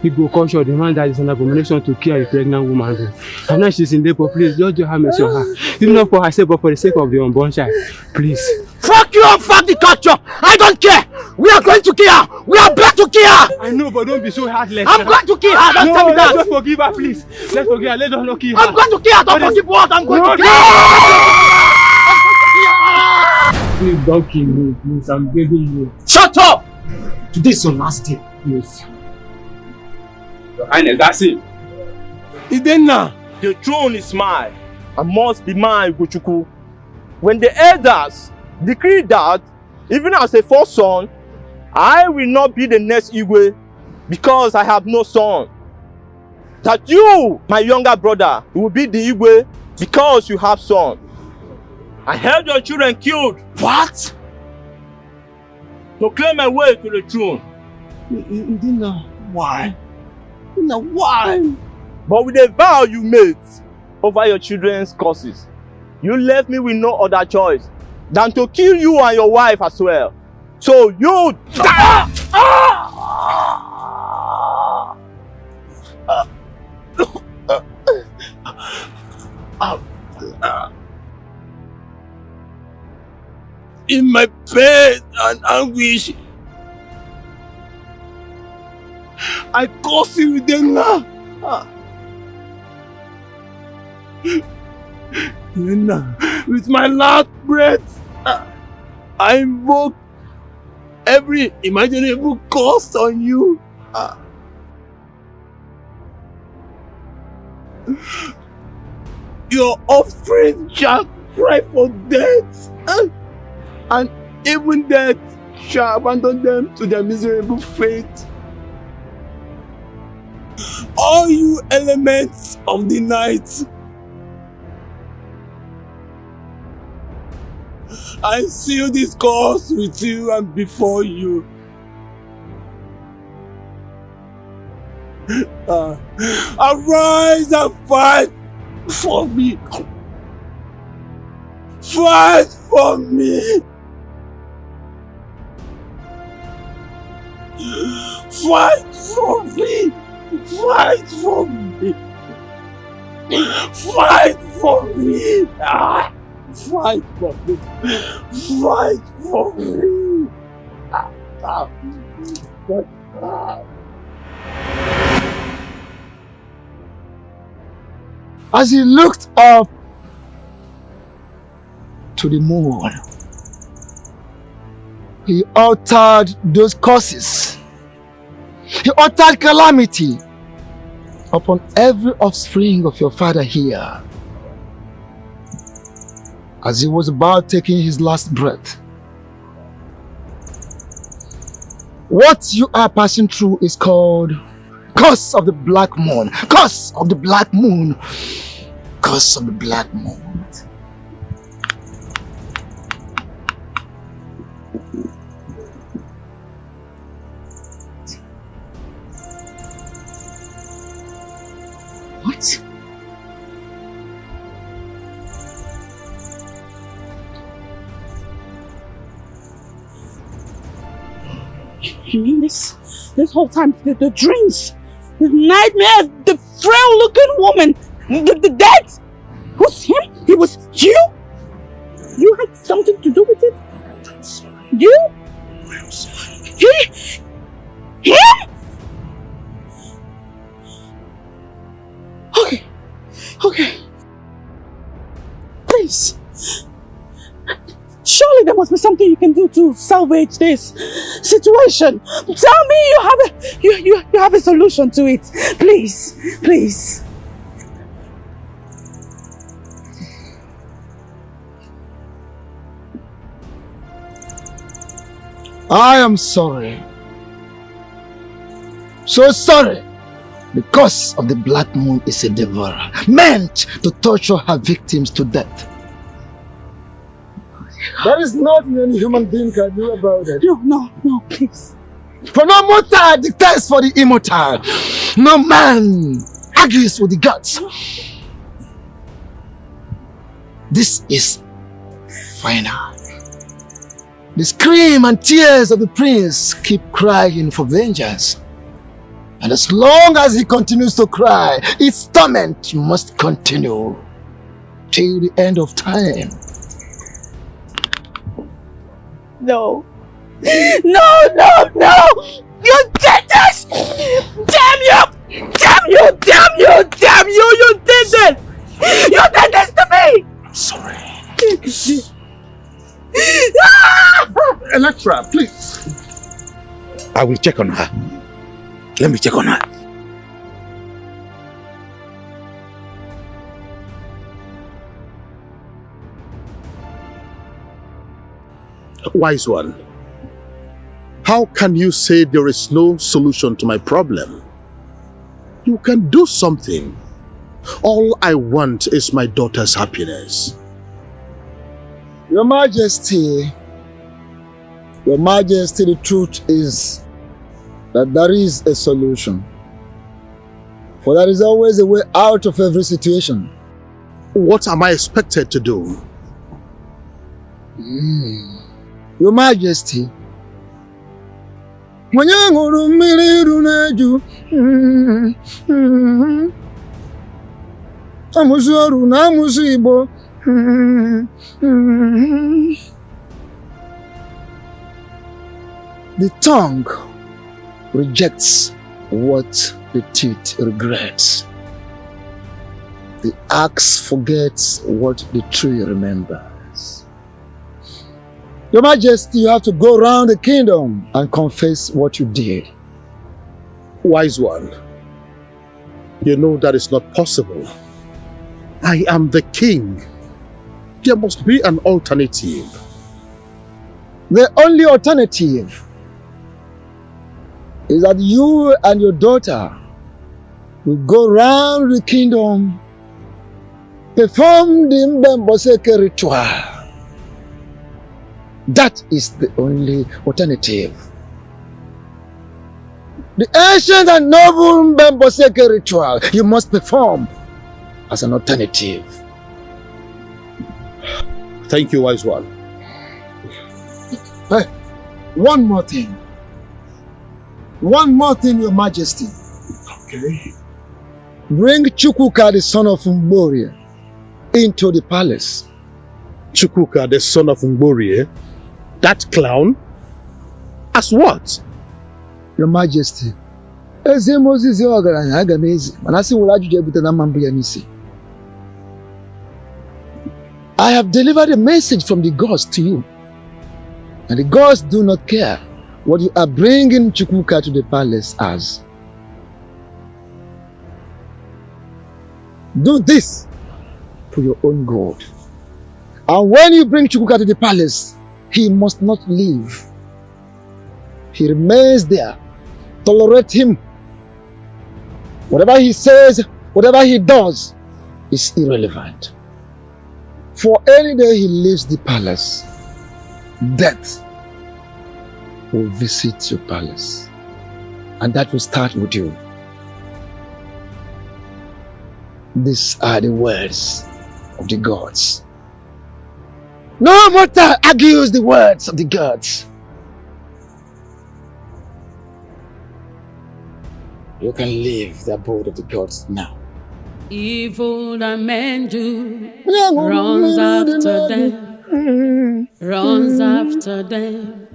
He go caution the man that is an abomination to kill a pregnant woman. And now she's in labor. Please, just have mercy on her. Even not for herself, but for the sake of the unborn child. Please. Fuck you and fuck the culture! I don't care! We are going to kill her! We are back to kill her! I know, but don't be so heartless. I'm going to kill her! Don't tell me that! Let's forgive her, please. Let's forgive her. Let us not kill her. I'm going to kill her! Don't forgive what? I'm going to kill her! Please don't kill me, please. I'm begging you. Shut up! Today's your last day. Please. Your Highness, that's it. Idenna! The throne is mine and must be mine, Gochuku. When the elders decree that, even as a first son, I will not be the next Igwe because I have no son. That you, my younger brother, will be the Igwe because you have son. I had your children killed. What? To claim my way to the throne. Idenna, why? Idenna, why? But with the vow you made over your children's causes, you left me with no other choice than to kill you and your wife as well. So you die! In my pain and anguish, I curse you, Idenna. Idenna, with my last breath, I invoke every imaginable curse on you. Your offspring shall cry for death, and even death shall abandon them to their miserable fate. All you elements of the night, I seal this curse with you and before you. Arise and fight for me. Fight for me. Fight for me. Fight for me. Fight for me. Fight for me. Fight for me. As he looked up to the moon, he uttered those curses. He uttered calamity upon every offspring of your father here. As he was about taking his last breath, what you are passing through is called curse of the black moon. Curse of the black moon. Curse of the black moon. What? You mean this whole time, the dreams, the nightmares, the frail-looking woman, the death? Who's him? It was you? You had something to do with it? You? Him? Okay. Please. Surely there must be something you can do to salvage this situation. Tell me you have a solution to it. Please. I am sorry. So sorry. The curse of the black moon is a devourer, meant to torture her victims to death. There is nothing any human being can do about it. No, please. For no mortal dictates for the immortal. No man argues with the gods. This is final. The scream and tears of the prince keep crying for vengeance. And as long as he continues to cry, its torment must continue till the end of time. No. No, no, no! You jitters! Damn you! Damn you! Damn you! Damn you! You did this! You did this to me! I'm sorry. Electra, please. I will check on her. Let me check on her. Wise one, how can you say there is no solution to my problem? You can do something. All I want is my daughter's happiness. Your Majesty, the truth is that there is a solution. For there is always a way out of every situation. What am I expected to do? Your Majesty, when you go to Miliruneju, Amusoru na Musibo. The tongue rejects what the teeth regrets. The axe forgets what the tree remembers. Your Majesty, you have to go around the kingdom and confess what you did. Wise one, you know that is not possible. I am the king. There must be an alternative. The only alternative is that you and your daughter will go around the kingdom, perform the Mbemboseke ritual. That is the only alternative. The ancient and noble Mbemboseke ritual you must perform as an alternative. Thank you, wise one. Hey, one more thing. One more thing, Your Majesty. Okay. Bring Chukwuka, the son of Mborie, into the palace. Chukwuka, the son of Mborie? That clown? As what? Your Majesty. I have delivered a message from the gods to you. And the gods do not care what you are bringing Chukwuka to the palace as. Do this for your own good. And when you bring Chukwuka to the palace, he must not leave. He remains there. Tolerate him. Whatever he says, whatever he does is irrelevant. For any day he leaves the palace, death will visit your palace. And that will start with you. These are the words of the gods. No mortal argues the words of the gods. You can leave the abode of the gods now. Evil that men do runs after them, runs after them.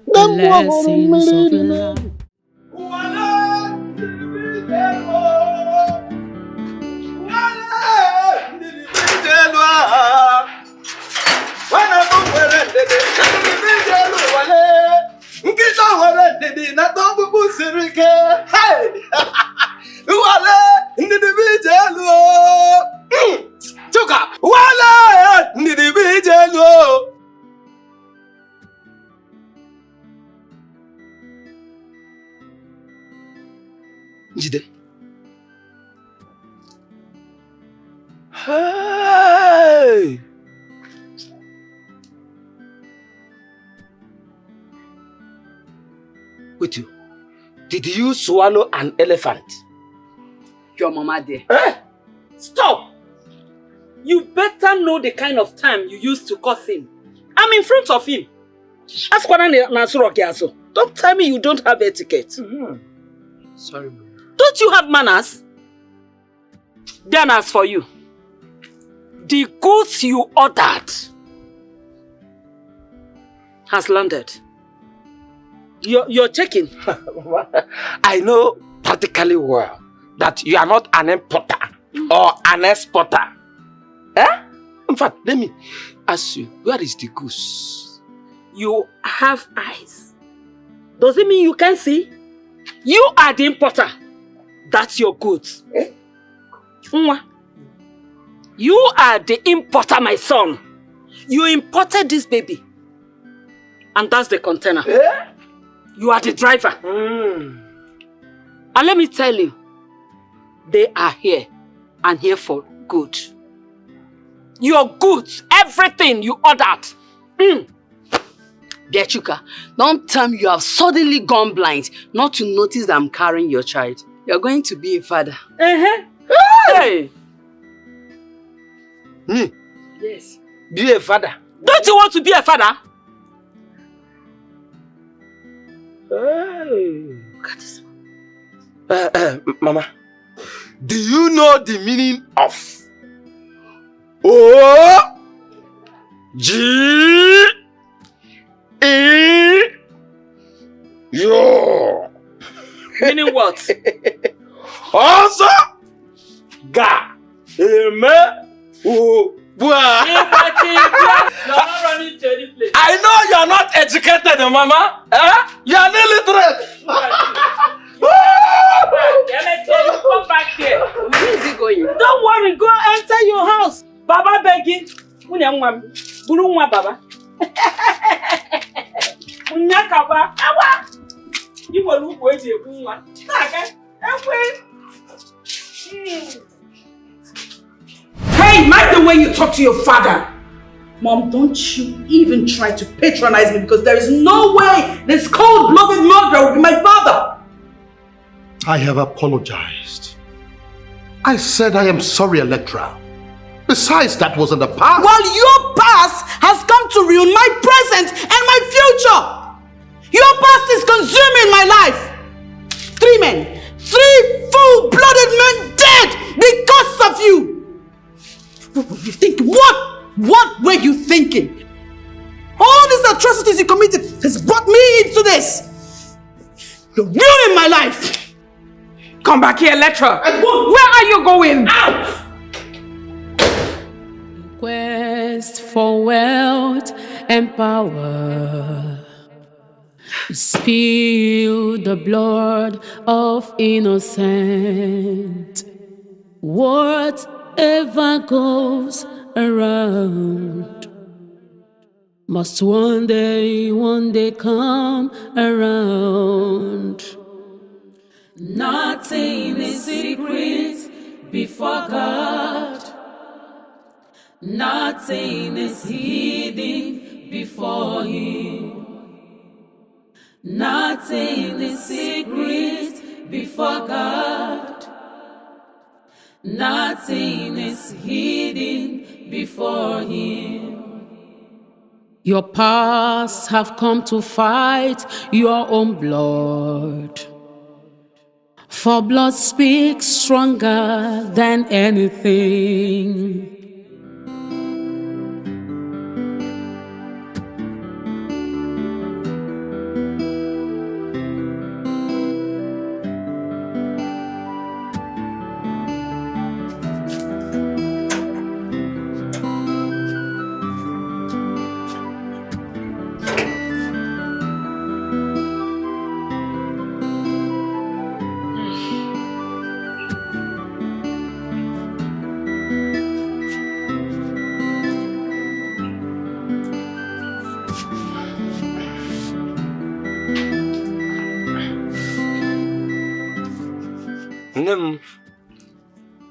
Blessings of love. Jide. Hey! Wait, did you swallow an elephant? Your mama there. Eh? Stop! You better know the kind of time you used to curse him. I'm in front of him. Ask Nasuro. Don't tell me you don't have etiquette. Sorry, Mama. Don't you have manners? Then as for you, the goods you ordered has landed. You're checking? I know practically well that you are not an importer or an exporter. Eh? In fact, let me ask you, where is the goose? You have eyes. Does it mean you can see? You are the importer. That's your goods. Eh? You are the importer, my son. You imported this baby. And that's the container. Eh? You are the driver. And let me tell you, they are here and here for good. Your goods, everything you ordered. Biachuka, don't tell me you have suddenly gone blind not to notice that I'm carrying your child. You're going to be a father. Hey! Me? Yes. Be a father? Don't you want to be a father? Look at this one. Mama, do you know the meaning of O-G-E-Yo? Meaning what? Also, Ga, Eme, Bua. I know you're not educated, Mama. You are illiterate. Come back here. Where is he going? Don't worry, go enter your house. Baba begging. Baba. You will look where you Hey, mind the way you talk to your father. Mom, don't you even try to patronize me because there is no way this cold-blooded murderer will be my father. I have apologized. I said I am sorry, Electra. Besides, that was in the past. Well, your past has come to ruin my present and my future. Your past is consuming my life. 3 men, 3 full-blooded men dead because of you. What were you thinking? What were you thinking? All these atrocities you committed has brought me into this. You're ruining my life. Come back here, Electra. Where are you going? Out! Quest for wealth and power. Spill the blood of innocent. Whatever goes around must one day come around. Nothing is secret before God. Nothing is hidden before Him. Nothing is secret before God. Nothing is hidden before Him. Your past have come to fight your own blood. For blood speaks stronger than anything.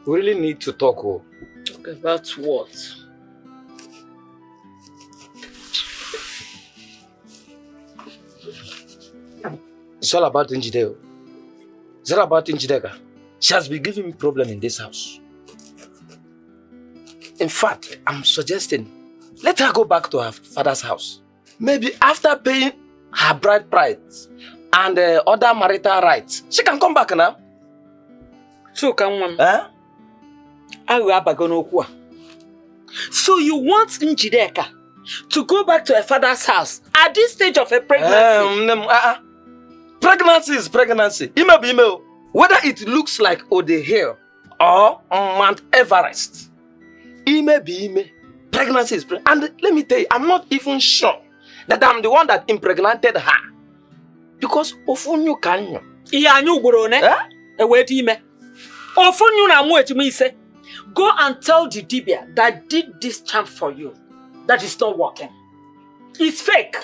We really need to talk. Talk about what? It's all about Njideo. It's all about Njideka. She has been giving me problem in this house. In fact, I'm suggesting let her go back to her father's house. Maybe after paying her bride price and other marital rights, she can come back now. So you want Njideka to go back to her father's house at this stage of her pregnancy? Pregnancy is pregnancy. Email. Whether it looks like Ode Hill or Mount Everest. Pregnancy is pregnancy. And let me tell you, I'm not even sure that I'm the one that impregnated her. Because ofunyu kanyo. Iya anyu ugboro ne? Wait ime. Ofunyu na mu etimi ise. Go and tell the Dibia that did this charm for you. That is not working. It's fake.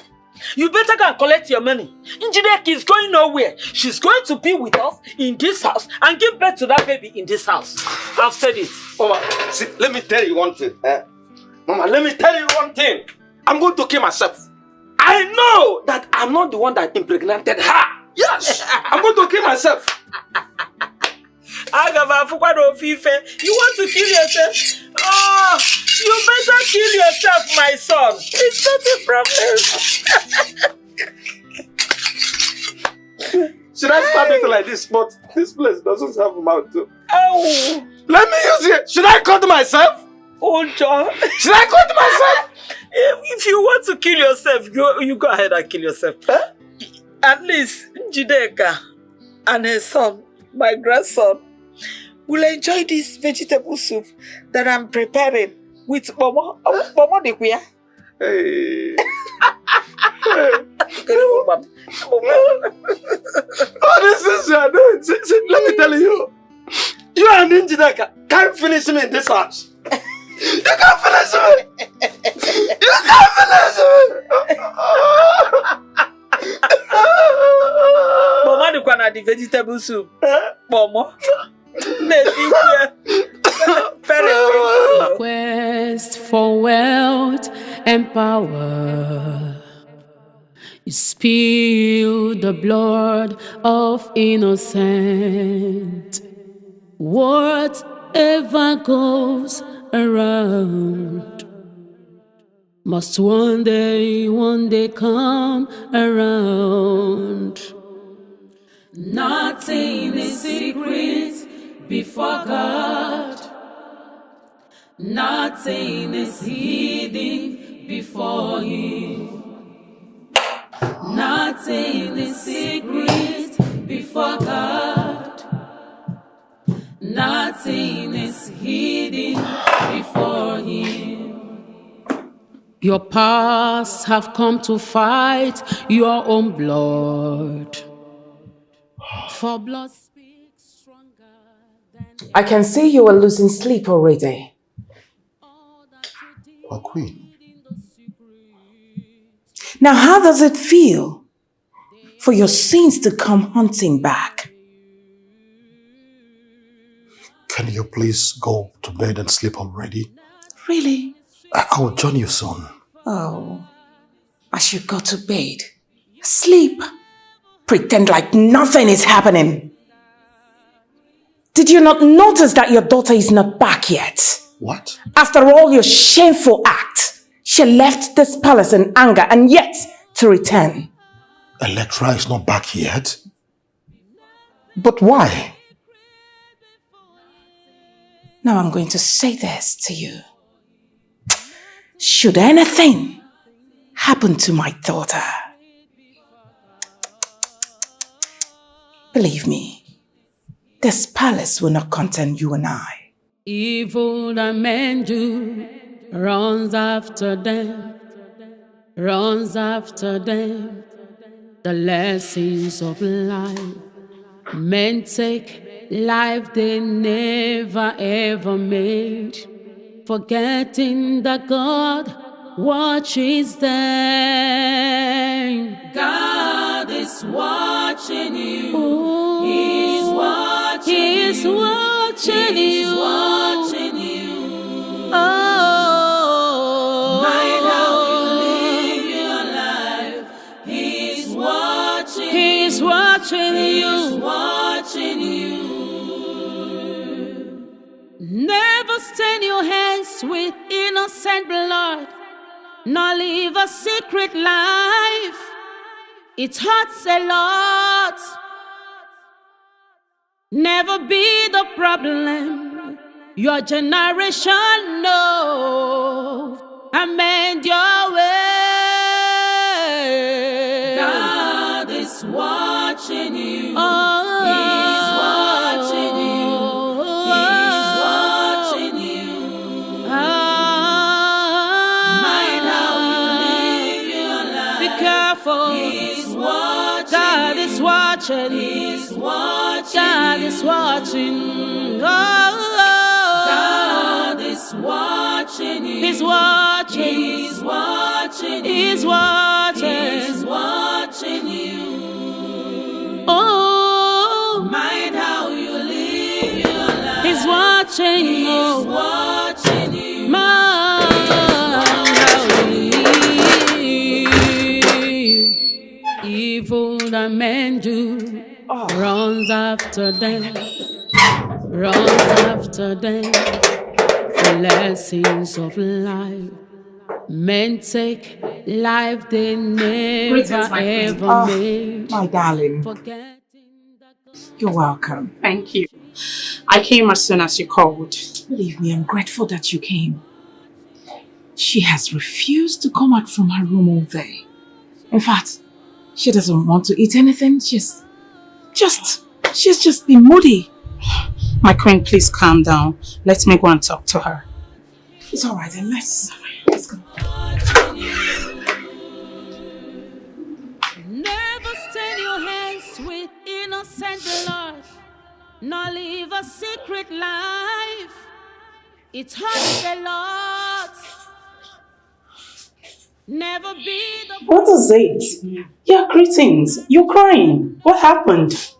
You better go and collect your money. Njideki is going nowhere. She's going to be with us in this house and give birth to that baby in this house. I've said it. Mama, see, let me tell you one thing. Mama, let me tell you one thing. I'm going to kill myself. I know that I'm not the one that impregnated her. Yes, I'm going to kill myself. You want to kill yourself? Oh, you better kill yourself, my son. It's not a problem. Should I stab it like this? But this place doesn't have a mouth too. Oh. Let me use it. Should I cut myself? Oh, John. Should I cut myself? If you want to kill yourself, you go ahead and kill yourself. Huh? At least Njideka and her son, my grandson, will enjoy this vegetable soup that I'm preparing with Momo. Momo de kuya. Hey. All these things you are doing. See, let me tell you. You and Njideka can't finish me in this house. You can't finish me. You can't finish me. Momo de kuya the vegetable soup. Momo. Quest for wealth and power. You spill the blood of innocent. Whatever goes around must one day come around. Nothing is secret before God. Nothing is hidden before Him. Nothing is secret before God. Nothing is hidden before Him. Your past have come to fight your own blood. For blood. I can see you are losing sleep already. Well, Queen. Now, how does it feel for your sins to come hunting back? Can you please go to bed and sleep already? Really? I will join you soon. Oh, I should go to bed. Sleep. Pretend like nothing is happening. Did you not notice that your daughter is not back yet? What? After all your shameful act, she left this palace in anger and yet to return. Electra is not back yet? But why? Now I'm going to say this to you. Should anything happen to my daughter, believe me, this palace will not contain you and I. Evil that men do runs after them. The lessons of life. Men take life they never ever made, forgetting that God watches them. God is watching you. Ooh, He's watching you. He's watching you. Oh, mind how you live your life. He's watching. He's watching you. He's watching you. Never stain your hands with innocent blood, nor live a secret life. It hurts a lot. Never be the problem your generation knows. Amend your way. God is is watching you. He's watching you. He's watching you. Mind how you live your life. Be careful. He's watching. God is watching. He's watching. God is watching. God is watching you. He's watching. He's watching. He's watching. He's watching you. Oh, mind how you live your life. He's watching. He's watching you. Mind how you live. Evil that men do runs after them. Runs after them. Blessings of life. Men take life they never ever made. My darling. Forget. You're welcome. Thank you. I came as soon as you called. Believe me, I'm grateful that you came. She has refused to come out from her room all day. In fact, she doesn't want to eat anything. She's just been moody. My queen, please calm down. Let me go and talk to her. It's all right, then let's go. Never stain your hands with innocent blood, nor live a secret life. It hurts a lot. Never be the. What is it? Yeah, greetings. You're crying. What happened?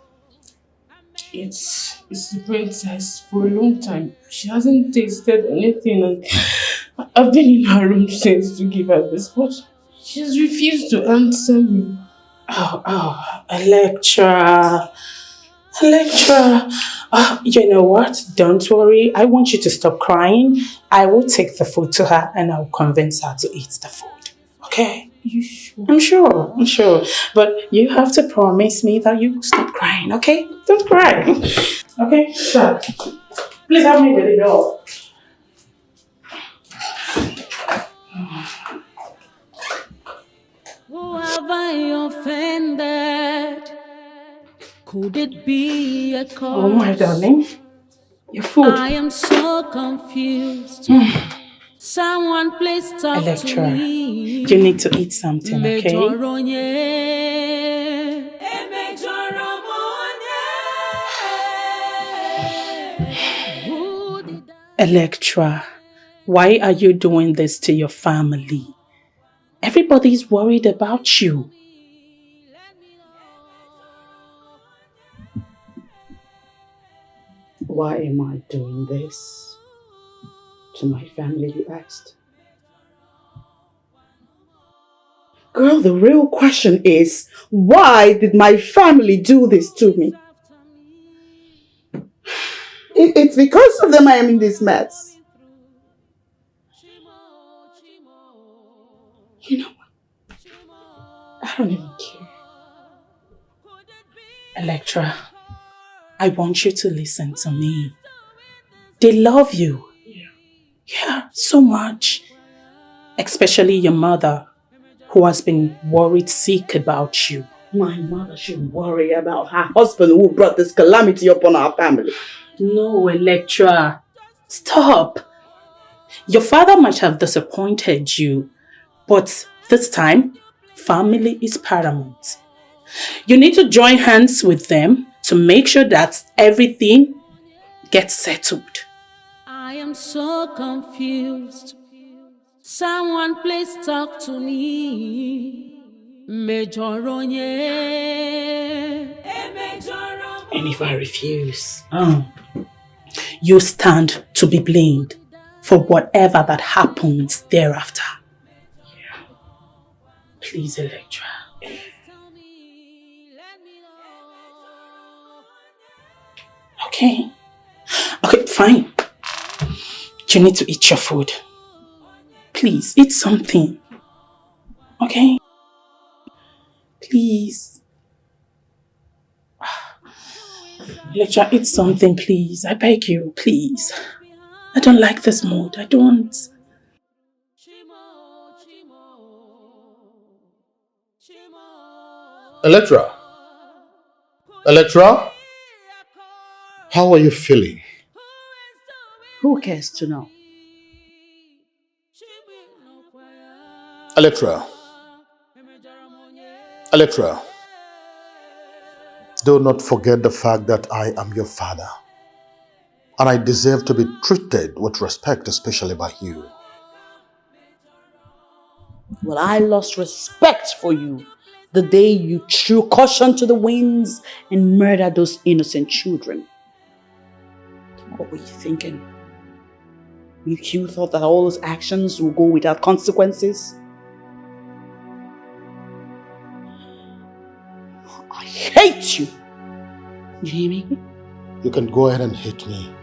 It's the princess for a long time. She hasn't tasted anything, and I've been in her room since to give her this, but she's refused to answer me. Electra. You know what? Don't worry. I want you to stop crying. I will take the food to her and I'll convince her to eat the food. Okay? You sure? I'm sure. But you have to promise me that you will stop crying, okay? Don't cry. Okay? Sure. Please help me with the door. Who have I offended? Could it be a cause? Oh, my darling. Your food. I am so confused. Someone please talk Electra, to me. you need to eat something, okay? Electra, why are you doing this to your family? Everybody's worried about you. Why am I doing this to my family, you asked? Girl, the real question is, why did my family do this to me? It's because of them I am in this mess. You know what? I don't even care. Electra, I want you to listen to me. They love you. Yeah, so much. Especially your mother, who has been worried sick about you. My mother should worry about her husband who brought this calamity upon our family. No, Electra. Stop. Your father might have disappointed you, but this time, family is paramount. You need to join hands with them to make sure that everything gets settled. I am so confused. Someone please talk to me. And if I refuse, you stand to be blamed for whatever that happens thereafter. Yeah. Please, Electra. Okay, fine. You need to eat your food. Please, eat something. Okay? Please. Electra, eat something, please. I beg you, please. I don't like this mood. I don't. Electra. Electra, how are you feeling? Who cares to know? Electra, do not forget the fact that I am your father. And I deserve to be treated with respect, especially by you. Well, I lost respect for you the day you threw caution to the winds and murdered those innocent children. What were you thinking? You thought that all those actions will go without consequences? I hate you! You hear me? You can go ahead and hate me.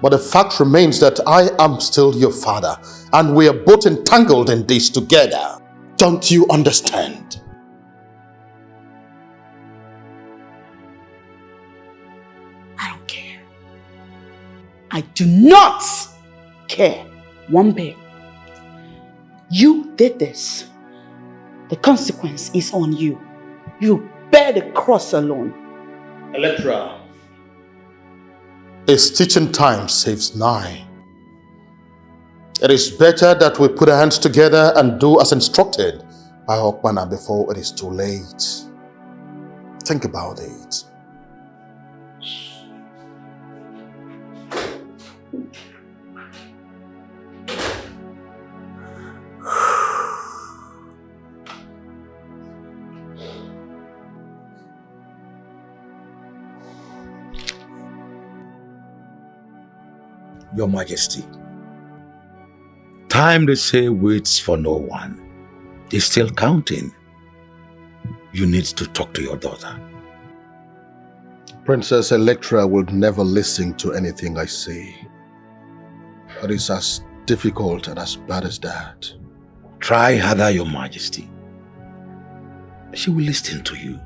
But the fact remains that I am still your father, and we are both entangled in this together. Don't you understand? I don't care. I do not care one bit. You did this. The consequence is on you. You bear the cross alone. Electra. A stitching time saves 9. It is better that we put our hands together and do as instructed by Okmana before it is too late. Think about it. Your Majesty, time they say waits for no one. Is still counting. You need to talk to your daughter. Princess Electra will never listen to anything I say. It is as difficult and as bad as that. Try harder, Your Majesty. She will listen to you.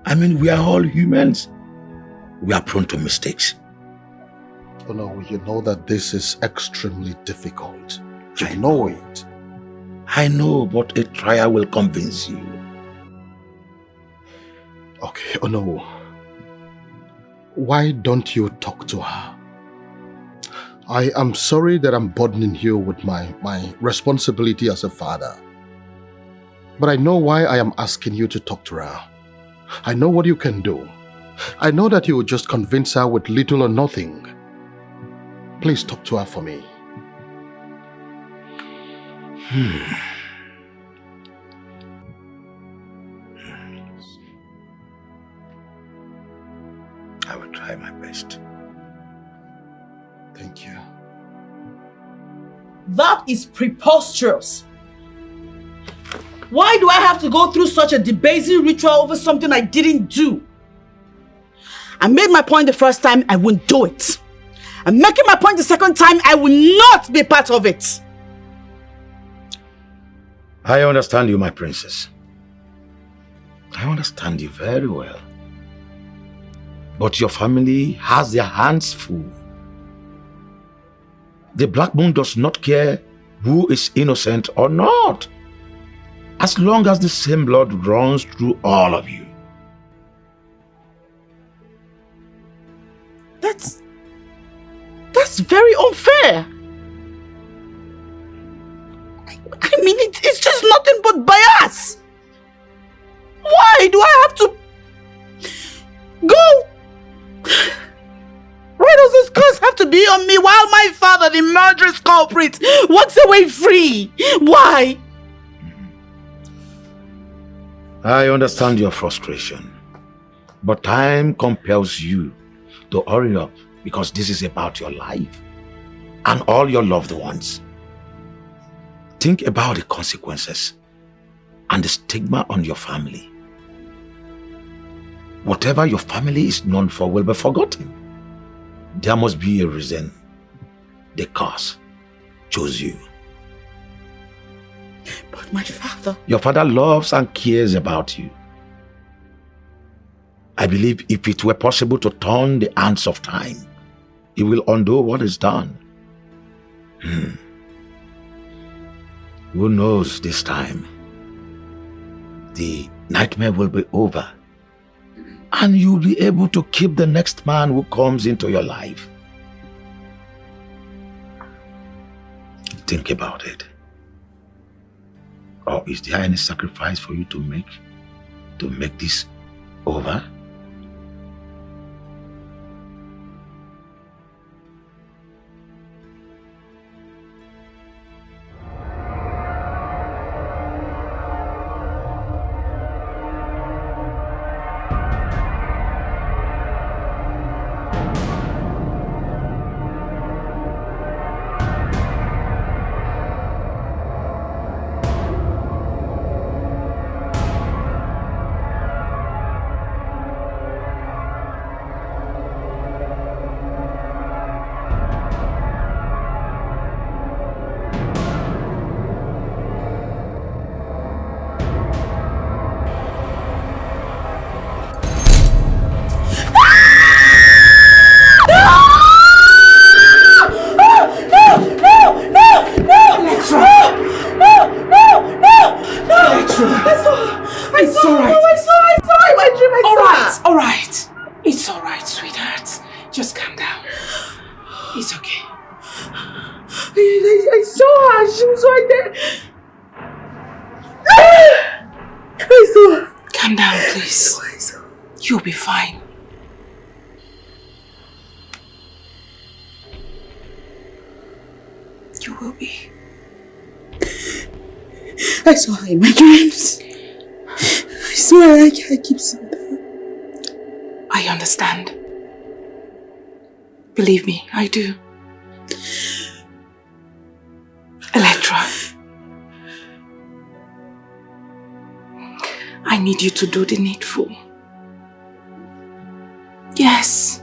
I mean, we are all humans. We are prone to mistakes. Oh no, you know that this is extremely difficult. You know it. I know, but a trial will convince you. Okay, oh no. Why don't you talk to her? I am sorry that I'm burdening you with my responsibility as a father. But I know why I am asking you to talk to her. I know what you can do. I know that you will just convince her with little or nothing. Please talk to her for me. I will try my best. Thank you. That is preposterous. Why do I have to go through such a debasing ritual over something I didn't do? I made my point the first time, I won't do it. I'm making my point the second time, I will not be part of it. I understand you, my princess. I understand you very well. But your family has their hands full. The Black Moon does not care who is innocent or not, as long as the same blood runs through all of you. That's very unfair. I mean, it's just nothing but bias. Why do I have to go? Why does this curse have to be on me while my father, the murderous culprit, walks away free? Why? I understand your frustration, but time compels you to hurry up because this is about your life and all your loved ones. Think about the consequences and the stigma on your family. Whatever your family is known for will be forgotten. There must be a reason the curse chose you. But my father... Your father loves and cares about you. I believe if it were possible to turn the hands of time, he will undo what is done. Who knows this time? The nightmare will be over and you'll be able to keep the next man who comes into your life. Think about it. Or is there any sacrifice for you to make this over? You'll be fine. You will be. I saw her in my dreams. I swear I keep seeing her. I understand. Believe me, I do. Electra, I need you to do the needful. Yes.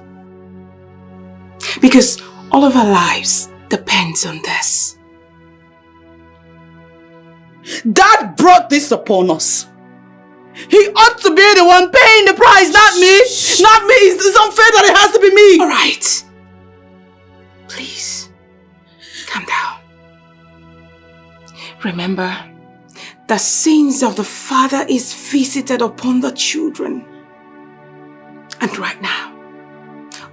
Because all of our lives depends on this. Dad brought this upon us. He ought to be the one paying the price, not me. Not me. It's unfair that it has to be me. All right. Please, calm down. Remember, the sins of the father is visited upon the children. And right now,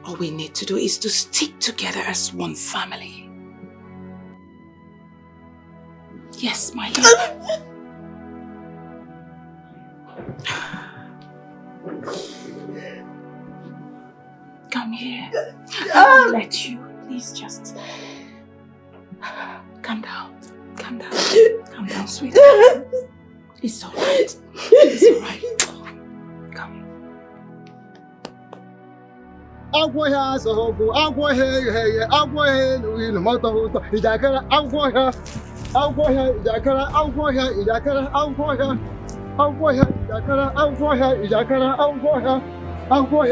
all we need to do is to stick together as one family. Yes, my love. Come here. I'll let you. Please just calm down. Calm down. Calm down, sweetheart. It's alright. It's alright. Come. Agwaya sohoku, agwaya, agwaya, no moto, ijakara, agwaya, ijakara, agwaya, agwaya, ijakara, agwaya, ijakara, agwaya,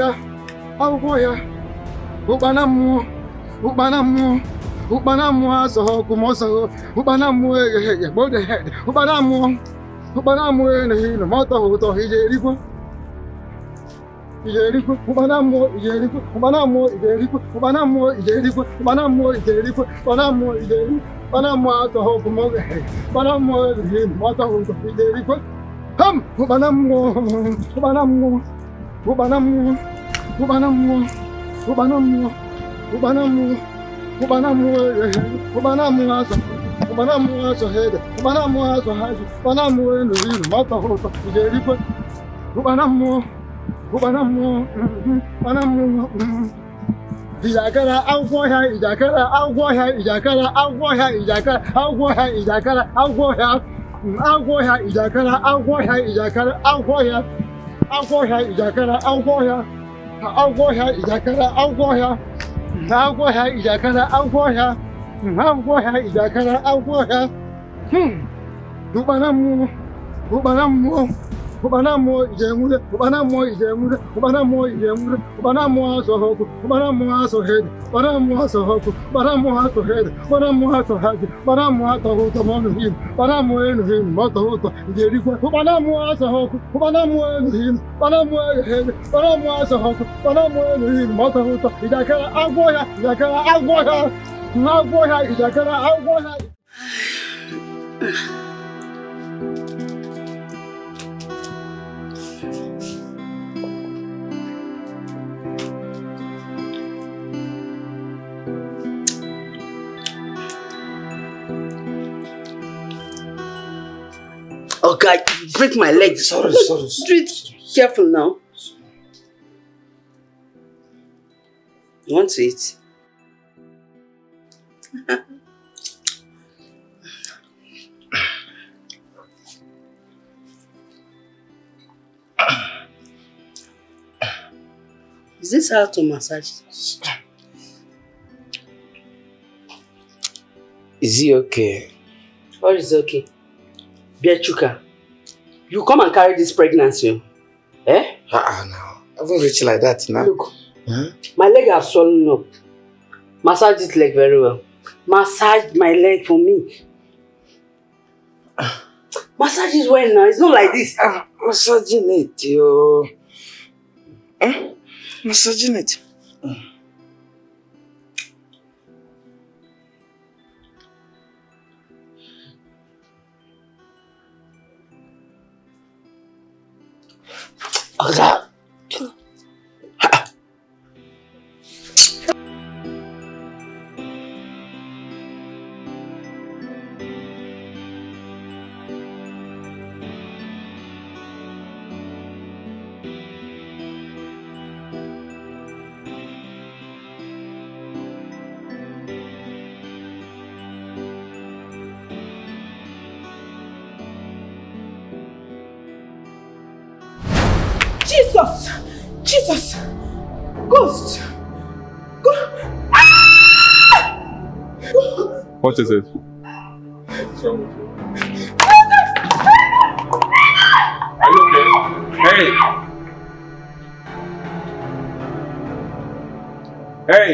ubanamu, sohoku, moso, ubanamu, bode, ubanamu, no moto, hijeripo. Ijeripo, Ubanamo, to hope Moga, Banamo, Moto, Ijeripo, come, Ijakara, agwaya, ijakara, agwaya, ijakara, agwaya, ijakara, agwaya, ijakara, agwaya, agwaya, ijakara, agwaya, ijakara, agwaya, agwaya, ijakara, agwaya, agwaya, ijakara, agwaya, agwaya, ijakara, agwaya, agwaya, ijakara, agwaya. Ubanamo, Jemude, Ubanamo, so hope, Ubanamo, so head, Ubanamo, so hope, Ubanamo, so head, Ubanamo, so head, Ubanamo, so hope, him, Ubanamo, and him, Moto, Jericho, Ubanamo, so hope, Ubanamo, and him, Ubanamo, head, Ubanamo, so hope, Ubanamo, and him, Moto, Ijakara, Agwaya, Ijakara, Agwaya, Agwaya, Ijakara, Agwaya. Okay, break my leg. Sorry. Do it careful now. You want to eat? Is this how to massage? Is he okay? What is okay? Biechuka, you come and carry this pregnancy. Eh? No. I haven't reached like that now. Look, my leg has swollen up. Massage this leg very well. Massage my leg for me. Massage is well now. It's not like this. Massaging it, yo. Massaging it. Jesus! Ghost! What is it? What's wrong with you? Are you okay? Hey!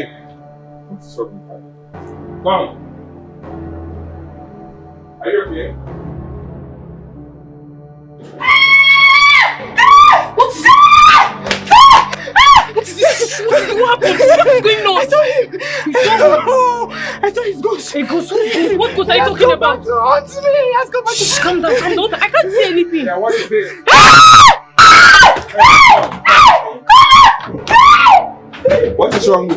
What's wrong with you? Come! Are you okay? What happened? What's going on? I saw him! I saw his ghost. A ghost? What ghost are you talking about? Haunt me! Let's go back to... Calm down. I can't see anything. Yeah, what is it? What is wrong?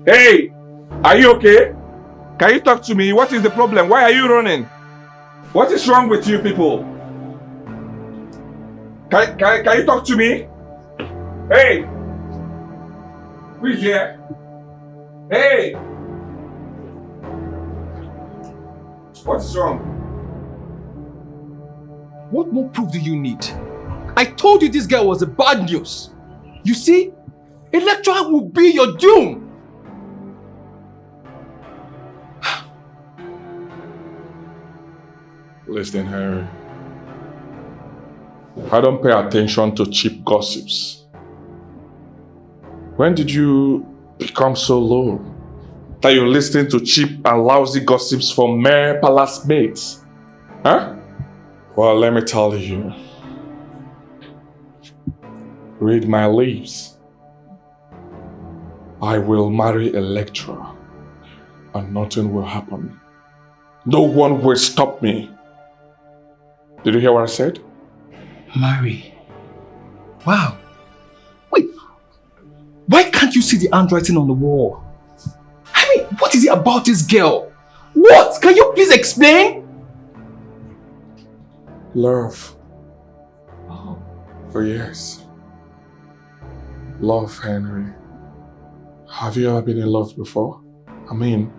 Hey! Are you okay? Can you talk to me? What is the problem? Why are you running? What is wrong with you people? Can you talk to me? Hey! Who is here? Hey! What is wrong? What more proof do you need? I told you this girl was a bad news. You see, Electra will be your doom. Listen, Harry. I don't pay attention to cheap gossips. When did you become so low that you're listening to cheap and lousy gossips from mere palace mates? Huh? Well, let me tell you. Read my lips. I will marry Electra and nothing will happen. No one will stop me. Did you hear what I said? Marry. Wow. Wait. Why can't you see the handwriting on the wall? I mean, what is it about this girl? What? Can you please explain? Love. Oh yes. Love, Henry. Have you ever been in love before? I mean,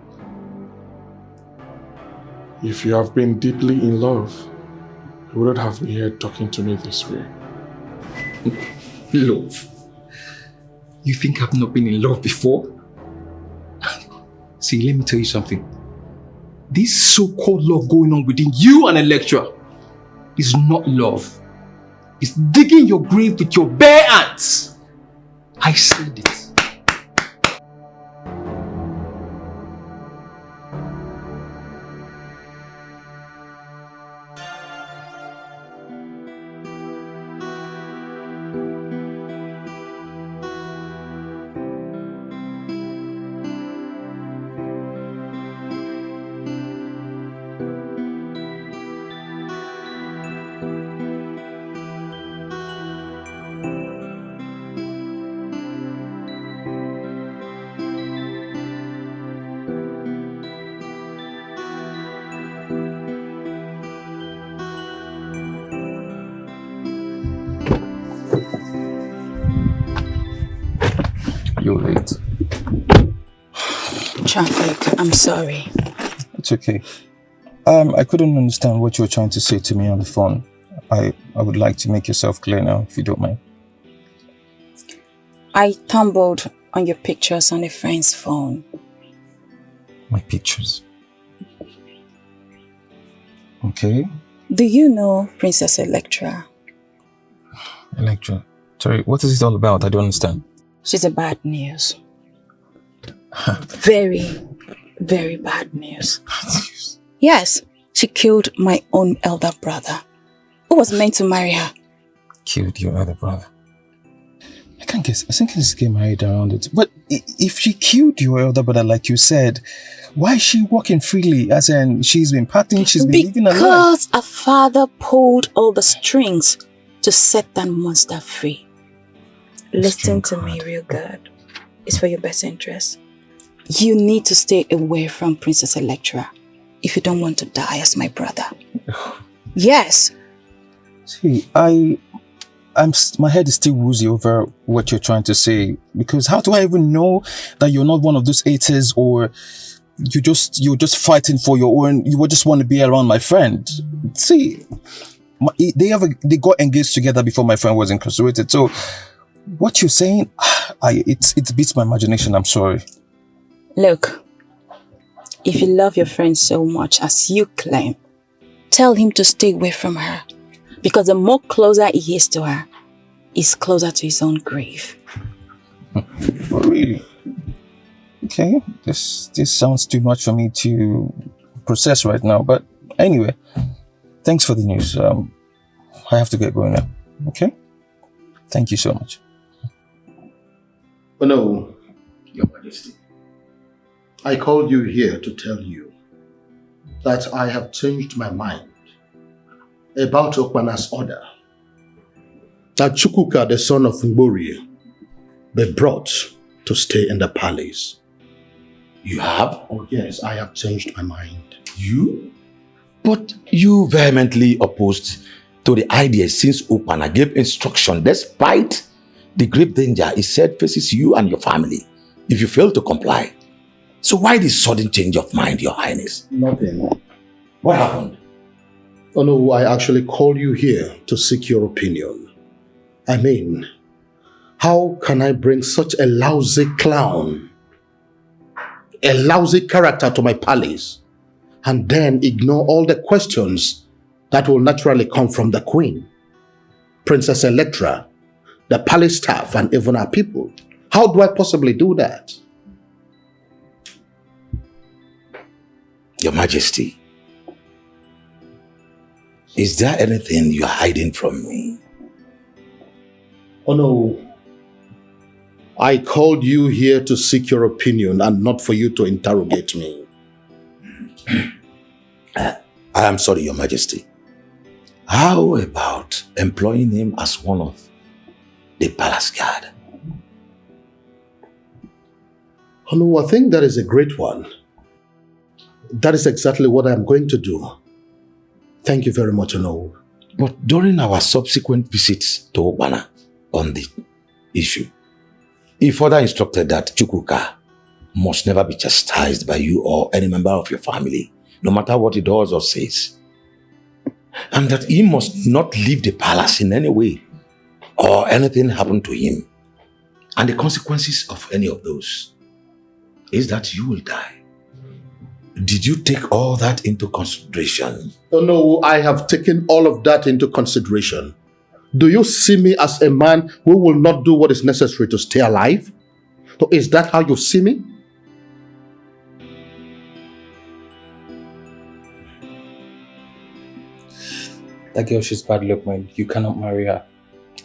if you have been deeply in love, you wouldn't have been here talking to me this way. Love? You think I've not been in love before? See, let me tell you something. This so-called love going on within you and Electra is not love. It's digging your grave with your bare hands. I said it. You're late. Traffic, I'm sorry. It's okay. I couldn't understand what you were trying to say to me on the phone. I would like to make yourself clear now, if you don't mind. I stumbled on your pictures on a friend's phone. My pictures? Okay. Do you know Princess Electra? Electra? Sorry, what is it all about? I don't understand. She's a bad news. Very, very bad news. Yes, she killed my own elder brother, who was meant to marry her. Killed your elder brother? I can't guess. I think let's get married around it. But if she killed your elder brother, like you said, why is she walking freely? As in, she's been partying, she's been living her life. Because her father pulled all the strings to set that monster free. Listen to me real good. It's for your best interest. You need to stay away from Princess Electra if you don't want to die as my brother. Yes. See, my head is still woozy over what you're trying to say, because how do I even know that you're not one of those haters, or you're just fighting for your own, you just want to be around my friend? See, they got engaged together before my friend was incarcerated, so what you're saying, it beats my imagination. I'm sorry. Look, if you love your friend so much as you claim, tell him to stay away from her. Because the more closer he is to her, he's closer to his own grave. Oh, really? Okay, this sounds too much for me to process right now. But anyway, thanks for the news. I have to get going now. Okay? Thank you so much. Oh no, Your Majesty. I called you here to tell you that I have changed my mind about Okpana's order that Chukwuka, the son of Mbori, be brought to stay in the palace. You have? Oh yes, I have changed my mind. You? But you vehemently opposed to the idea since Okpana gave instruction despite the grave danger he said faces you and your family if you fail to comply. So why this sudden change of mind, Your Highness? Nothing. What happened? Oh no, I actually called you here to seek your opinion. I mean, how can I bring such a lousy clown, a lousy character to my palace, and then ignore all the questions that will naturally come from the Queen, Princess Electra, the palace staff, and even our people? How do I possibly do that? Your Majesty, is there anything you are hiding from me? Oh no. I called you here to seek your opinion and not for you to interrogate me. I am sorry, Your Majesty. How about employing him as one of the palace guard? Oh no, I think that is a great one. That is exactly what I am going to do. Thank you very much, Ono. But during our subsequent visits to Okpana on the issue, he further instructed that Chukwuka must never be chastised by you or any member of your family, no matter what he does or says. And that he must not leave the palace in any way or anything happen to him. And the consequences of any of those is that you will die. Did you take all that into consideration? Oh no, I have taken all of that into consideration. Do you see me as a man who will not do what is necessary to stay alive? So is that how you see me? That girl, she's bad luck, man. You cannot marry her.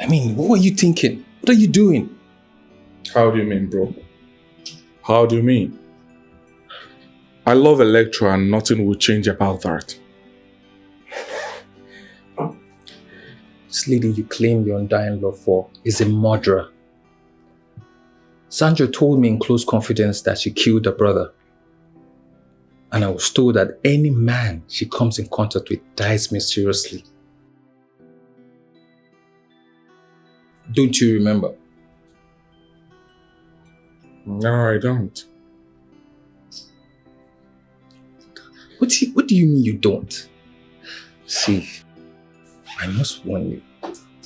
I mean, what were you thinking? What are you doing? How do you mean, bro? How do you mean? I love Electra and nothing will change about that. This lady you claim your undying love for is a murderer. Sandra told me in close confidence that she killed her brother. And I was told that any man she comes in contact with dies mysteriously. Don't you remember? No, I don't. What do you mean you don't? See, I must warn you,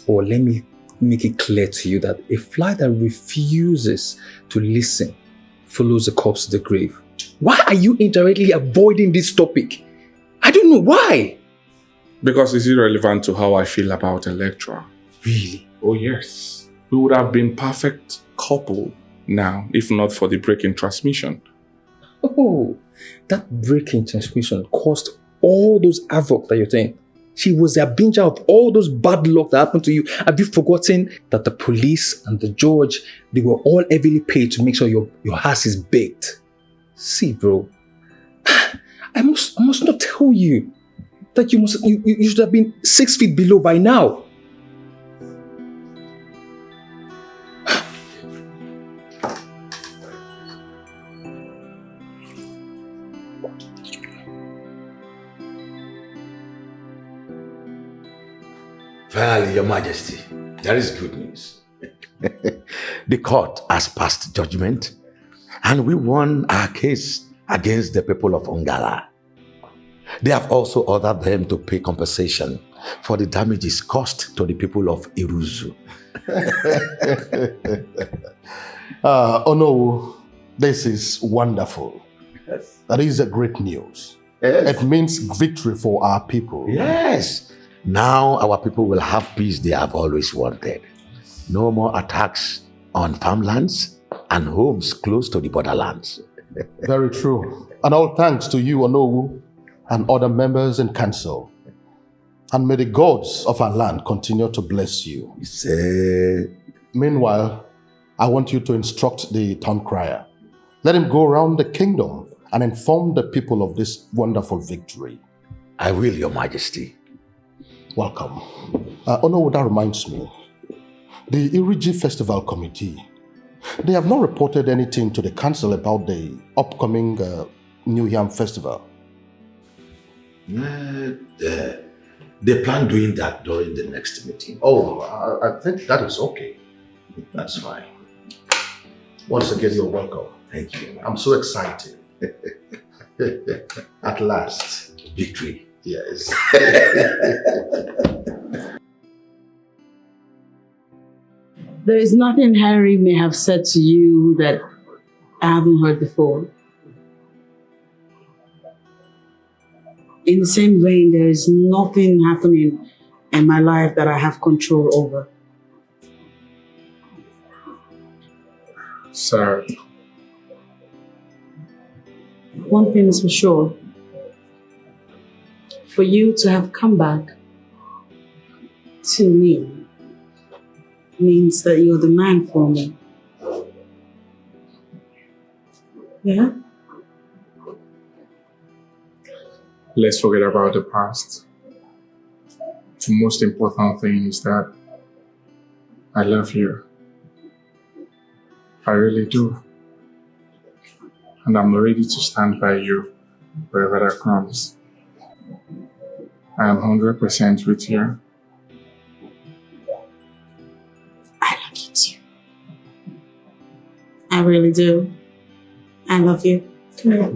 or let me make it clear to you that a fly that refuses to listen follows the corpse to the grave. Why are you indirectly avoiding this topic? I don't know why. Because it's irrelevant to how I feel about Electra. Really? Oh yes. We would have been perfect couple now, if not for the break in transmission. Oh, that break in transmission caused all those havoc that you're saying. She was a binger of all those bad luck that happened to you. Have you forgotten that the police and the judge, they were all heavily paid to make sure your ass is baked? See, bro, I must not tell you that you should have been 6 feet below by now. Finally, Your Majesty, there is good news. The court has passed judgment, and we won our case against the people of Ongala. They have also ordered them to pay compensation for the damages caused to the people of Iruzu. Oh no, this is wonderful. Yes. That is a great news. Yes. It means victory for our people. Yes. Now our people will have peace they have always wanted. No more attacks on farmlands and homes close to the borderlands. Very true. And all thanks to you, Onowu, and other members in council. And may the gods of our land continue to bless you. Meanwhile, I want you to instruct the town crier. Let him go around the kingdom and inform the people of this wonderful victory. I will, Your Majesty. Welcome. Onowu, that reminds me. The Iriji Festival Committee, they have not reported anything to the council about the upcoming New Yam Festival. They plan doing that during the next meeting. Oh, I think that is okay. That's fine. Once again, you're welcome. Thank you. I'm so excited. At last. Victory. Yes. There is nothing Harry may have said to you that I haven't heard before. In the same vein, there is nothing happening in my life that I have control over. Sir. One thing is for sure. For you to have come back to me means that you're the man for me. Yeah? Let's forget about the past. The most important thing is that I love you. I really do. And I'm ready to stand by you wherever that comes. I am 100% with you. I love you too. I really do. I love you. Come here.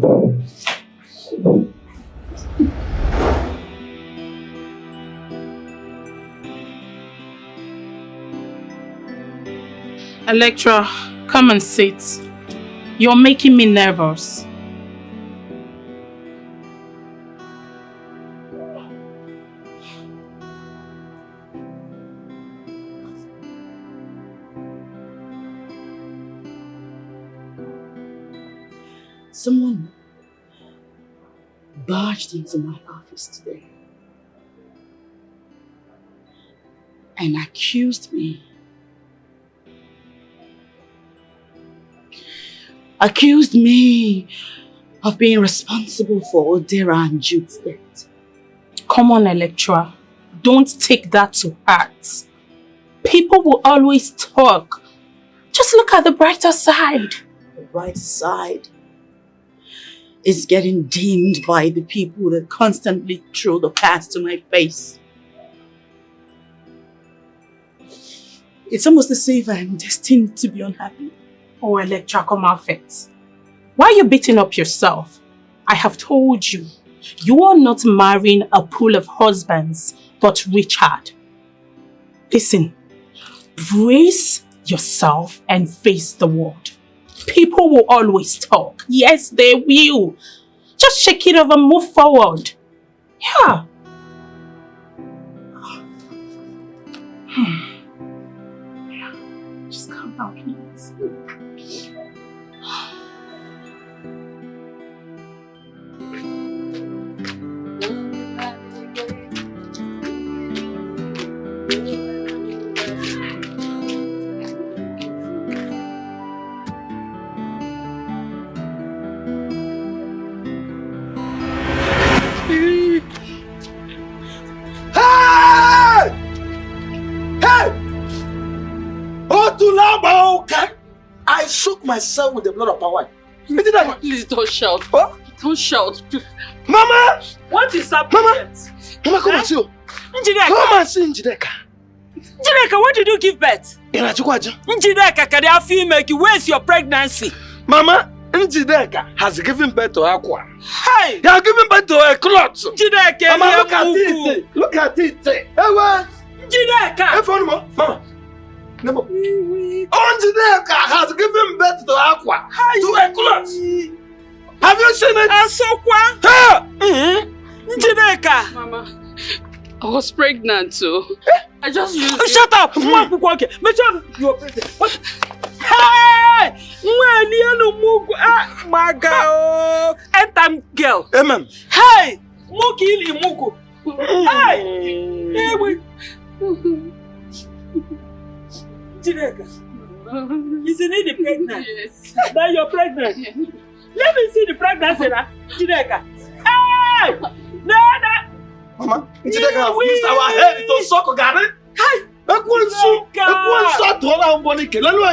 Electra, come and sit. You're making me nervous. Someone barged into my office today and accused me. Accused me of being responsible for Odera and Jude's death. Come on, Electra. Don't take that to heart. People will always talk. Just look at the brighter side. The brighter side is getting dimmed by the people that constantly throw the past to my face. It's almost as if I'm destined to be unhappy Oh, Electra, come out first. Why are you beating up yourself? I have told you, you are not marrying a pool of husbands, but Richard. Listen, brace yourself and face the world. People will always talk. Yes, they will. Just shake it off and move forward. Yeah. Just calm down, please. I shook myself with the blood of my wife. Please don't shout. Huh? Don't shout. Mama! What is happening? Mama, come and see. Come and see Njideka. Njideka, what did you give birth? Njideka, can you feel make you waste your pregnancy? Mama, Njideka has given birth to Aqua. Hey! They are giving birth to a clot. Njideka, Mama, look at it. Look at it. Hey, what? Njideka! Hey, phone, Mama. No. Njideka has given birth to Aqua. To a clot. Have you seen it? Asokwa! Njideka! Mama, I was pregnant too. I just used it. Shut up! Okay. Make sure you are pregnant. What? Hey! My girl! Entam girl! Amen. Hey! Muki ili muku! Hey! Hey, wait! Njideka! Isn't it pregnant? Yes. Now you're pregnant? Yes. Let me see the pregnancy now. Njideka! Hey! No! Mama, Njideka has used our head to suck Gary. Hey!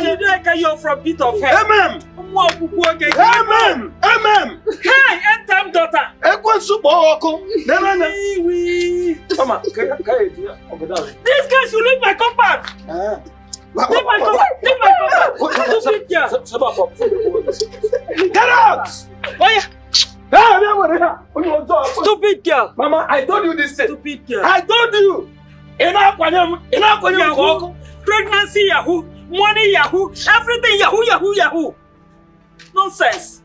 Njideka, you're from pit of hell. Amen. Amen. Amen. Hey, Entam daughter. Mama, this guy should leave my compound. Leave my compound. Leave my compound. Get out! Stupid girl. Mama, I told you this thing. Stupid girl. I told you. Yahoo. Pregnancy Yahoo. Money Yahoo. Everything Yahoo, Yahoo, Yahoo. Nonsense.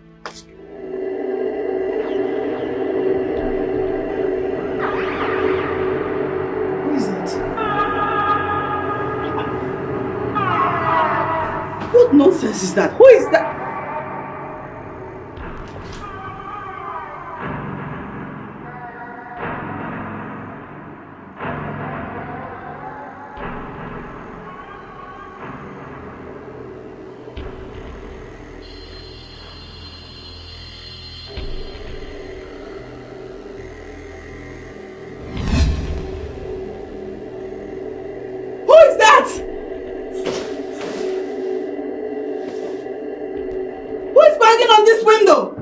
Who is that? What nonsense is that? Who is that? On this window.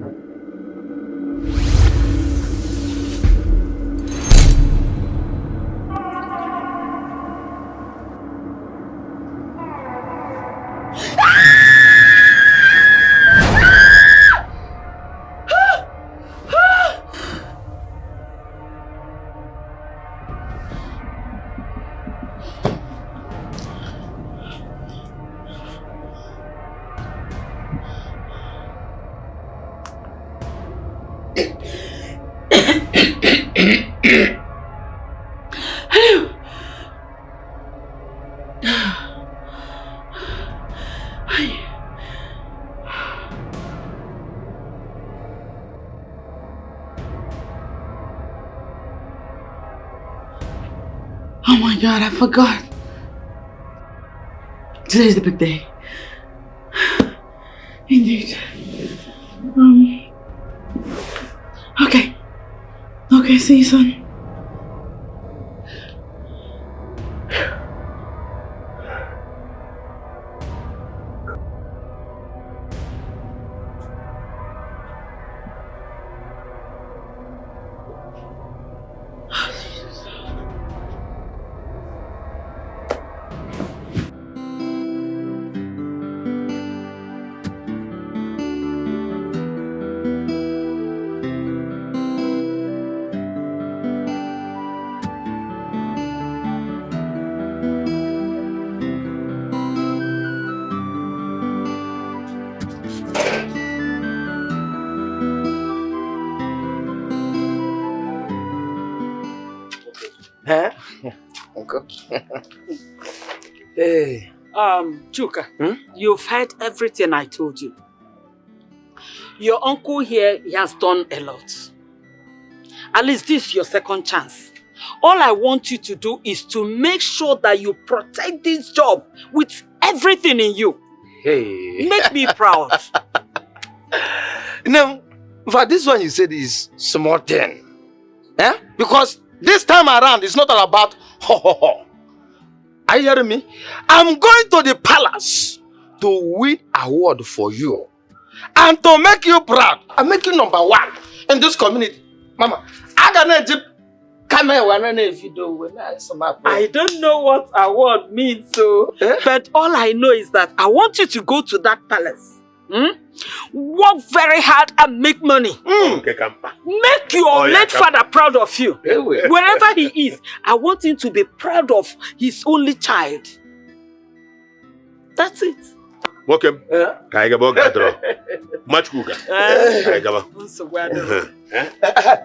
Oh my God, I forgot. Today's the big day. Indeed. Okay. Okay, see you soon. Hey. Chuka, you've heard everything I told you. Your uncle here, he has done a lot. At least this is your second chance. All I want you to do is to make sure that you protect this job with everything in you. Hey. Make me proud. Now, for this one you said is small thing. Eh? Because this time around, it's not all about ho ho ho. Are you hearing me? I'm going to the palace to win award for you. And to make you proud. I'm making number 1 in this community. Mama, I don't know what award means, but all I know is that I want you to go to that palace. Work very hard and make money. Make your late father proud of you. Wherever he is, I want him to be proud of his only child. That's it. Welcome. Much cooker.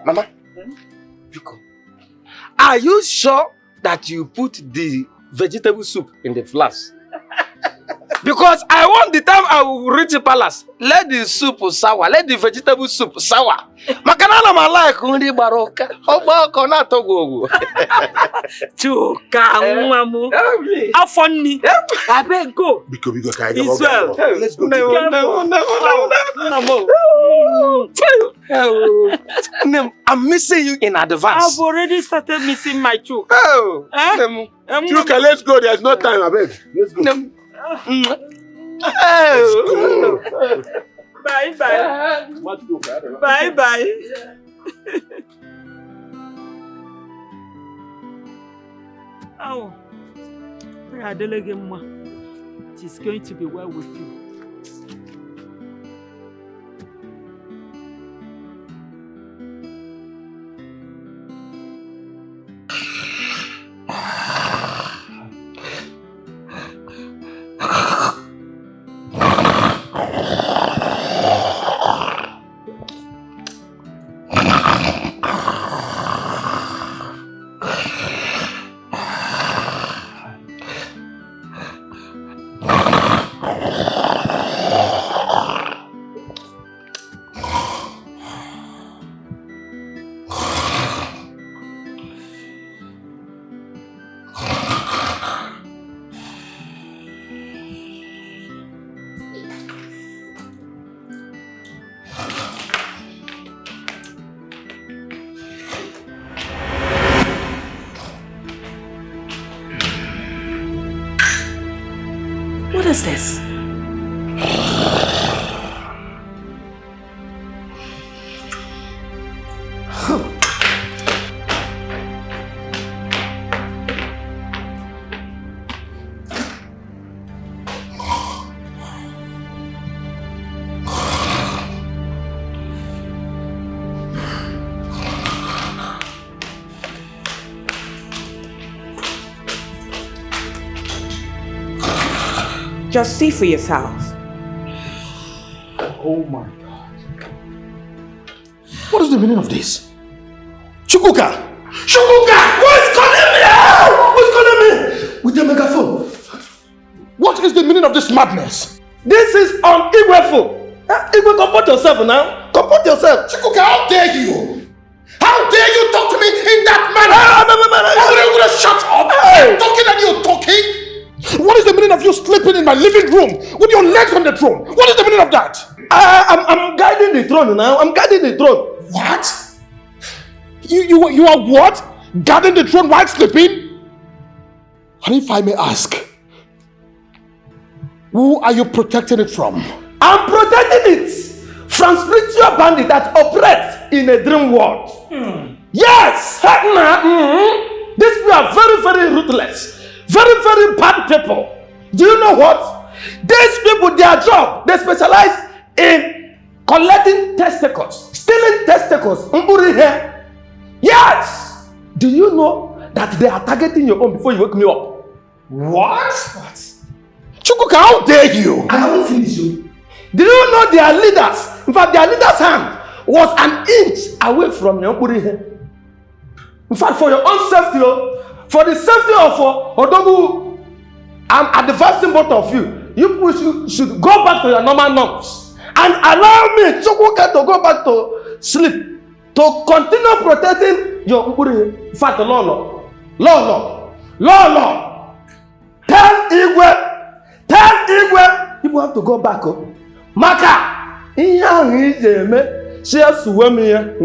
Mama, are you sure that you put the vegetable soup in the flask? Because I want the time I will reach the palace, let the soup sour, let the vegetable soup sour. Makanana malike undi baroka. Obako na togo. Chuka, mamu. How funny. I better go. Israel. Let's go. No. I'm missing you in advance. I've already started missing my Chuka. Oh. Chuka, let's go. There's no time, I beg. Let's go. Bye bye. Bye bye. Oh, it is going to be well with you. What is this? Just see for yourself. Oh my God. What is the meaning of this? Chukuka! Chukuka! Who is calling me? Who is calling me? With the megaphone. What is the meaning of this madness? This is on Igwefu. Igwe, comport yourself now. Comport yourself. Chukuka, how dare you? How dare you talk to me in that manner? Shut up! I'm talking and you're talking? What is the meaning of you sleeping in my living room with your legs on the throne? What is the meaning of that? I'm guiding the throne now. I'm guiding the throne. What? You are what? Guarding the throne while sleeping? And if I may ask, who are you protecting it from? I'm protecting it from spiritual bandits that operate in a dream world. Yes! These people are very, very ruthless. Very, very bad people. Do you know what? These people, their job, they specialize in collecting testicles, stealing testicles. Yes! Do you know that they are targeting your own before you wake me up? What? Chukuka, how dare you? I haven't finished you. Do you know their leaders? In fact, their leader's hand was an inch away from your body. In fact, for your own safety, For the safety of Odogu, I'm advising both of you. You should go back to your normal norms and allow me, Chukwuka, to go back to sleep, to continue protecting your fat Lolo. Tell Igwe, people have to go back. Maka, share Suwamia.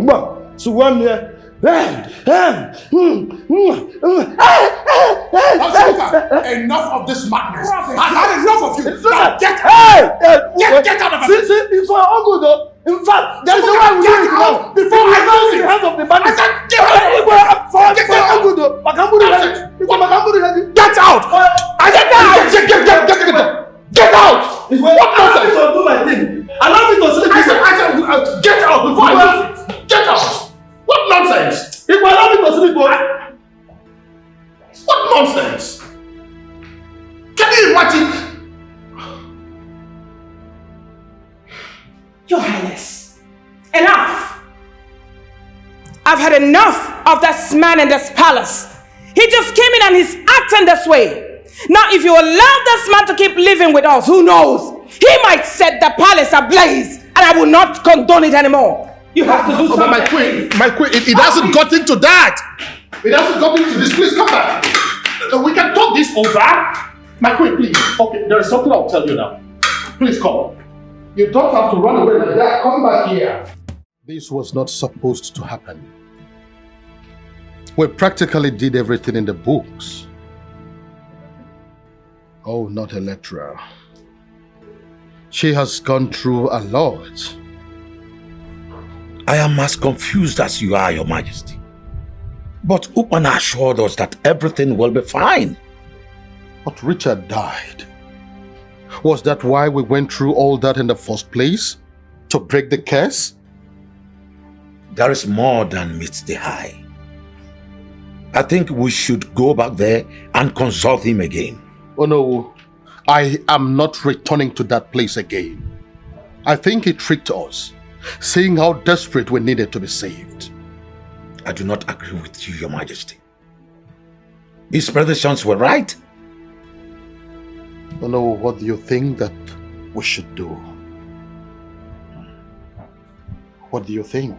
Enough of this madness. I've had enough of you. Now get out of here. See, it's all good though. In fact, that's why we need to know before I lose the hands of the bandits. Get out! Get out! What nonsense? Do my thing. Allow me to sleep. I said, get out before I lose it. Get out! What nonsense? If you allow me to sleep, what nonsense? Can you imagine? Your Highness, enough! I've had enough of this man in this palace. He just came in and he's acting this way. Now, if you allow this man to keep living with us, who knows? He might set the palace ablaze, and I will not condone it anymore. You have to do something. My queen, it hasn't gotten to that. It hasn't gotten to this. Please come back. We can talk this over. My queen, please. Okay, there is something I'll tell you now. Please come. You don't have to run away like that. Come back here. This was not supposed to happen. We practically did everything in the books. Oh, not Electra. She has gone through a lot. I am as confused as you are, Your Majesty. But Upana assured us that everything will be fine. But Richard died. Was that why we went through all that in the first place? To break the curse? There is more than meets the eye. I think we should go back there and consult him again. Oh no, I am not returning to that place again. I think he tricked us, seeing how desperate we needed to be saved. I do not agree with you, Your Majesty. His predictions were right. Oh no, what do you think that we should do? What do you think?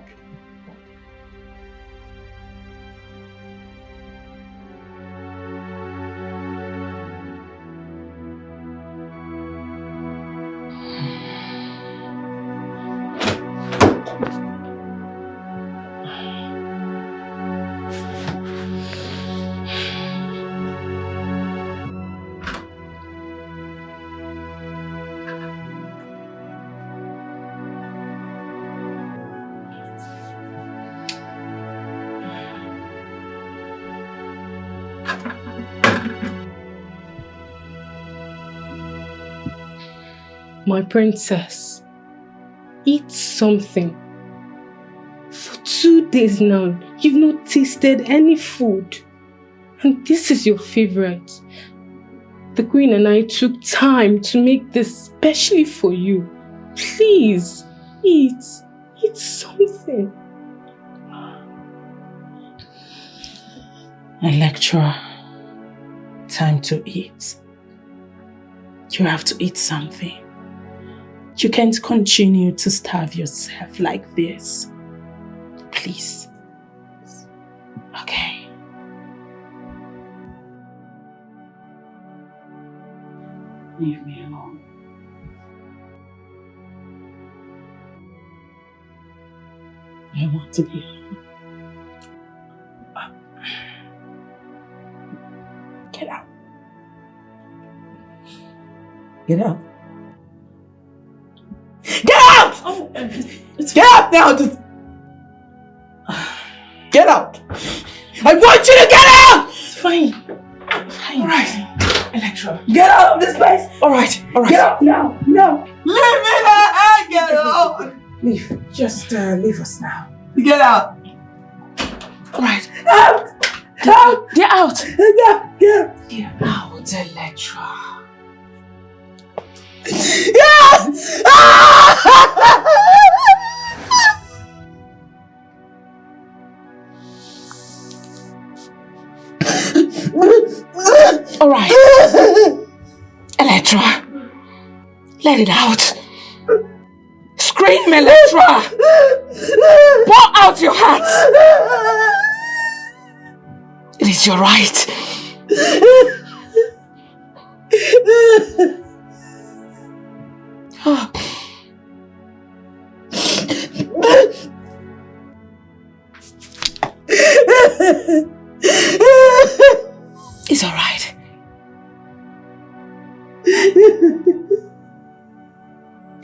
My princess, eat something. For 2 days now, you've not tasted any food. And this is your favorite. The queen and I took time to make this specially for you. Please, eat. Eat something. Electra, time to eat. You have to eat something. You can't continue to starve yourself like this. Please. Okay. Leave me alone. I want to be alone. Get out. Get out. Get out! Oh, get out now! Just get out! I want you to get out! It's fine. Fine. All right. Electra. Get out of this place! Alright, alright. Get out now! No! Leave me now! Get out! Leave. Just leave us now. Get out! Alright. Out! Out! Get out! Get out, Electra. Yes! All right. Electra, let it out. Scream, Electra. Pour out your heart. It is your right. Oh. It's all right.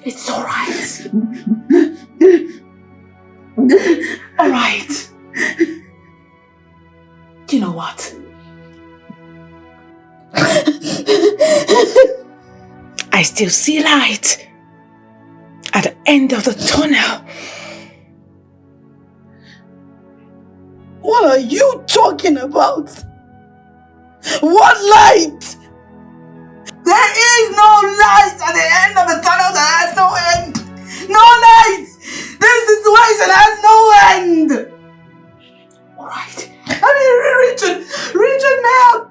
It's all right. All right. Do you know what? I still see light at the end of the tunnel. What are you talking about? What light? There is no light at the end of the tunnel that has no end. No light. This situation has no end. Alright. I mean, Richard may have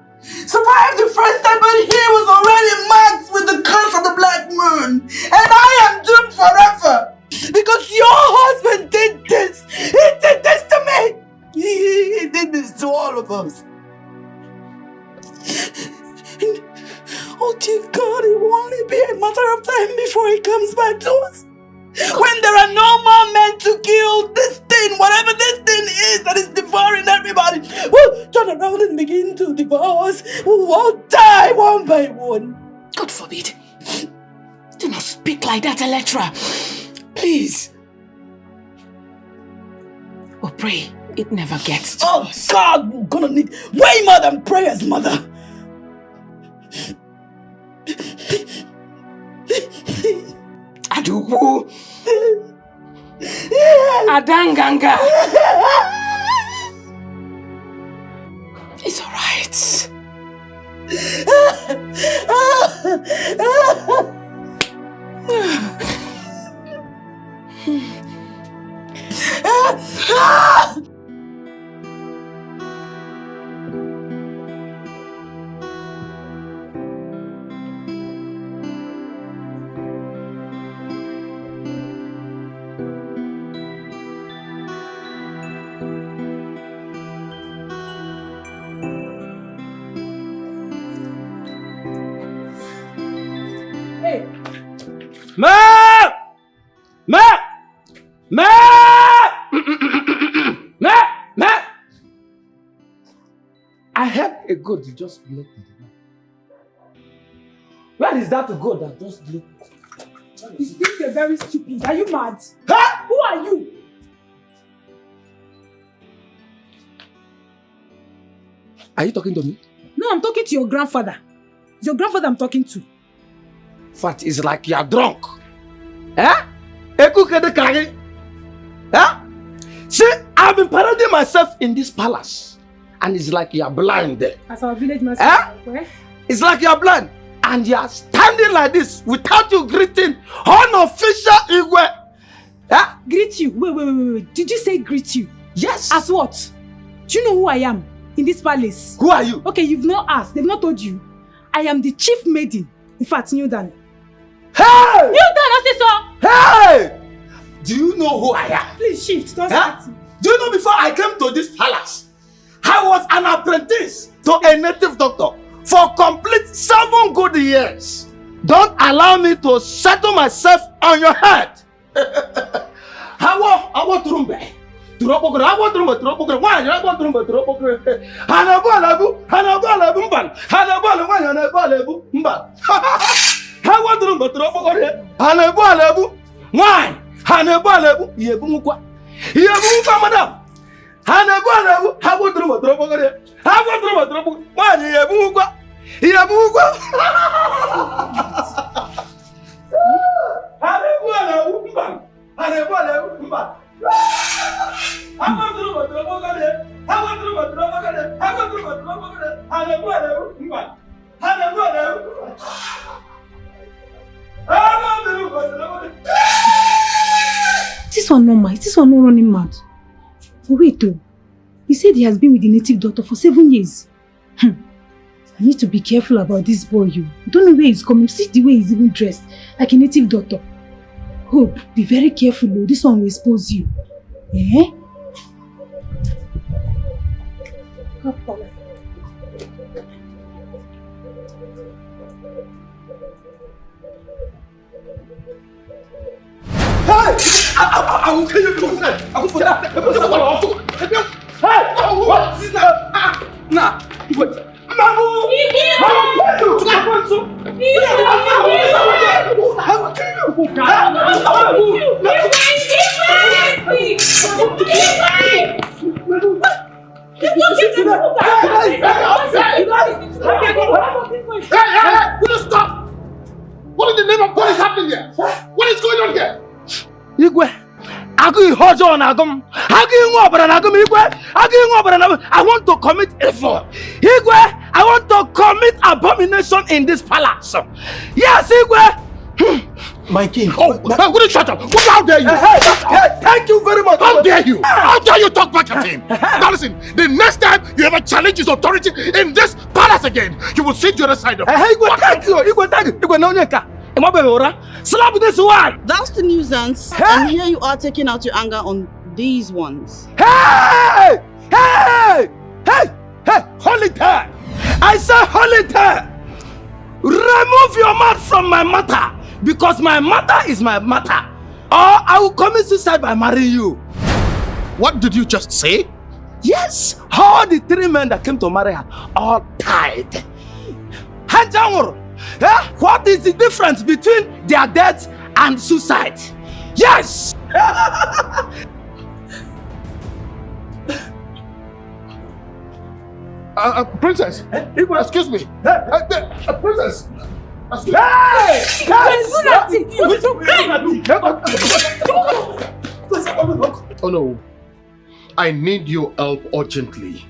survived the first time, but he was already marked with the curse of the black moon. And I am doomed forever. Because your husband did this. He did this to me. He did this to all of us. And, oh dear God, it will only be a matter of time before he comes back to us. When there are no more men to kill, this thing, whatever this thing is that is devouring everybody, will turn around and begin to devour us. We'll all die one by one. God forbid. Do not speak like that, Electra. Please. Oh, pray it never gets to us. Oh God, we're gonna need way more than prayers, mother. Adubu. Adanganga. It's all right. Ma! I heard a goat just left in the night. Where is that goat that just left? You think you're very stupid. Are you mad? Huh? Who are you? Are you talking to me? No, I'm talking to your grandfather. It's your grandfather I'm talking to. Fat, it's like you're drunk. Eh? Eh? See, I've been parading myself in this palace. And it's like you're blind there. As our village master. Eh? It's like you're blind. And you're standing like this without you greeting unofficial Igwe. Eh? Greet you? Wait. Did you say greet you? Yes. As what? Do you know who I am in this palace? Who are you? Okay, you've not asked. They've not told you. I am the chief maiden. In fact, New Dan. Hey! New Dan, Asiso! Hey! Do you know who I am? Please shift. Don't start. Do you know before I came to this palace, I was an apprentice to a native doctor for complete 7 good years. Don't allow me to settle myself on your head. I want rumbe. This one no mind. This one no running mad. Wait though. He said he has been with the native doctor for 7 years. You need to be careful about this boy. You don't know where he's coming. See the way he's even dressed, like a native doctor. Hope, be very careful though. This one will expose you. Eh? I will kill you. I will put that. Hey, what is that? Nah, wait. Mamu! Will you stop? What in the name of God is happening here? What is going on here? Igwe, I want to commit evil. Igwe, I want to commit abomination in this palace. Yes, Igwe. My king. Oh, will you shut up? How dare you? Thank you very much. How dare you? How dare you talk back at him? Now listen, the next time you ever challenge his authority in this palace again, you will see the other side of it. Igwe, thank you. Igwe, thank you. Igwe, no, slap this one. That's the nuisance. Hey! And here you are taking out your anger on these ones. Hey! Hey! Hey! Hey! Hold it there! I say hold it there! Remove your mouth from my matter, because my matter is my matter, or I will commit suicide by marrying you. What did you just say? Yes! All the 3 men that came to marry her all died. Hanjanguru! What is the difference between their death and suicide? Yes! Princess, excuse me. Princess, excuse Oh no, I need your help urgently.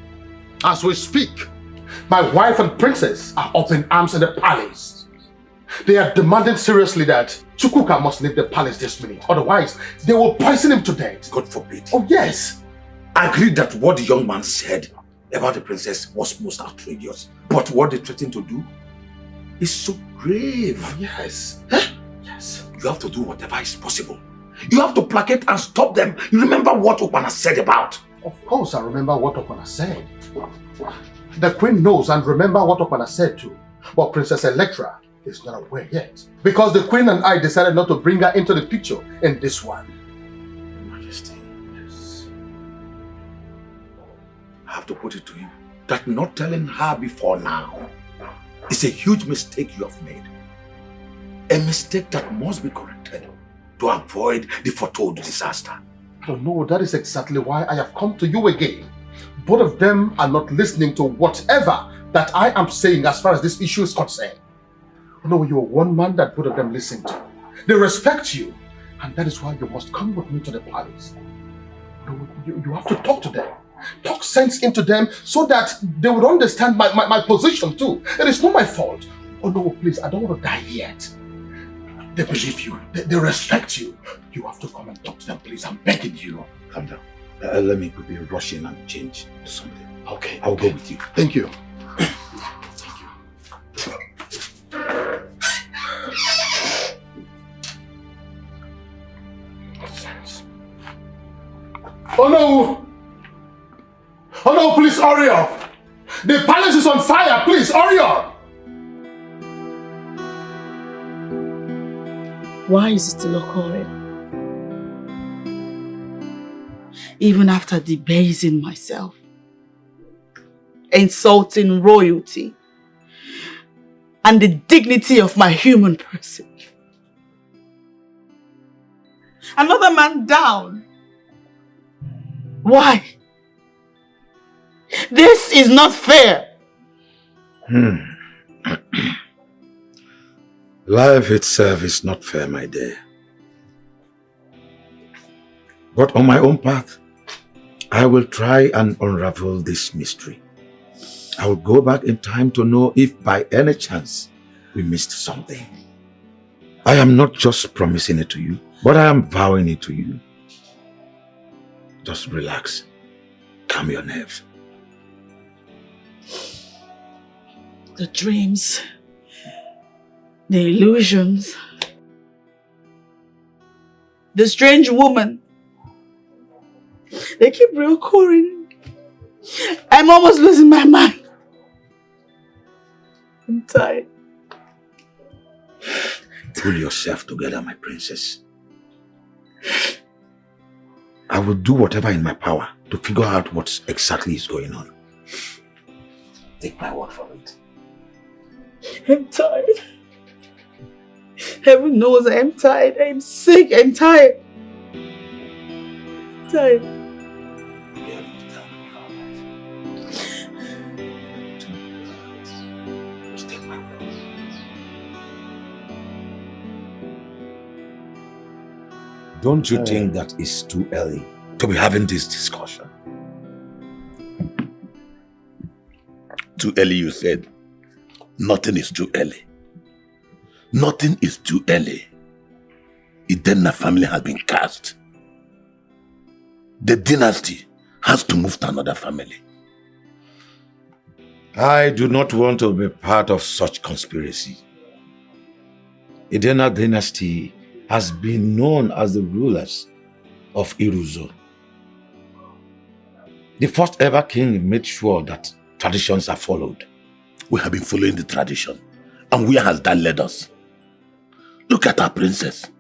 As we speak, my wife and princess are up in arms in the palace. They are demanding seriously that Chukwuka must leave the palace this minute. Otherwise, they will poison him to death. God forbid. Oh yes. I agree that what the young man said about the princess was most outrageous. But what they threatened to do is so grave. Yes. Yes. You have to do whatever is possible. You have to placate and stop them. You remember what Okpana said about? Of course I remember what Okpana said. The queen knows and remember what Okpana said too. But Princess Electra is not aware yet. Because the queen and I decided not to bring her into the picture in this one. Majesty. Yes. I have to put it to you that not telling her before now is a huge mistake you have made. A mistake that must be corrected to avoid the foretold disaster. Oh no, that is exactly why I have come to you again. Both of them are not listening to whatever that I am saying as far as this issue is concerned. No, you are one man that both of them listen to. They respect you, and that is why you must come with me to the palace. No, you have to talk to them. Talk sense into them so that they would understand my position too. It is not my fault. Oh no, please, I don't want to die yet. They believe you. They respect you. You have to come and talk to them, please. I'm begging you. Calm down. Let me quickly rush in and change something. Okay. I'll go with you. Thank you. Oh no! Oh no, please hurry up! The palace is on fire, please hurry up! Why is it still occurring? Even after debasing myself, insulting royalty, and the dignity of my human person. Another man down. Why? This is not fair. Life itself is not fair, my dear. But on my own path, I will try and unravel this mystery. I will go back in time to know if by any chance we missed something. I am not just promising it to you, but I am vowing it to you. Just relax. Calm your nerves. The dreams, the illusions, the strange woman. They keep reoccurring. I'm almost losing my mind. I'm tired. Pull yourself together, my princess. I will do whatever in my power to figure out what exactly is going on. Take my word for it. I'm tired. Heaven knows I'm tired. I'm sick. I'm tired. I'm tired. Just take my word. Don't you think that it's too early to be having this discussion? Too early, you said. Nothing is too early. Nothing is too early. Idenna family has been cast. The dynasty has to move to another family. I do not want to be part of such conspiracy. Idenna dynasty has been known as the rulers of Iruzo. The first ever king made sure that traditions are followed. We have been following the tradition. And where has that led us? Look at our princess.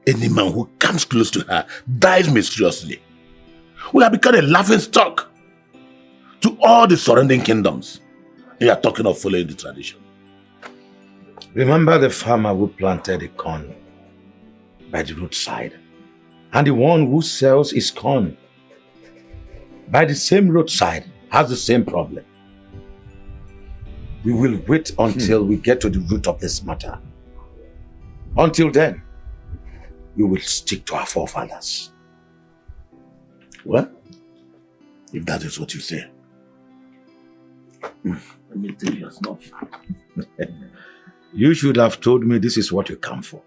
Any man who comes close to her dies mysteriously. We have become a laughing stock to all the surrounding kingdoms. You are talking of following the tradition. Remember the farmer who planted the corn by the roadside, and the one who sells his corn by the same roadside has the same problem. We will wait until we get to the root of this matter. Until then, we will stick to our forefathers. Well, if that is what you say, let me tell you stuff. You should have told me this is what you come for.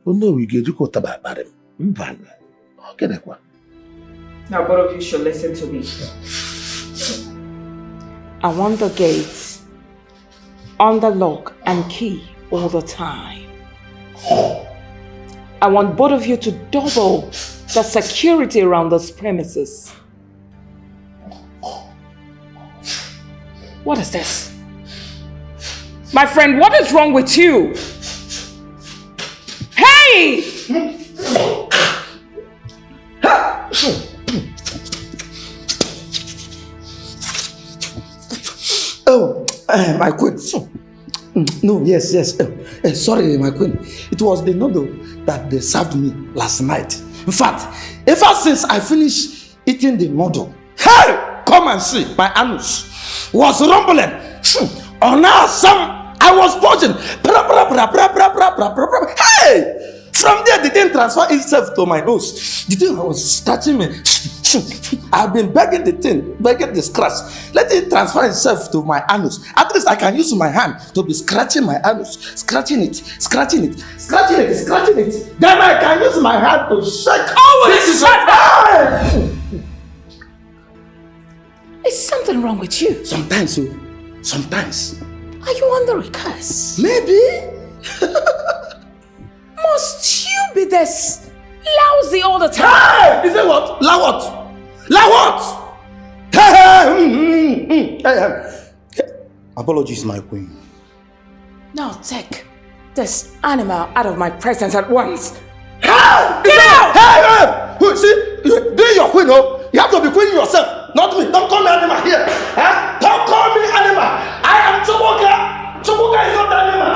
Oh no, we get you got about him. Okay, now both of you should listen to me. I want the gate on the lock and key all the time. I want both of you to double the security around this premises. What is this? My friend, what is wrong with you? Hey! Oh, my queen. No, yes. Sorry, my queen. It was the noodle that they served me last night. In fact, ever since I finished eating the noodle, hey, come and see, my anus was rumbling. On our some, I was purging. Hey! From there, the thing transferred itself to my nose. The thing was touching me. I've been begging the scratch. Let it transfer itself to my anus. At least I can use my hand to be scratching my anus. Scratching it. Then I can use my hand to shake. Is something wrong with you? Sometimes. Are you under a curse? Maybe. Must you be this lousy all the time? Hey! Is it what? La what? Apologies, my queen. Now take this animal out of my presence at once. Get out! Hey! See, be your queen, oh. You have to be queen yourself, not me. Don't call me animal here. Huh? Don't call me animal. I am Chukwuka. Chukwuka is not animal.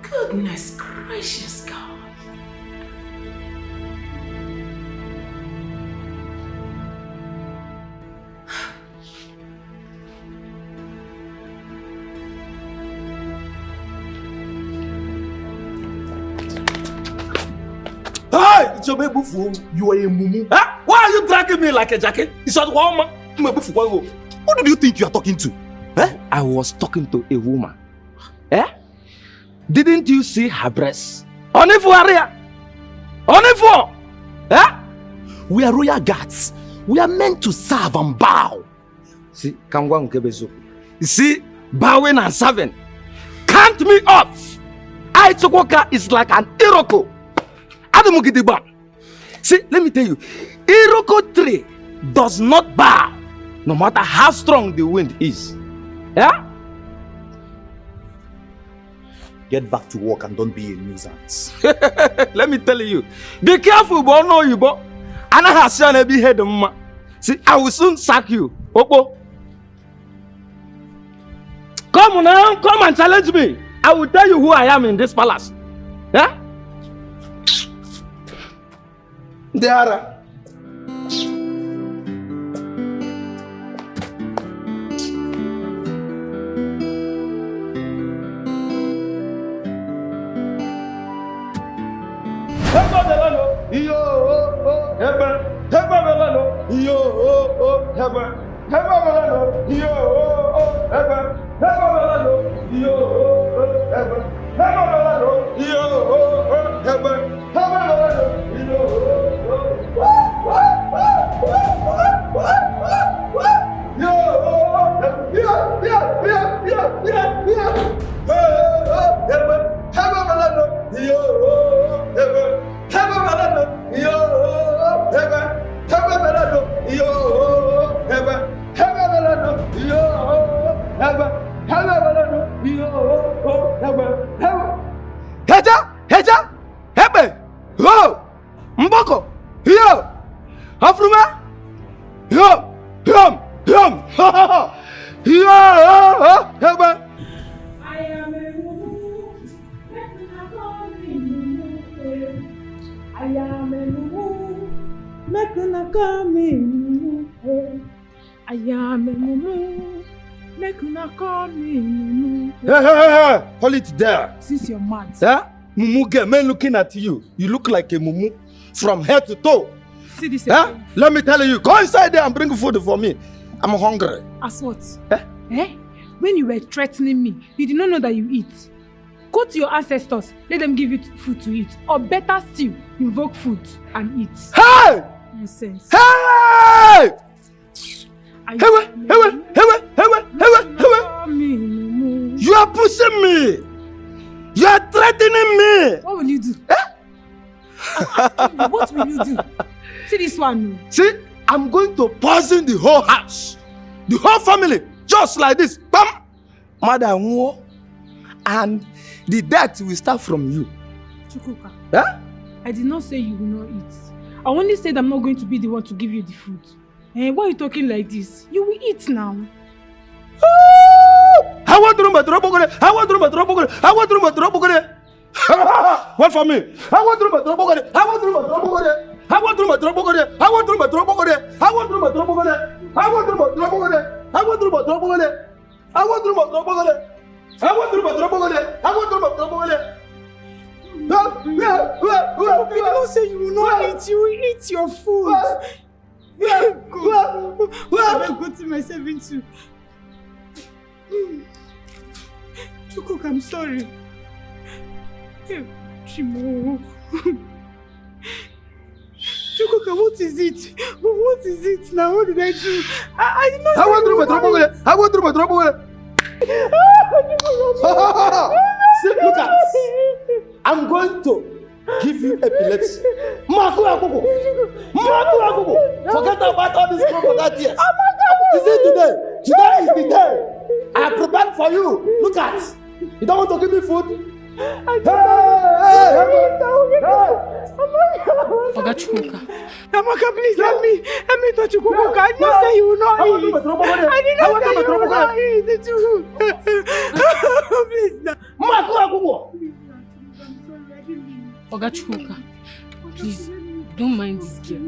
Goodness gracious, God. Hey, you are a mumu. Huh? Why are you dragging me like a jacket? It's not woman. Who do you think you are talking to? Eh? I was talking to a woman. Eh? Didn't you see her breasts? Only for area. Eh? We are royal guards. We are meant to serve and bow. See, you see, bowing and serving. Count me off. I Chukwuka is like an Iroko. Adamugidiba. See, let me tell you, Iroko tree does not bow, no matter how strong the wind is. Yeah? Get back to work and don't be a nuisance. Let me tell you, be careful, but no, you but and I have seen a head. See, I will soon sack you. Opo. Come now, come and challenge me. I will tell you who I am in this palace. Yeah? There. Hold it there. Since you're mad. Yeah? Mumu girl, men looking at you. You look like a mumu from head to toe. See this. Yeah? Let me tell you, go inside there and bring food for me. I'm hungry. As what? Eh? When you were threatening me, you did not know that you eat. Go to your ancestors, let them give you food to eat. Or better still, invoke food and eat. Hey! Nonsense. Hey! You are pushing me. You are threatening me. What will you do? What will you do? See this one. See, I'm going to poison the whole house, the whole family, just like this. Bam! Madam, and the death will start from you. Chukwuka. Huh? I did not say you will not eat. I only said I'm not going to be the one to give you the food. Why are you talking like this? You will eat now. I want to I want to I want to what for me? I want to I want to I want to I want to I want to I want to I want to I want to I want I don't say you will not eat. You will eat your food. Go to myself into. Chukuk, I'm sorry. Chimo. Chukwuka, what is it? What is it now? What did I do? I did not. I want to look at. I'm going to give you epilepsy. Forget about all this for that years. Is it today? Today is the day. I have prepared for you. Look at. You don't want to give me food? Oga Chukwuka. Amaka, please help me touch Chukwuka. I did not say you will not eat. I did not say you will not eat. Please. Oga Chukwuka, please don't mind this girl.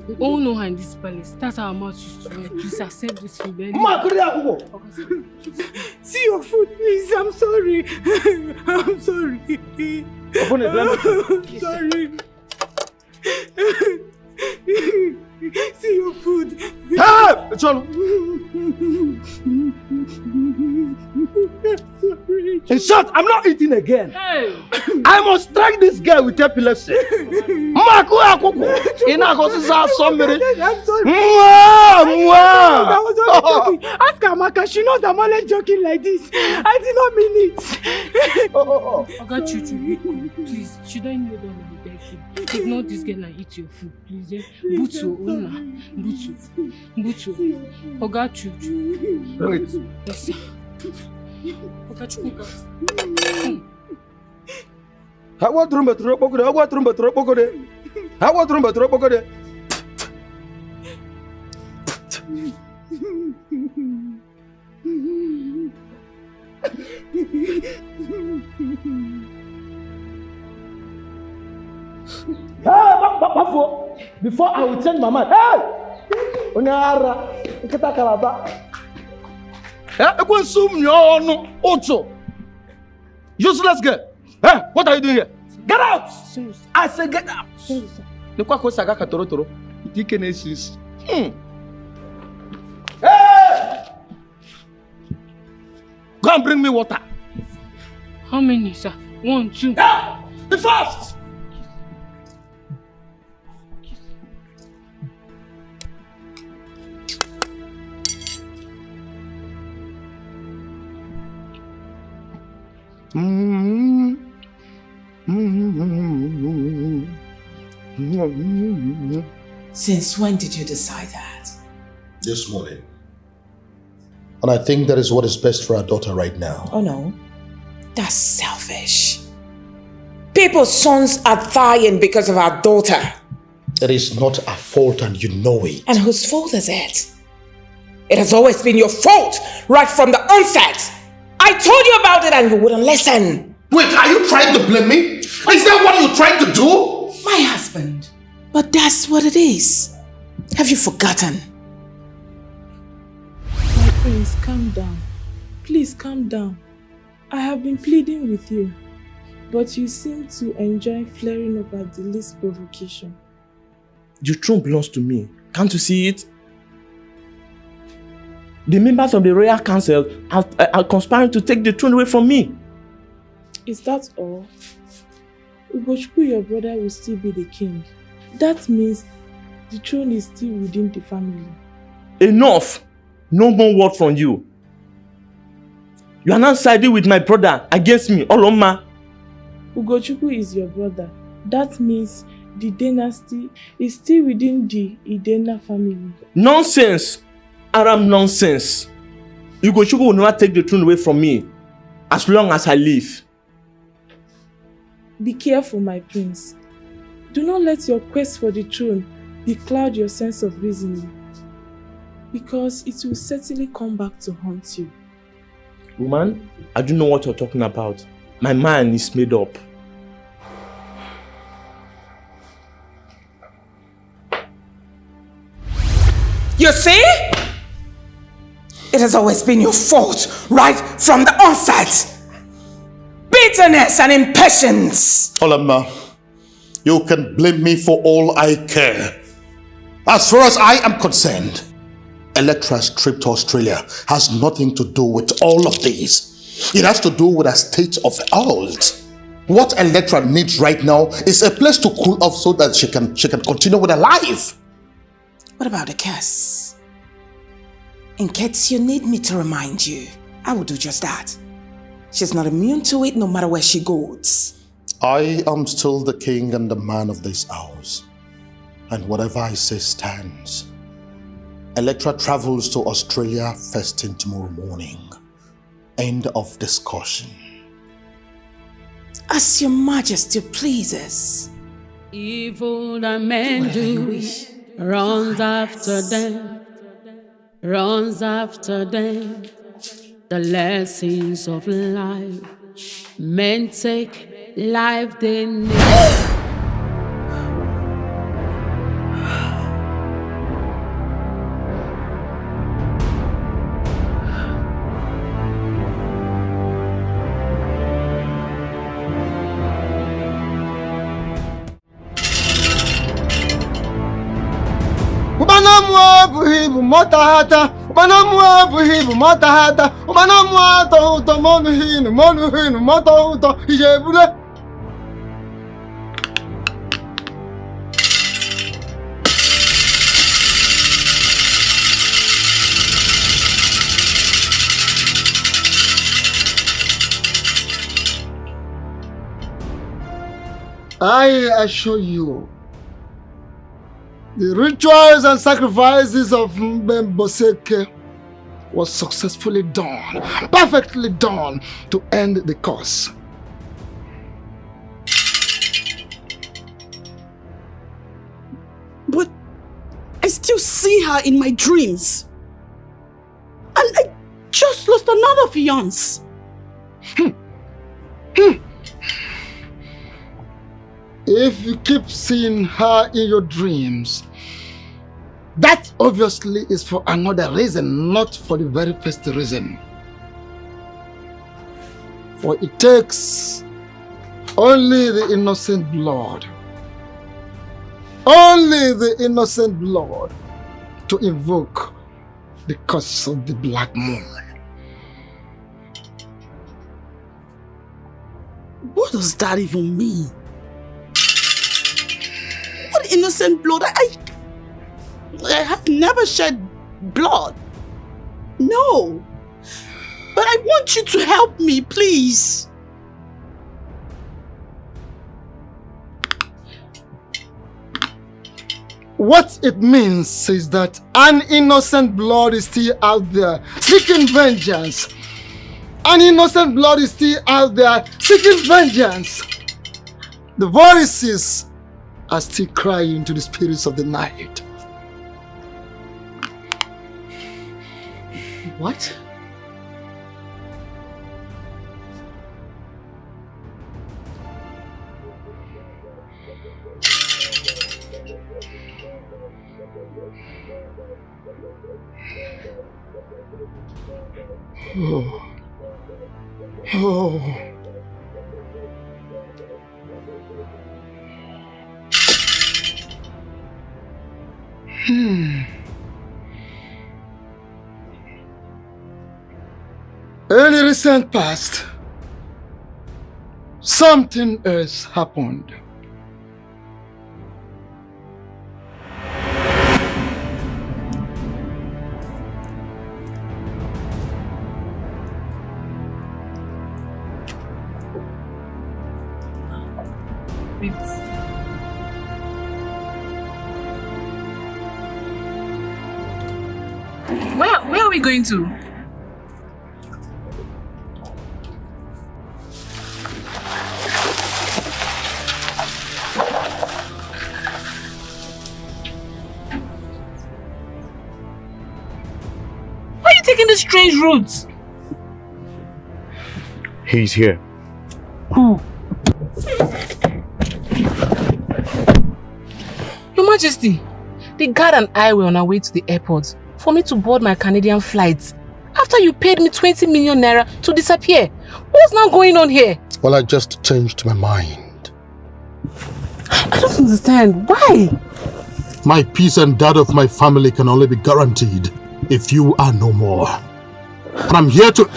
We all know her in this palace. That's how our mouth used to work. Please accept this food. See your food, please. I'm sorry. I'm sorry. Open it, let me. Sorry. See your food. Hey! John! In short, I'm not eating again. Hey. I must strike this girl with epilepsy. Maku akuku. Ina kosisa somebody. I'm sorry. Mwah! I was only joking. Ask Amaka. She knows I'm always joking like this. I did not mean it. Oga Chuchu, please, should I kneel down and beg you? If not, this girl and eat your food, please. Eh? Butu, Una. Butu. Oga Chuchu. Bring it. Yes, sir. Oga Chuchu. Hawa trumba tropokode. Hawa trumba tropokode. Hawa trumba tropokode. Before I will change my mind. Hey! Onyara, kita kalaba. Useless girl. Hey, what are you doing here? Get out! I said get out. The kwako saga toro toro. Itikinesis. Hey! Go and bring me water. How many, sir? 1, 2. Be fast! Since when did you decide that? This morning. And I think that is what is best for our daughter right now. Oh no, that's selfish. People's sons are dying because of our daughter. It is not our fault and you know it. And whose fault is it? It has always been your fault, right from the onset. I told you about it and you wouldn't listen. Wait, are you trying to blame me? Is that what you're trying to do? My husband. But that's what it is. Have you forgotten? My prince, calm down. Please calm down. I have been pleading with you, but you seem to enjoy flaring up at the least provocation. The throne belongs to me. Can't you see it? The members of the royal council are conspiring to take the throne away from me. Is that all? Ugochukwu, your brother, will still be the king. That means the throne is still within the family. Enough! No more word from you. You are not siding with my brother against me, Oloma. Ugochukwu is your brother. That means the dynasty is still within the Idena family. Nonsense! Aram nonsense. Ugochukwu will never take the throne away from me as long as I live. Be careful, my prince. Do not let your quest for the throne becloud your sense of reasoning, because it will certainly come back to haunt you. Woman, I don't know what you're talking about. My mind is made up. You see? It has always been your fault, right from the onset. Bitterness and impatience. Olama, you can blame me for all I care. As far as I am concerned, Electra's trip to Australia has nothing to do with all of this. It has to do with a state of health. What Electra needs right now is a place to cool off so that she can continue with her life. What about the curse? In case you need me to remind you, I will do just that. She's not immune to it no matter where she goes. I am still the king and the man of this house. And whatever I say stands. Electra travels to Australia first thing tomorrow morning. End of discussion. As your majesty pleases. Evil that men do runs after them, runs after them. The lessons of life, men take life they need. buhibu motahata. Ubanamwa buhibu motahata. Ubanamwa tohuto monuhinu motohuto. Ijebule. I assure you, the rituals and sacrifices of Mbemboseke was successfully done, perfectly done to end the curse. But I still see her in my dreams. And I just lost another fiancé. If you keep seeing her in your dreams, that obviously is for another reason, not for the very first reason. For it takes only the innocent blood, to invoke the curse of the black moon. What does that even mean? What innocent blood? I have never shed blood. No. But I want you to help me, please. What it means is that an innocent blood is still out there seeking vengeance. An innocent blood is still out there seeking vengeance. The voices are still crying to the spirits of the night. What? Oh. Oh. In the recent past, something else happened. Where are we going to? Why are you taking this strange route? He's here. Who? Your Majesty, the guard and I were on our way to the airport for me to board my Canadian flight after you paid me 20 million naira to disappear. What's now going on here? Well, I just changed my mind. I don't understand. Why? My peace and that of my family can only be guaranteed if you are no more. And I'm here to...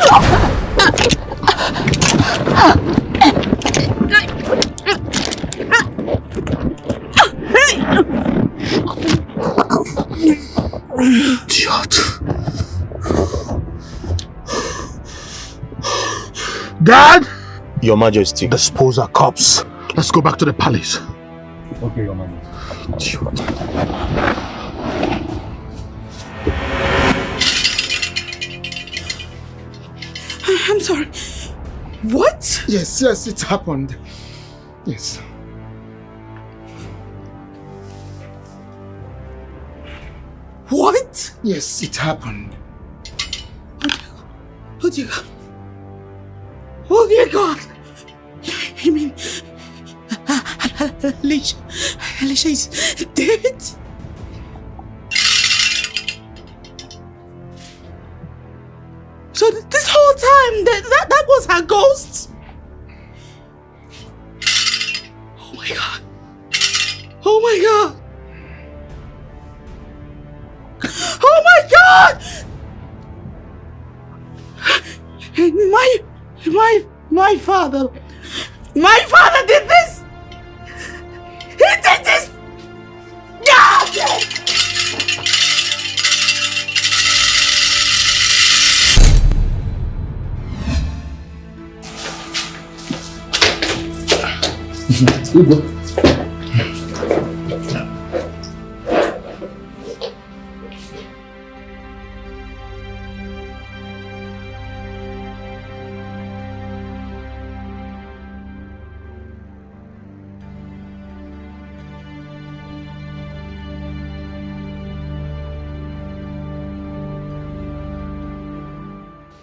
Idiot. Dad! Your Majesty. Dispose our corpse. Let's go back to the palace. Okay, Your Majesty. I'm sorry. What? Yes, it happened. Yes. What? Yes, it happened. Oh dear God. Oh dear God. You mean Alicia is dead? So this whole time that was her ghost? Oh my God. Oh my God. My father did this! He did this! God!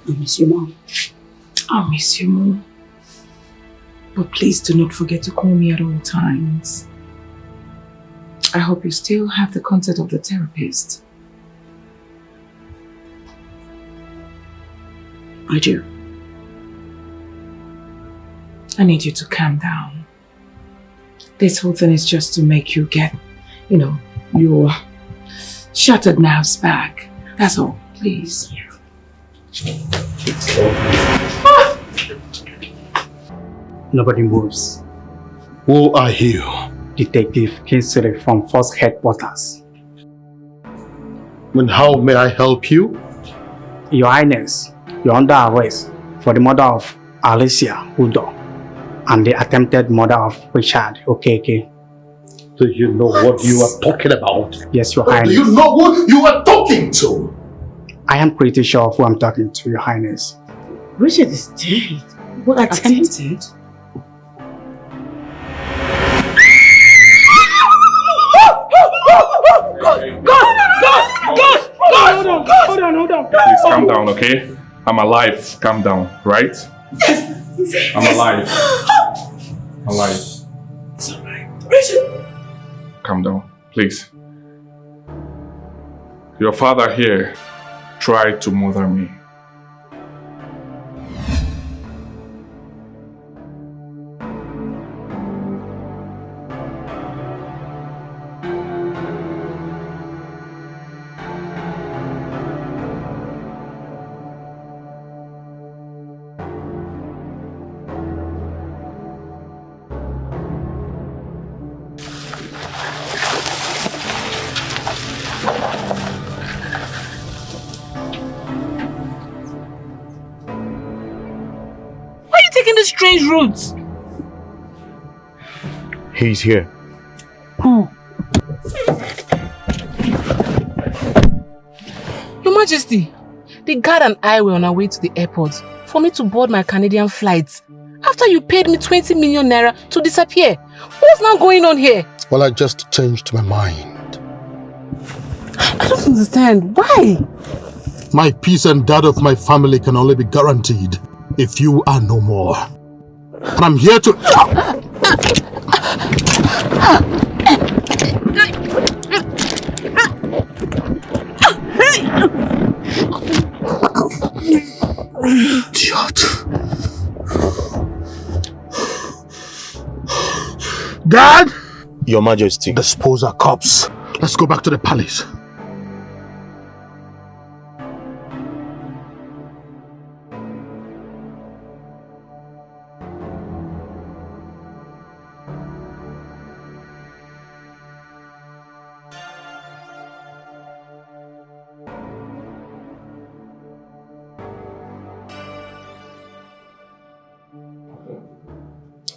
I miss you, Mom. I miss you, Mom. But please do not forget to call me at all times. I hope you still have the contact of the therapist. I do. I need you to calm down. This whole thing is just to make you get, your shattered nerves back. That's all, please. Nobody moves. Who are you? Detective Kinsey from First Headquarters. And how may I help you? Your Highness, you're under arrest for the murder of Alicia Udo and the attempted murder of Richard Eke. Do you know what you are talking about? Yes, Your Highness. Do you know who you are talking to? I am pretty sure of who I'm talking to, Your Highness. Richard is dead. What attempted? Hold on. Please calm down, okay? I'm alive. Calm down, right? Yes. I'm alive. Alive. It's alright. Richard! Calm down, please. Your father here tried to murder me. Strange routes. He's here. Oh. Your Majesty, the guard and I were on our way to the airport for me to board my Canadian flight after you paid me 20 million naira to disappear. What's now going on here? Well, I just changed my mind. I don't understand. Why? My peace and that of my family can only be guaranteed if you are no more. And I'm here to... Idiot. Dad! Your Majesty. Dispose our corpse. Let's go back to the palace.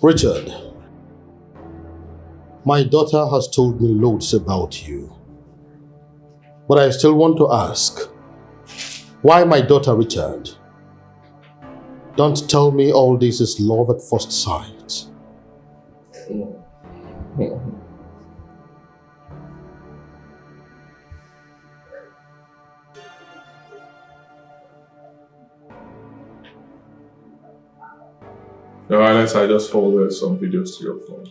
Richard, my daughter has told me loads about you. But I still want to ask, why my daughter Richard? Don't tell me all this is love at first sight. Your Highness, I just forwarded some videos to your phone.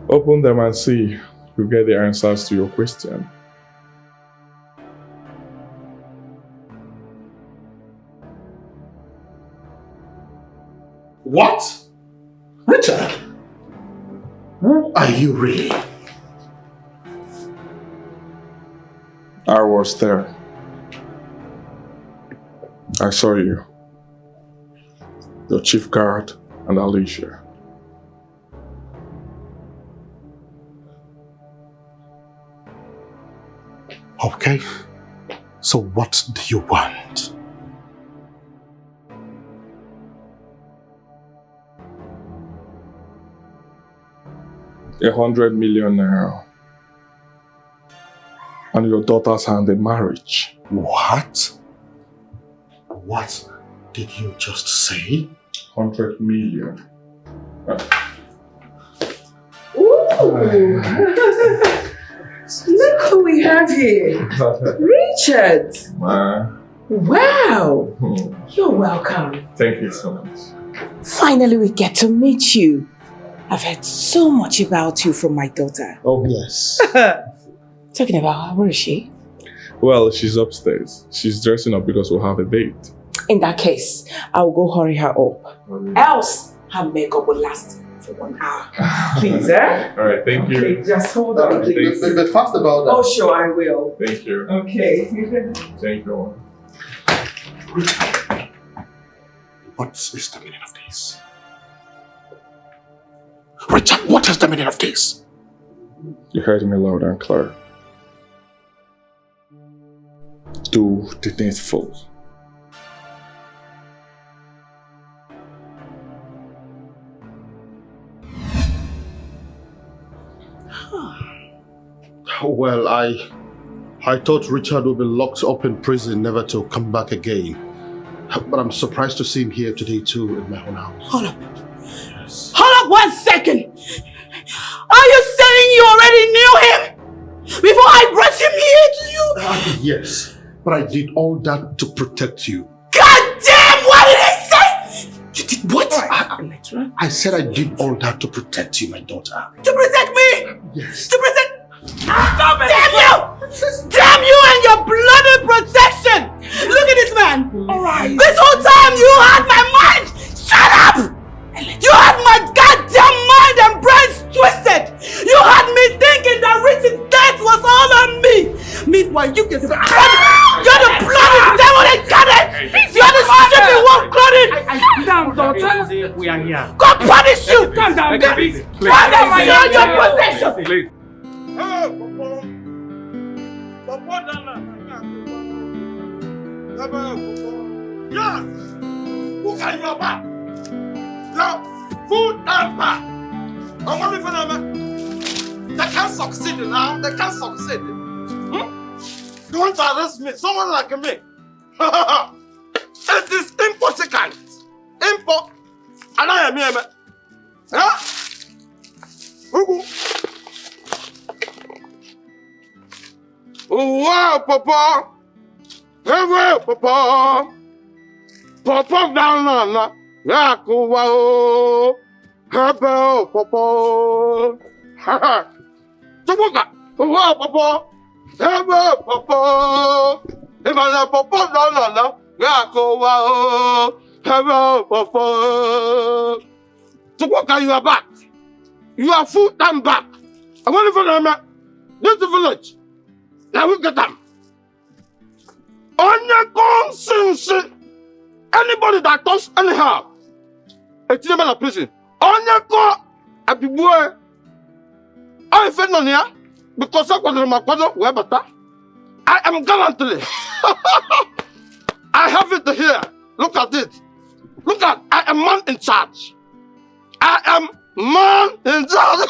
Open them and see. You'll get the answers to your question. What? Richard? Who are you really? I was there. I saw you. your chief guard, and Alicia. Okay. So what do you want? ₦100 million naira. And your daughter's hand in marriage. What? What did you just say? 100 million. Ooh! Look who we have here. Richard! Wow! You're welcome. Thank you so much. Finally, we get to meet you. I've heard so much about you from my daughter. Oh, yes. Talking about her, where is she? Well, she's upstairs. She's dressing up because we'll have a date. In that case, I'll go hurry her up. Else, her makeup will last for 1 hour. Please, eh? Alright, thank you. Okay, just hold on, please. Be fast about that. Oh, sure, I will. Thank you. Okay. Thank you. What is the meaning of this? Richard, what is the meaning of this? You heard me loud and clear. Do the needful. Well, I thought Richard would be locked up in prison, never to come back again. But I'm surprised to see him here today too, in my own house. Hold up. Yes. Hold up 1 second. Are you saying you already knew him before I brought him here to you? Yes, but I did all that to protect you. God damn! What did I say? You did what? I said I did all that to protect you, my daughter. To protect me? Yes. To protect... Damn you! Damn you and your bloody protection! Look at this man! Alright. This whole time you had my mind! Shut up! You had my goddamn mind and brains twisted! You had me thinking that Richard's death was all on me! Meanwhile, you're the bloody devil incarnate! You're the stupid one-blooded! Calm down, daughter. We are here. God punish you! Calm down, please! Punish you and your protection! Please. Yes! Who can you about? Now, food and back. I want to know. They can't succeed now. They can't succeed. Don't arrest me. Someone like me. It is impossible. And I am here. Huh? Wow, Papa! Hey, Papa! Papa down, Yakuwa! Hey, Papa! Tabuka! Wow, Papa! Hey, Papa! Hey, Papa down, Yakuwa! Hey, Papa! Tabuka, you are back! You are full time back! I want to know, this is the village. Now we get them. On your conscience, anybody that does anyhow, it's never a prison. On your call, I be boy. I feel no near because I was in my father. Where but I am gallantly. I have it here. Look at it. Look at. I am man in charge. I am man in charge.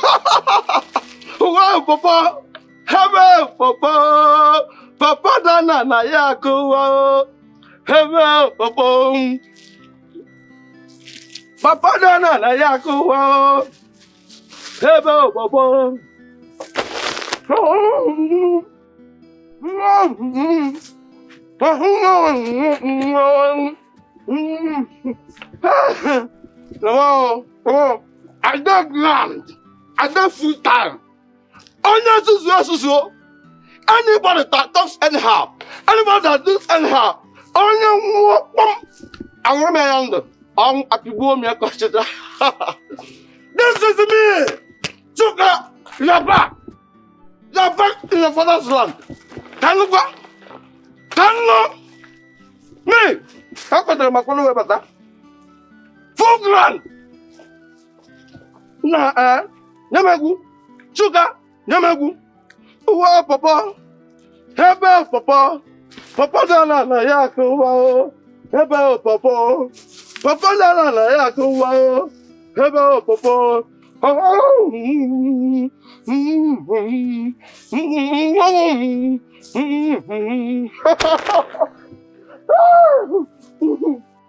Wow, Papa. Hello, Papa. Papa Dana na Yakuwa. Hello, Papa. Papa Dana na Yakuwa. Hello, Papa. No, I don't land. I don't full time. Anybody that does anyhow, anybody that does anyhow, I'm this is me! Chuka, you're back! You're back in your father's land! Can you go? Can you? Me! How could I make one way about that? 2 grand. Nah, Nyamagu, Sugar, Nyamagu. Wow, Papa. Hebe, Papa. Papa, Dana, Yako, wow. Hebe, Papa. Papa, Dana, Yako, wow. Hebe, Papa.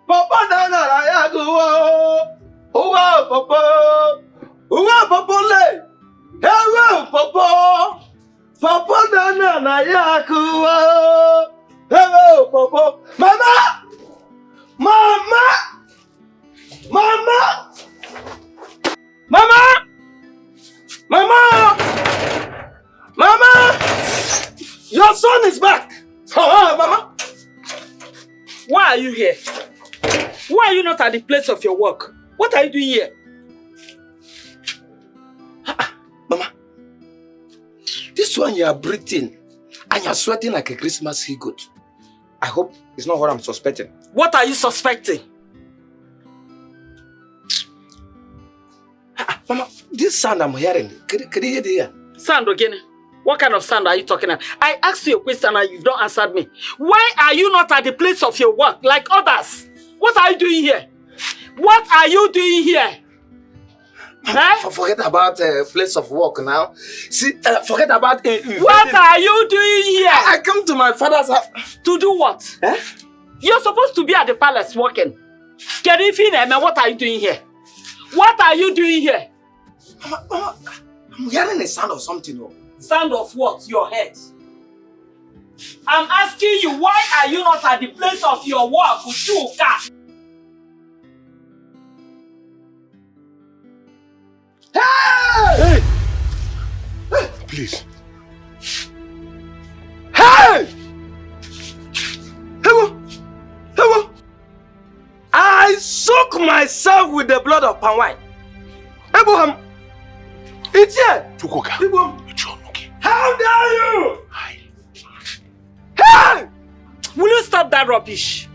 Papa Dana Yago, Papa, Papa Le, Hello, Papa, Papa Dana Yago, Hello, Papa, Mama, Mama, Mama, Mama, Mama, Mama, your son is back. Mama. Why are you here? Why are you not at the place of your work? What are you doing here? Mama, this one you are breathing and you are sweating like a Christmas he goat. I hope it's not what I'm suspecting. What are you suspecting? Mama, this sound I'm hearing, could you hear? Sound again? What kind of sound are you talking about? I asked you a question and you've not answered me. Why are you not at the place of your work like others? What are you doing here? What are you doing here? Forget about place of work now. See, forget about what are you doing here? I come to my father's house. To do what? You're supposed to be at the palace working. What are you doing here? What are you doing here? Mama, I'm hearing a sound of something. Sound of what? Your head. I'm asking you, why are you not at the place of your work, Uchuka? Hey! Hey! Please. Hey! Hello! I soak myself with the blood of palm wine. Abraham, it's here. Chukwuka. How dare you? Hey! Will you stop that rubbish?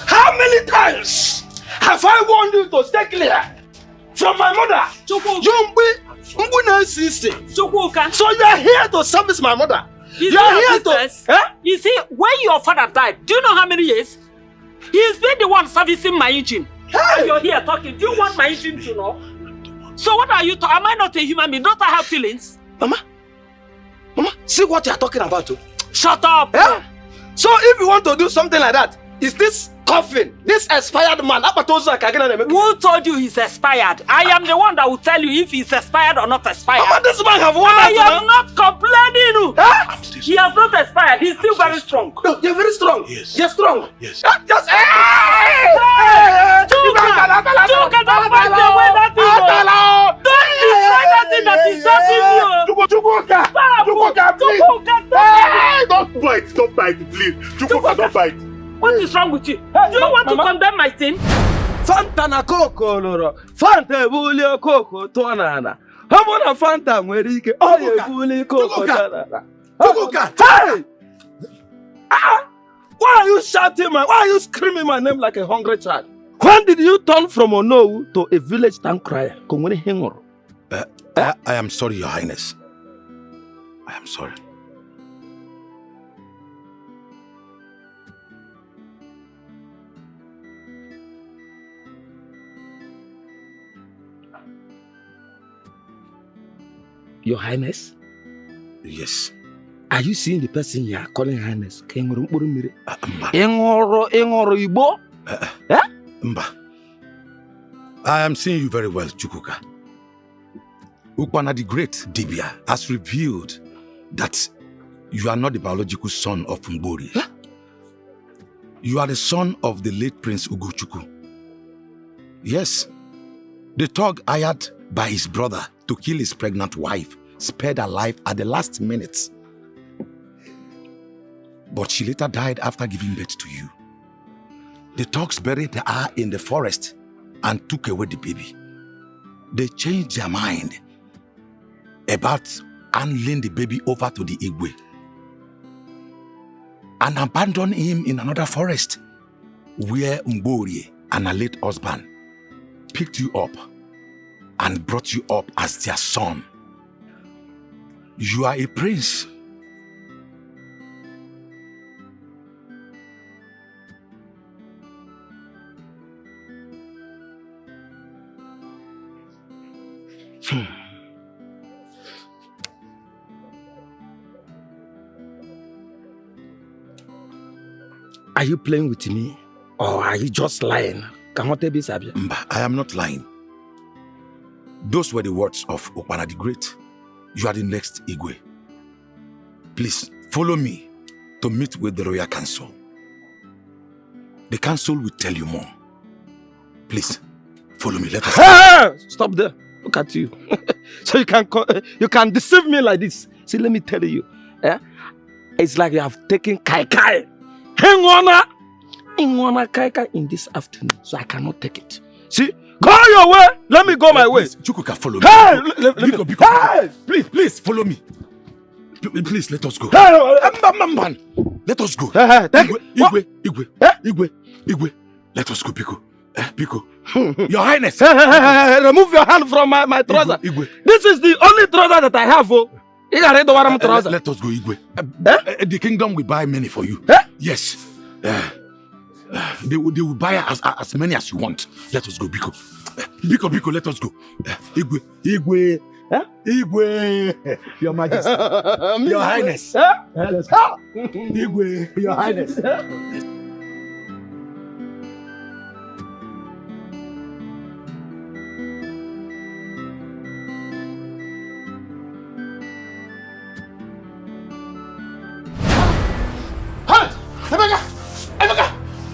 How many times have I warned you to stay clear from my mother? So you are here to service my mother. You are here to... You see, when your father died, do you know how many years? He's been the one servicing my engine. And you're here talking. Do you want my engine to know? So what are you talking? Am I not a human being? Don't I have feelings? Mama, see what you are talking about. Shut up! So if you want to do something like that, is this coffin, this expired man? Who told you he's expired? I am the one that will tell you if he's expired or not expired. Mama, this man have one. I am not complaining. He has not expired. He's still very strong. No, you're very strong. Yes. You're strong. Yes. Just Chuka, don't fight away that thing. Don't destroy that thing that is serving you. Don't bite, please. Chukwuka, don't bite. What is wrong with you? Do you want to condemn my sin? Fanta na koko loro. Fanta ebuli koko tuanana. Hamona Fanta nwere ike. Oye ebuli koko tuanana. Hey! Why are you shouting why are you screaming my name like a hungry child? When did you turn from Onowu to a village town crier? I am sorry, Your Highness. I am sorry. Your Highness? Yes. Are you seeing the person you are calling Highness? Mba. I am seeing you very well, Chukwuka. Ukwana the Great, Dibia, has revealed that you are not the biological son of Mbori. You are the son of the late Prince Ugochukwu. Yes, the thug hired by his brother to kill his pregnant wife spared her life at the last minute. But she later died after giving birth to you. The thugs buried her in the forest and took away the baby. They changed their mind about handing the baby over to the Igwe and abandoned him in another forest where Mbori and her late husband picked you up and brought you up as their son. You are a prince. Are you playing with me? Or are you just lying? Mba, I am not lying. Those were the words of Okpana the Great. You are the next Igwe. Please, follow me to meet with the Royal Council. The council will tell you more. Please, follow me. Let us Hey! Stop there. Look at you. So you can deceive me like this. See, let me tell you. It's like you have taken kai kai. Hang on kai in this afternoon. So I cannot take it. See? Go your way. Let me go my way. Chuku can follow me. Hey! Hey! Please, follow me. Please, let us go. Hey! Man. Let us go. Igwe. Let us go, Pico. Pico. Your Highness. Remove your hand from my trouser. Igwe. This is the only trouser that I have. Let us go, Igwe. The kingdom will buy many for you. Yes. They will buy as many as you want. Let us go, Biko. Biko, let us go. Igwe. Your Majesty. Your Highness. Let's go. Igwe, Your Highness.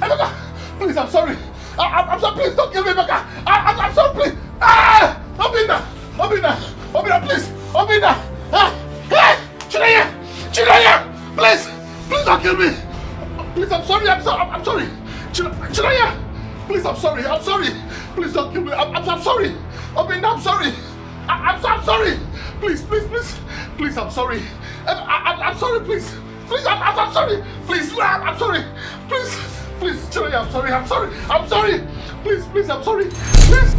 Emeka! Please, I'm sorry. I'm sorry, please don't kill me, Emeka. I'm sorry, please. Obina, please. Obina. Chinaya, please don't kill me. Please, I'm sorry. Chinaya, please, I'm sorry. Please don't kill me. I'm sorry. Obina, I'm sorry. I'm sorry. Please, I'm sorry. I'm sorry, please. Please, I'm sorry. Please, I'm sorry. Please, Chinaya, I'm sorry. Please, I'm sorry. Please.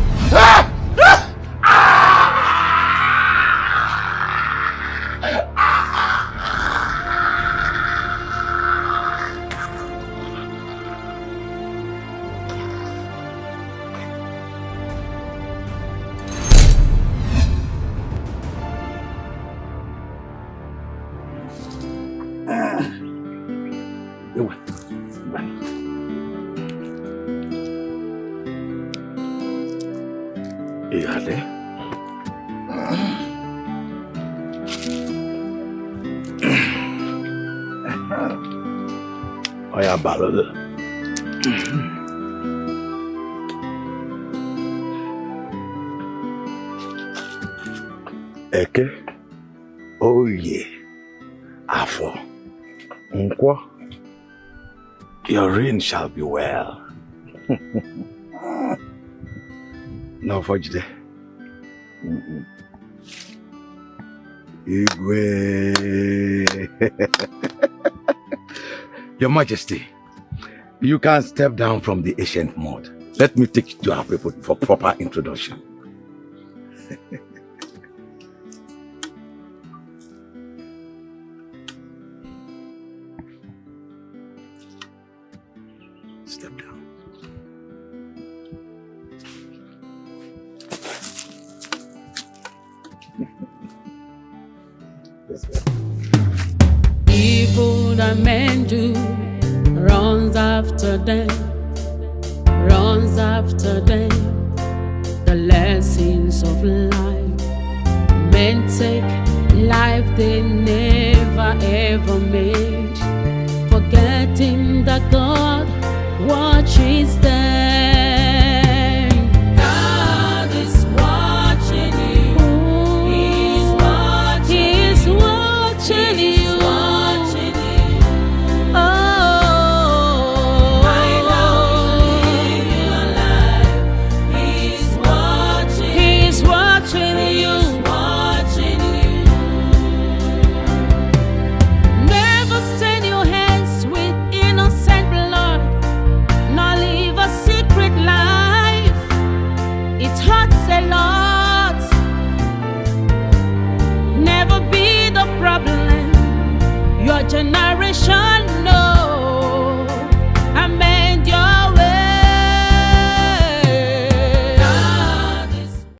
Eke, Oye, Afo, Nkwo, your reign shall be well. No, Fojide. Igwe. Your Majesty, you can step down from the ancient mode. Let me take you to our people for proper introduction. Step down. Evil that men do runs after them. The lessons of life. Men take life they never ever made, forgetting that God watches them. God is watching you. He's watching you. Never stain your hands with innocent blood. Not your generation know.